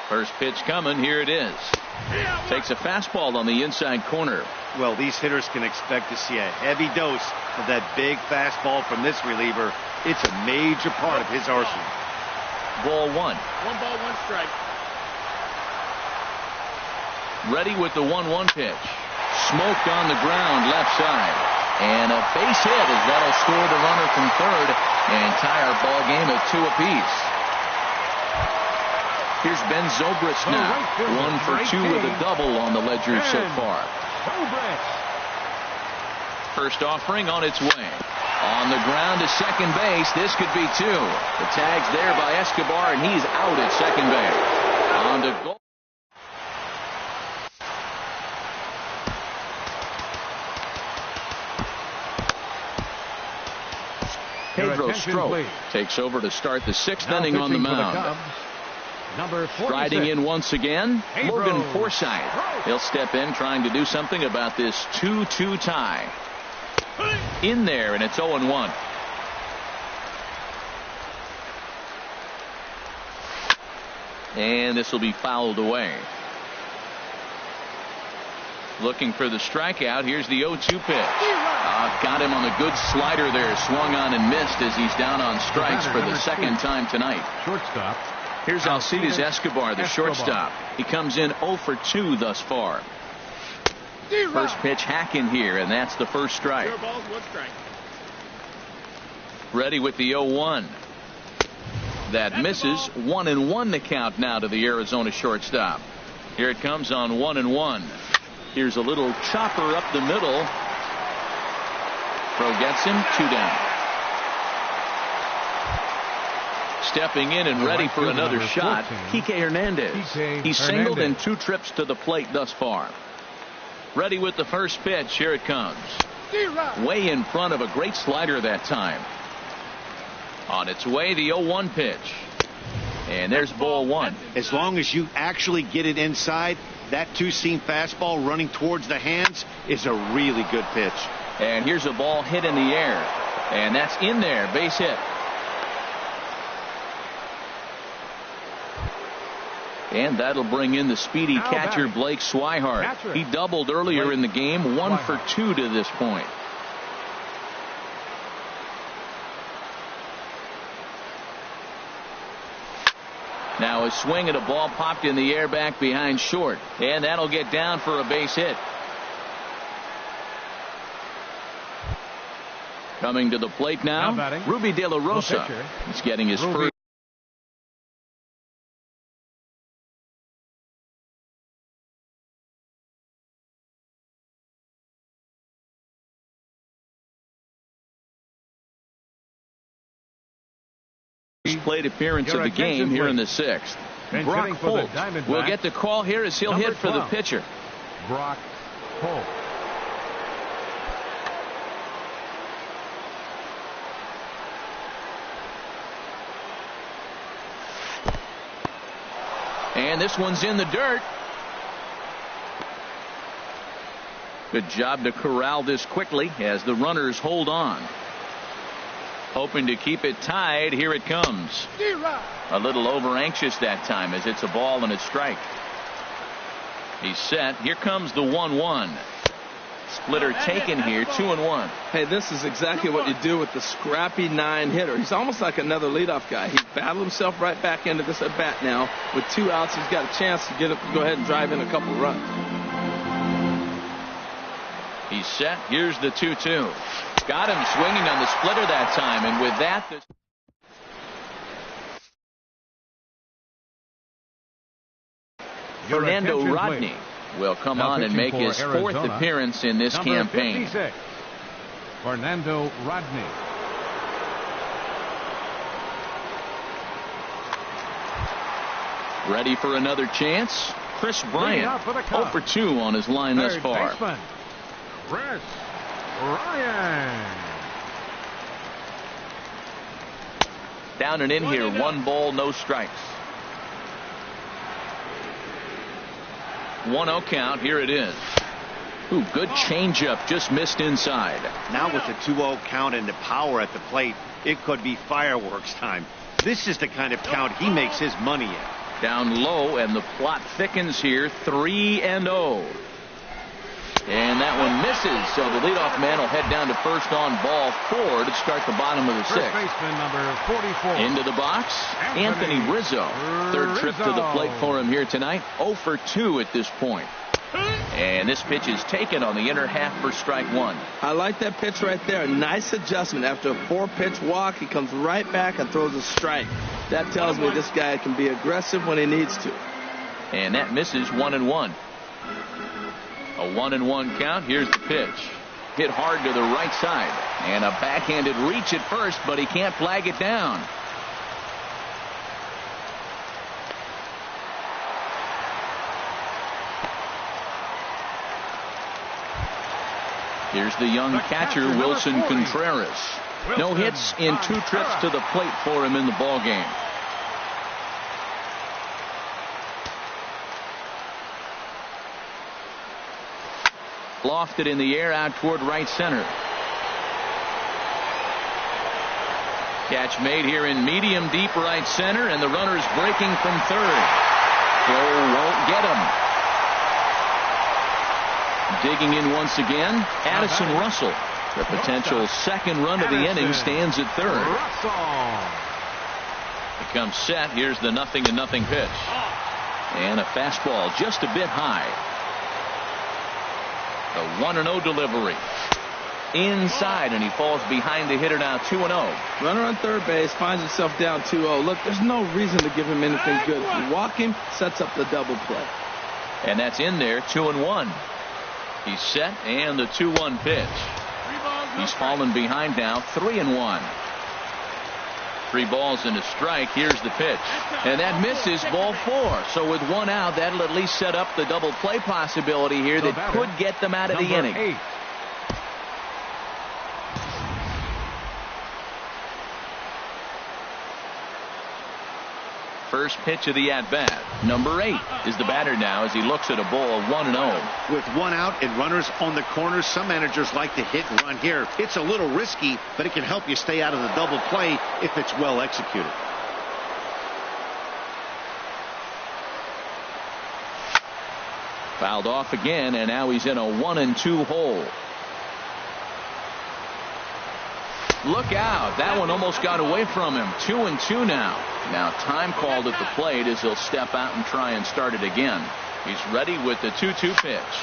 First pitch coming. Here it is. Takes a fastball on the inside corner. Well, these hitters can expect to see a heavy dose of that big fastball from this reliever. It's a major part of his arsenal. Ball 1. 1 ball, 1 strike. Ready with the 1-1 pitch. Smoked on the ground left side. And a base hit as that'll score the runner from third and tie our ball game at 2 apiece. Here's Ben Zobrist now. 1 for 2 with a double on the ledger so far. First offering on its way. On the ground to second base. This could be 2. The tag's there by Escobar, and he's out at second base. On to goal. Pedro Strop takes over to start the 6th inning on the mound. Striding in once again, Logan Forsythe. He'll step in trying to do something about this 2-2 tie. In there, and it's 0-1. And this will be fouled away. Looking for the strikeout. Here's the 0-2 pitch. Got him on a good slider there. Swung on and missed as he's down on strikes for the 2nd time tonight. Shortstop. Here's Alcides Escobar, the shortstop. He comes in 0 for 2 thus far. First pitch hacking here, and that's the first strike. 0 balls, 1 strike. Ready with the 0-1. That misses. 1-1 the count now to the Arizona shortstop. Here it comes on 1-1. Here's a little chopper up the middle. Throw gets him. 2 down. Stepping in and ready for another shot, Kike Hernandez. He's singled in 2 trips to the plate thus far. Ready with the first pitch. Here it comes. Way in front of a great slider that time. On its way, the 0-1 pitch. And there's ball 1. As long as you actually get it inside, that 2-seam fastball running towards the hands is a really good pitch. And here's a ball hit in the air. And that's in there. Base hit. And that'll bring in the speedy catcher Blake Swihart. He doubled earlier in the game. 1 for 2 to this point. Now a swing at a ball popped in the air back behind short. And that'll get down for a base hit. Coming to the plate now, Ruby De La Rosa. He's getting his first. Plate appearance of the game here in the 6th. Brock Holt will get the call here as he'll hit for the pitcher. Brock Holt. And this one's in the dirt. Good job to corral this quickly as the runners hold on. Hoping to keep it tied. Here it comes. A little over anxious that time as it's a ball and a strike. He's set. Here comes the 1-1. Splitter taken here. 2-1. Hey, this is exactly what you do with the scrappy 9 hitter. He's almost like another leadoff guy. He battled himself right back into this at bat now. With 2 outs, he's got a chance to get up, go ahead and drive in a couple of runs. He's set. Here's the 2-2. Got him swinging on the splitter that time, and with that, Fernando Rodney will come on and make his 4th appearance in this campaign. 56, Fernando Rodney. Ready for another chance? Chris Bryant, 0 for 2 on his line thus far. Chris Ryan. Down and in here, 1 ball, no strikes. 1-0 count. Here it is. Ooh, good changeup, just missed inside. Now with the 2-0 count and the power at the plate, it could be fireworks time. This is the kind of count he makes his money in. Down low, and the plot thickens here. 3-0. And that one misses, so the leadoff man will head down to first on ball 4 to start the bottom of the First 6th. baseman number 44. Into the box, Anthony Rizzo. Third trip to the plate for him here tonight. 0 for 2 at this point. And this pitch is taken on the inner half for strike 1. I like that pitch right there. A nice adjustment. After a 4-pitch walk, he comes right back and throws a strike. That tells me this guy can be aggressive when he needs to. And that misses. 1-1. A 1-1 count. Here's the pitch. Hit hard to the right side. And a backhanded reach at first, but he can't flag it down. Here's the young catcher, Wilson Contreras. No hits in 2 trips to the plate for him in the ballgame. Lofted in the air out toward right center. Catch made here in medium deep right center, and the runner's breaking from third. Throw won't get him. Digging in once again, Addison Russell. The potential second run of the inning stands at third. Becomes set. Here's the 0-0 pitch. And a fastball just a bit high. The 1-0 delivery. Inside, and he falls behind the hitter now. 2-0. Runner on third base finds himself down 2-0. Look, there's no reason to give him anything good. You walk him, sets up the double play. And that's in there. 2-1. He's set, and the 2-1 pitch. He's fallen behind now. 3-1. 3 balls and a strike. Here's the pitch. And that misses, ball 4. So with 1 out, that'll at least set up the double play possibility here that could get them out of the inning. 8. First pitch of the at-bat. Number 8 is the batter now as he looks at a ball 1-0. With 1 out and runners on the corners, some managers like to hit and run here. It's a little risky, but it can help you stay out of the double play if it's well executed. Fouled off again, and now he's in a 1-2 hole. Look out. That one almost got away from him. 2-2 now. Now time called at the plate as he'll step out and try and start it again. He's ready with the 2-2 pitch.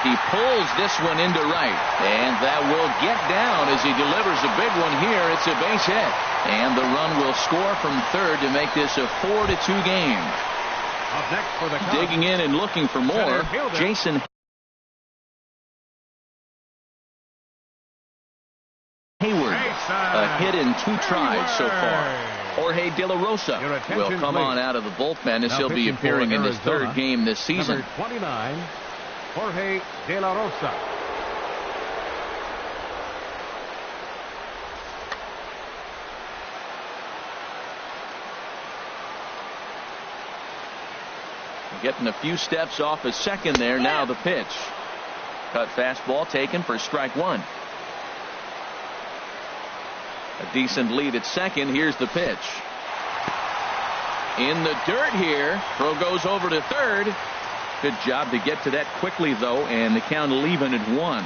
He pulls this one into right, and that will get down as he delivers a big one here. It's a base hit, and the run will score from third to make this a 4-2 game. Up next for the Cubs. Digging in and looking for more, Jason Hayward. A hit in 2 tries so far. Jorge De La Rosa will come on out of the bullpen as he'll be appearing in his 3rd game this season. Number 29, Jorge De La Rosa. Getting a few steps off a second there. Now the pitch. Cut fastball taken for strike 1. A decent lead at second. Here's the pitch. In the dirt here. Throw goes over to third. Good job to get to that quickly, though, and the count leaving at 1.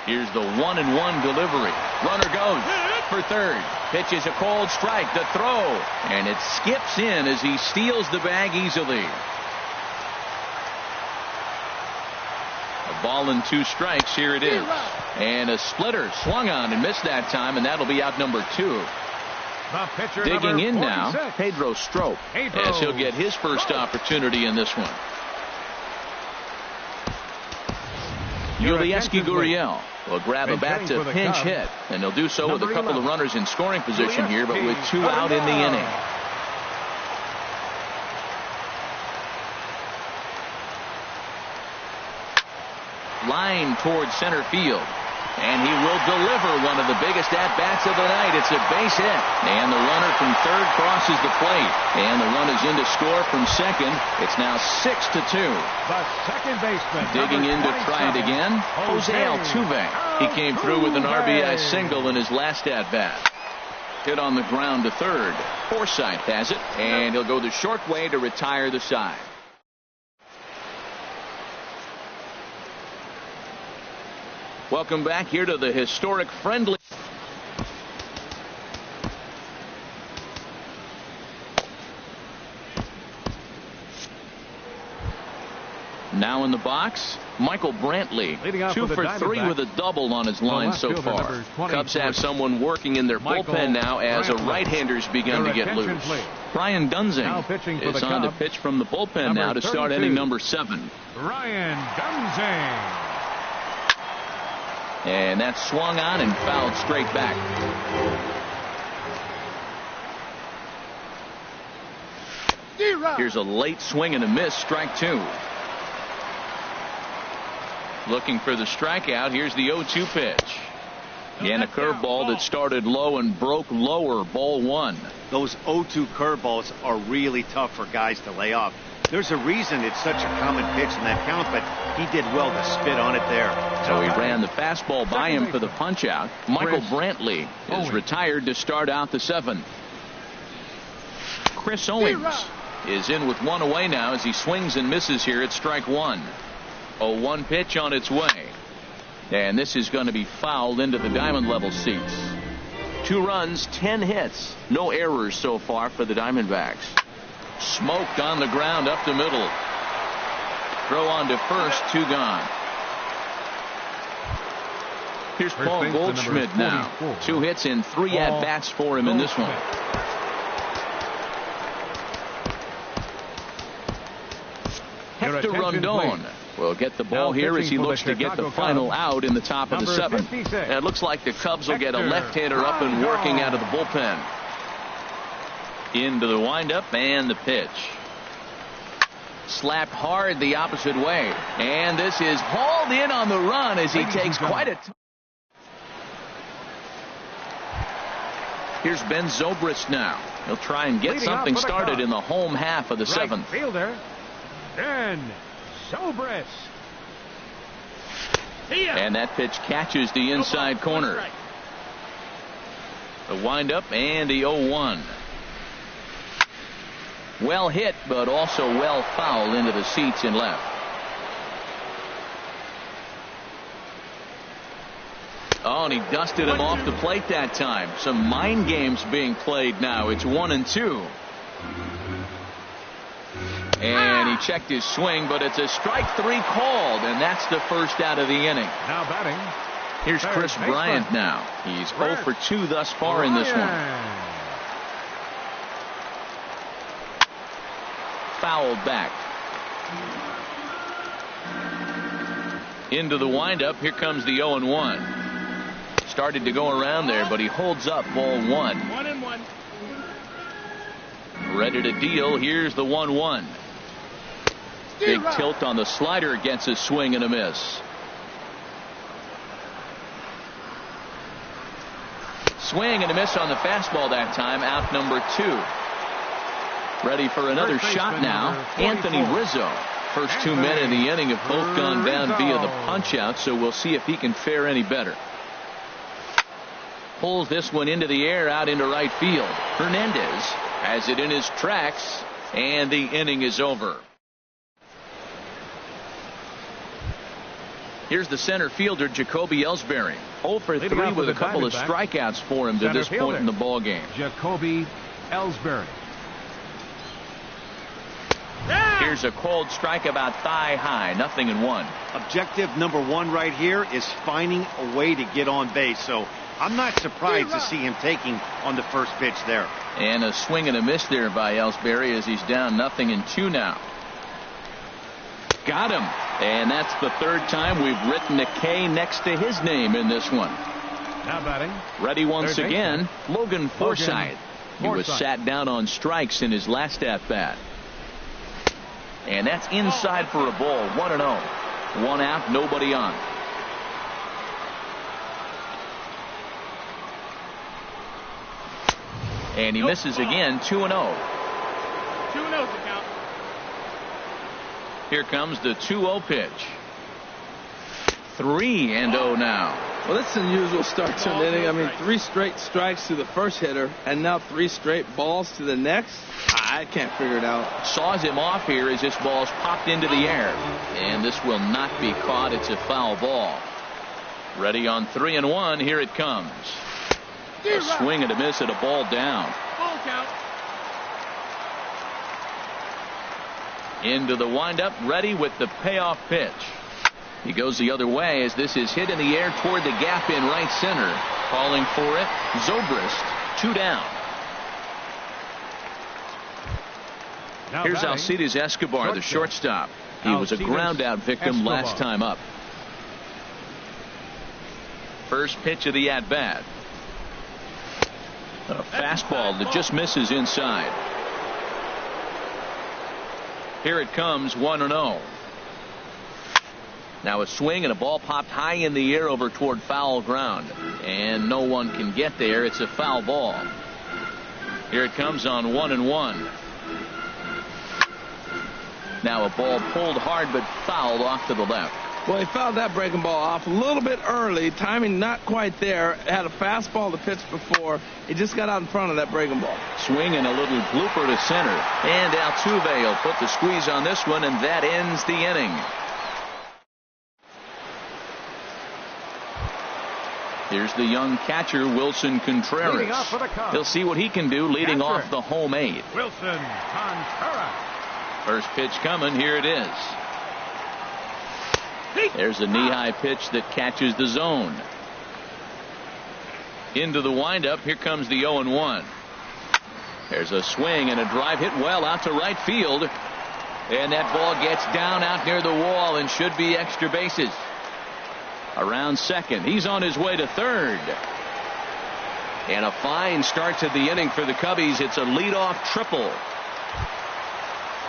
Here's the 1-1 delivery. Runner goes for third. Pitch is a cold strike. The throw. And it skips in as he steals the bag easily. A ball and 2 strikes. Here it is. And a splitter swung on and missed that time, and that'll be out number 2. Digging in now, Pedro Strop, as he'll get his first opportunity in this one. Yulieski Gurriel will grab a bat to pinch hit, and he'll do so with a couple of runners in scoring position here, but with 2 out in the inning. Line towards center field. And he will deliver one of the biggest at-bats of the night. It's a base hit. And the runner from third crosses the plate. And the run is in to score from second. It's now 6-2. The second baseman. Digging in to try it again, Jose Altuve. He came through with an RBI single in his last at-bat. Hit on the ground to third. Forsythe has it. And he'll go the short way to retire the side. Welcome back here to the historic friendly. Now in the box, Michael Brantley, 2 for 3 with a double on his line so far. Cubs have someone working in their bullpen now as a right-hander's begun to get loose. Brian Dunsing is on to pitch from the bullpen now to start inning number 7. Ryan Dunsing. And that's swung on and fouled straight back. Here's a late swing and a miss, strike 2. Looking for the strikeout. Here's the 0-2 pitch. And a curveball that started low and broke lower, ball 1. Those 0-2 curveballs are really tough for guys to lay off. There's a reason it's such a common pitch in that count, but he did well to spit on it there. So he ran the fastball by him for the punch out. Michael Brantley is retired to start out the 7th. Chris Owings is in with 1 away now as he swings and misses here at strike 1. 0-1 pitch on its way. And this is going to be fouled into the diamond level seats. 2 runs, 10 hits. No errors so far for the Diamondbacks. Smoked on the ground up the middle. Throw on to first, 2 gone. Here's Paul Goldschmidt now. 2 hits and 3 at-bats for him in this one. Hector Rondon will get the ball here as he looks to get the final out in the top of the 7th. And it looks like the Cubs will get a left-hander up and working out of the bullpen. Into the windup and the pitch. Slapped hard the opposite way. And this is hauled in on the run as he takes quite a... Here's Ben Zobrist now. He'll try and get something started in the home half of the 7th. Fielder, Ben Zobrist. And that pitch catches the inside corner. The windup and the 0-1. Well hit, but also well fouled into the seats in left. Oh, and he dusted him off the plate that time. Some mind games being played now. It's 1-2. And he checked his swing, but it's a strike 3 called, and that's the first out of the inning. Now batting. Here's Chris Bryant now. He's 0 for 2 thus far in this one. Fouled back. Into the windup. Here comes the 0-1. Started to go around there, but he holds up ball 1. 1-1. Ready to deal. Here's the 1-1. Big tilt on the slider, gets a swing and a miss. Swing and a miss on the fastball that time. Out number 2. Ready for another shot now. Anthony Rizzo. First 2 men in the inning have both gone down via the punch out, so we'll see if he can fare any better. Pulls this one into the air out into right field. Hernandez has it in his tracks, and the inning is over. Here's the center fielder, Jacoby Ellsbury. 0 for 3 with a couple of strikeouts for him to this point in the ball game. Jacoby Ellsbury. Here's a cold strike about thigh high, 0-1. Objective number 1 right here is finding a way to get on base. So I'm not surprised to see him taking on the first pitch there. And a swing and a miss there by Ellsbury as he's down 0-2 now. Got him. And that's the 3rd time we've written a K next to his name in this one. Now batting. Ready once again, Logan Forsythe. He was sat down on strikes in his last at-bat. And that's inside for a ball, 1-0. 1 out, nobody on. And he misses again, 2-0. 2-0's the count. Here comes the 2-0 pitch. 3-0 now. Well, that's an unusual start to an inning. I mean, 3 straight strikes to the first hitter, and now 3 straight balls to the next. I can't figure it out. Saws him off here as this ball's popped into the air. And this will not be caught. It's a foul ball. Ready on 3-1. Here it comes. A swing and a miss at a ball down. Full count. Into the windup, ready with the payoff pitch. He goes the other way as this is hit in the air toward the gap in right center. Calling for it, Zobrist, 2 down. Now Here's batting, Alcides Escobar, the shortstop. He was a Alcides ground-out victim Escobar. last time up. First pitch of the at-bat. A fastball that just misses inside. Here it comes, 1-0. Now a swing and a ball popped high in the air over toward foul ground. And no one can get there. It's a foul ball. Here it comes on 1-1. Now a ball pulled hard but fouled off to the left. Well, he fouled that breaking ball off a little bit early. Timing not quite there. Had a fastball to pitch before. He just got out in front of that breaking ball. Swing and a little blooper to center. And Altuve will put the squeeze on this one, and that ends the inning. Here's the young catcher, Wilson Contreras. Leading off for the Cubs. He'll see what he can do leading Catcher. off the home 8. Wilson Contreras. First pitch coming. Here it is. There's a knee-high pitch that catches the zone. Into the windup. Here comes the 0-1. There's a swing and a drive hit well out to right field. And that ball gets down out near the wall and should be extra bases. Around second. He's on his way to third. And a fine start to the inning for the Cubbies. It's a leadoff triple.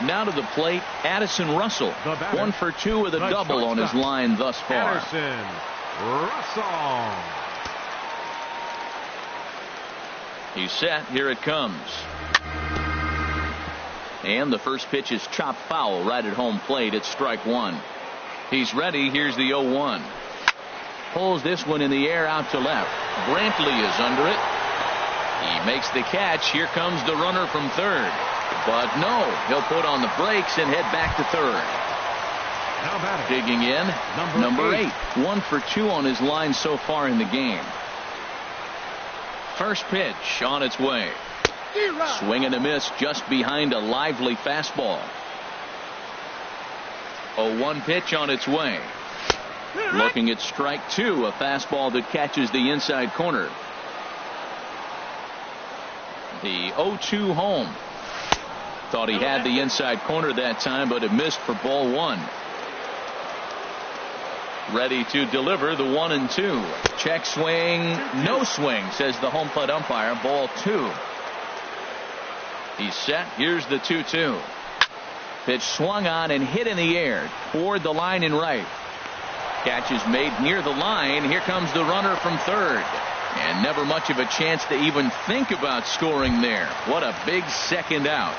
Now to the plate, Addison Russell. 1 for 2 with a double on his line thus far. Addison Russell. He's set. Here it comes. And the first pitch is chopped foul right at home plate. It's strike 1. He's ready. Here's the 0-1. Pulls this one in the air out to left. Brantley is under it. He makes the catch. Here comes the runner from third. But no, he'll put on the brakes and head back to third. Now batting. Digging in, number 8. 1 for 2 on his line so far in the game. First pitch on its way. Swing and a miss just behind a lively fastball. 0-1 pitch on its way. Looking at strike 2, a fastball that catches the inside corner. The 0-2 home. Thought he had the inside corner that time, but it missed for ball 1. Ready to deliver the 1-2. Check swing, no swing, says the home plate umpire. Ball 2. He's set. Here's the 2-2. Pitch swung on and hit in the air toward the line in right. Catch is made near the line. Here comes the runner from third. And never much of a chance to even think about scoring there. What a big second out.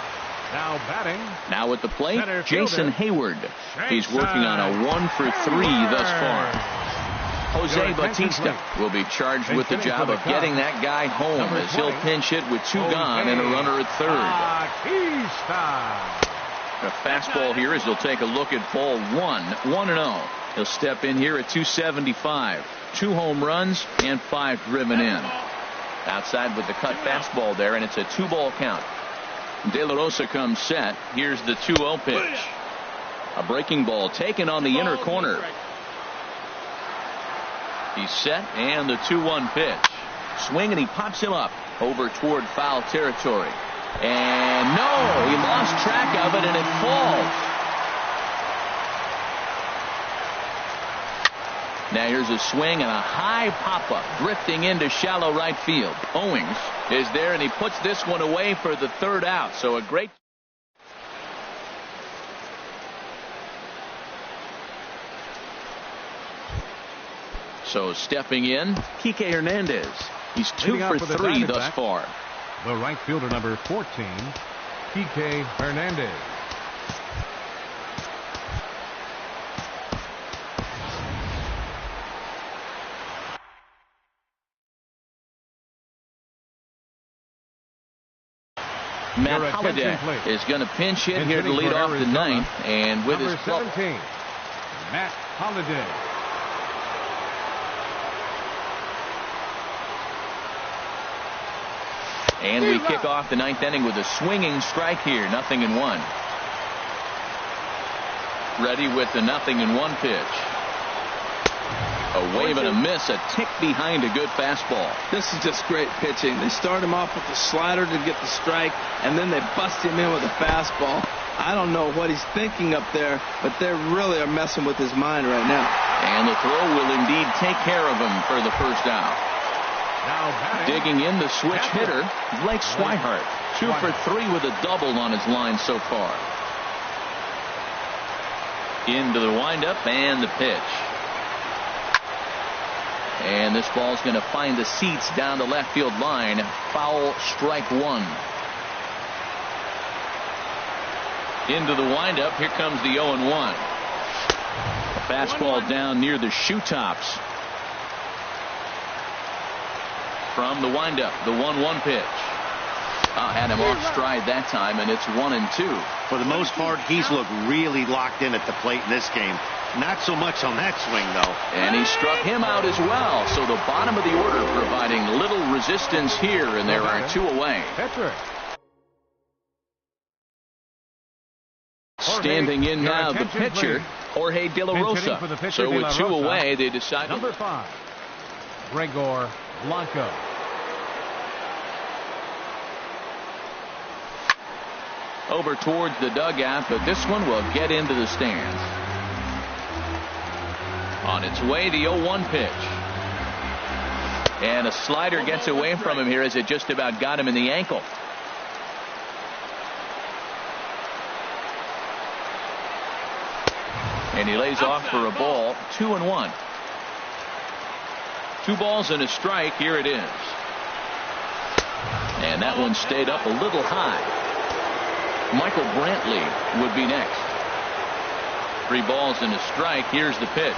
Now batting. Now at the plate, Center Jason fielder. Hayward. He's working on a 1 for 3 thus far. Jose Bautista will be charged with the job of getting that guy home as he'll pinch hit with 2 gone and a runner at third. A fastball here as he'll take a look at ball 1. 1-0. He'll step in here at 275. 2 home runs and 5 driven in. Outside with the cut fastball there, and it's a 2-ball count. De La Rosa comes set. Here's the 2-0 pitch. A breaking ball taken on the inner corner. He's set, and the 2-1 pitch. Swing, and he pops him up over toward foul territory. And no, he lost track of it, and it falls. Now here's a swing and a high pop-up drifting into shallow right field. Owings is there, and he puts this one away for the 3rd out. So a great. So stepping in, Kike Hernandez. He's 2 for 3 thus far. The right fielder, number 14, Kike Hernandez. Matt Holliday is going to pinch hit here to lead off the ninth, and with number his 17, Matt Holliday. And we kick off the ninth inning with a swinging strike here, 0-1. Ready with the 0-1 pitch. A wave and a miss, a tick behind a good fastball. This is just great pitching. They start him off with the slider to get the strike, and then they bust him in with a fastball. I don't know what he's thinking up there, but they really are messing with his mind right now. And the throw will indeed take care of him for the first out. Now digging in the switch hitter, Blake Swihart. 2 for 3 with a double on his line so far. Into the windup and the pitch. And this ball's going to find the seats down the left field line. Foul, strike 1. Into the windup. Here comes the 0-1. A fastball down near the shoe tops. From the windup, the 1-1 pitch. Had him off stride that time, and it's 1-2. For the most part, he's looked really locked in at the plate in this game. Not so much on that swing, though. And he struck him out as well. So the bottom of the order providing little resistance here, and there are 2 away. Standing in now, the pitcher, Jorge De La Rosa. So with 2 away, they decide. Number 5, Gregor Blanco. Over towards the dugout, but this one will get into the stands. On its way, the 0-1 pitch. And a slider gets away from him here as it just about got him in the ankle. And he lays off for a ball. 2-1. 2 balls and a strike. Here it is. And that one stayed up a little high. Michael Brantley would be next. 3 balls and a strike. Here's the pitch.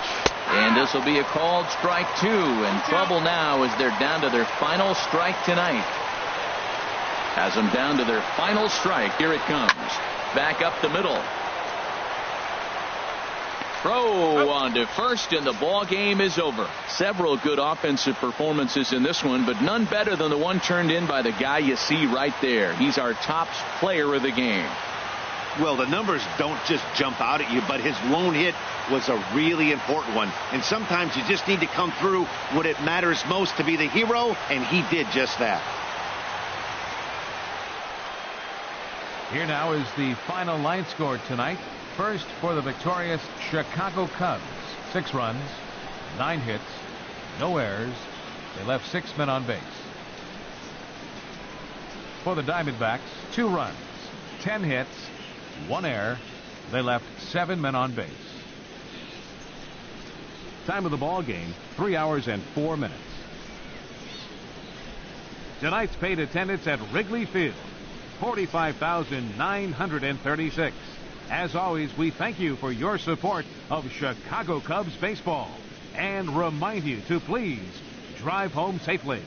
And this will be a called strike 2. In trouble now as they're down to their final strike tonight. Has them down to their final strike. Here it comes. Back up the middle. Throw on to first, and the ball game is over. Several good offensive performances in this one, but none better than the one turned in by the guy you see right there. He's our top player of the game. Well, the numbers don't just jump out at you, but his lone hit was a really important one. And sometimes you just need to come through when it matters most to be the hero, and he did just that. Here now is the final line score tonight. First for the victorious Chicago Cubs. 6 runs, 9 hits, no errors. They left 6 men on base. For the Diamondbacks, 2 runs, 10 hits, 1 error. They left 7 men on base. Time of the ball game, 3 hours and 4 minutes. Tonight's paid attendance at Wrigley Field, 45,936. As always, we thank you for your support of Chicago Cubs baseball and remind you to please drive home safely.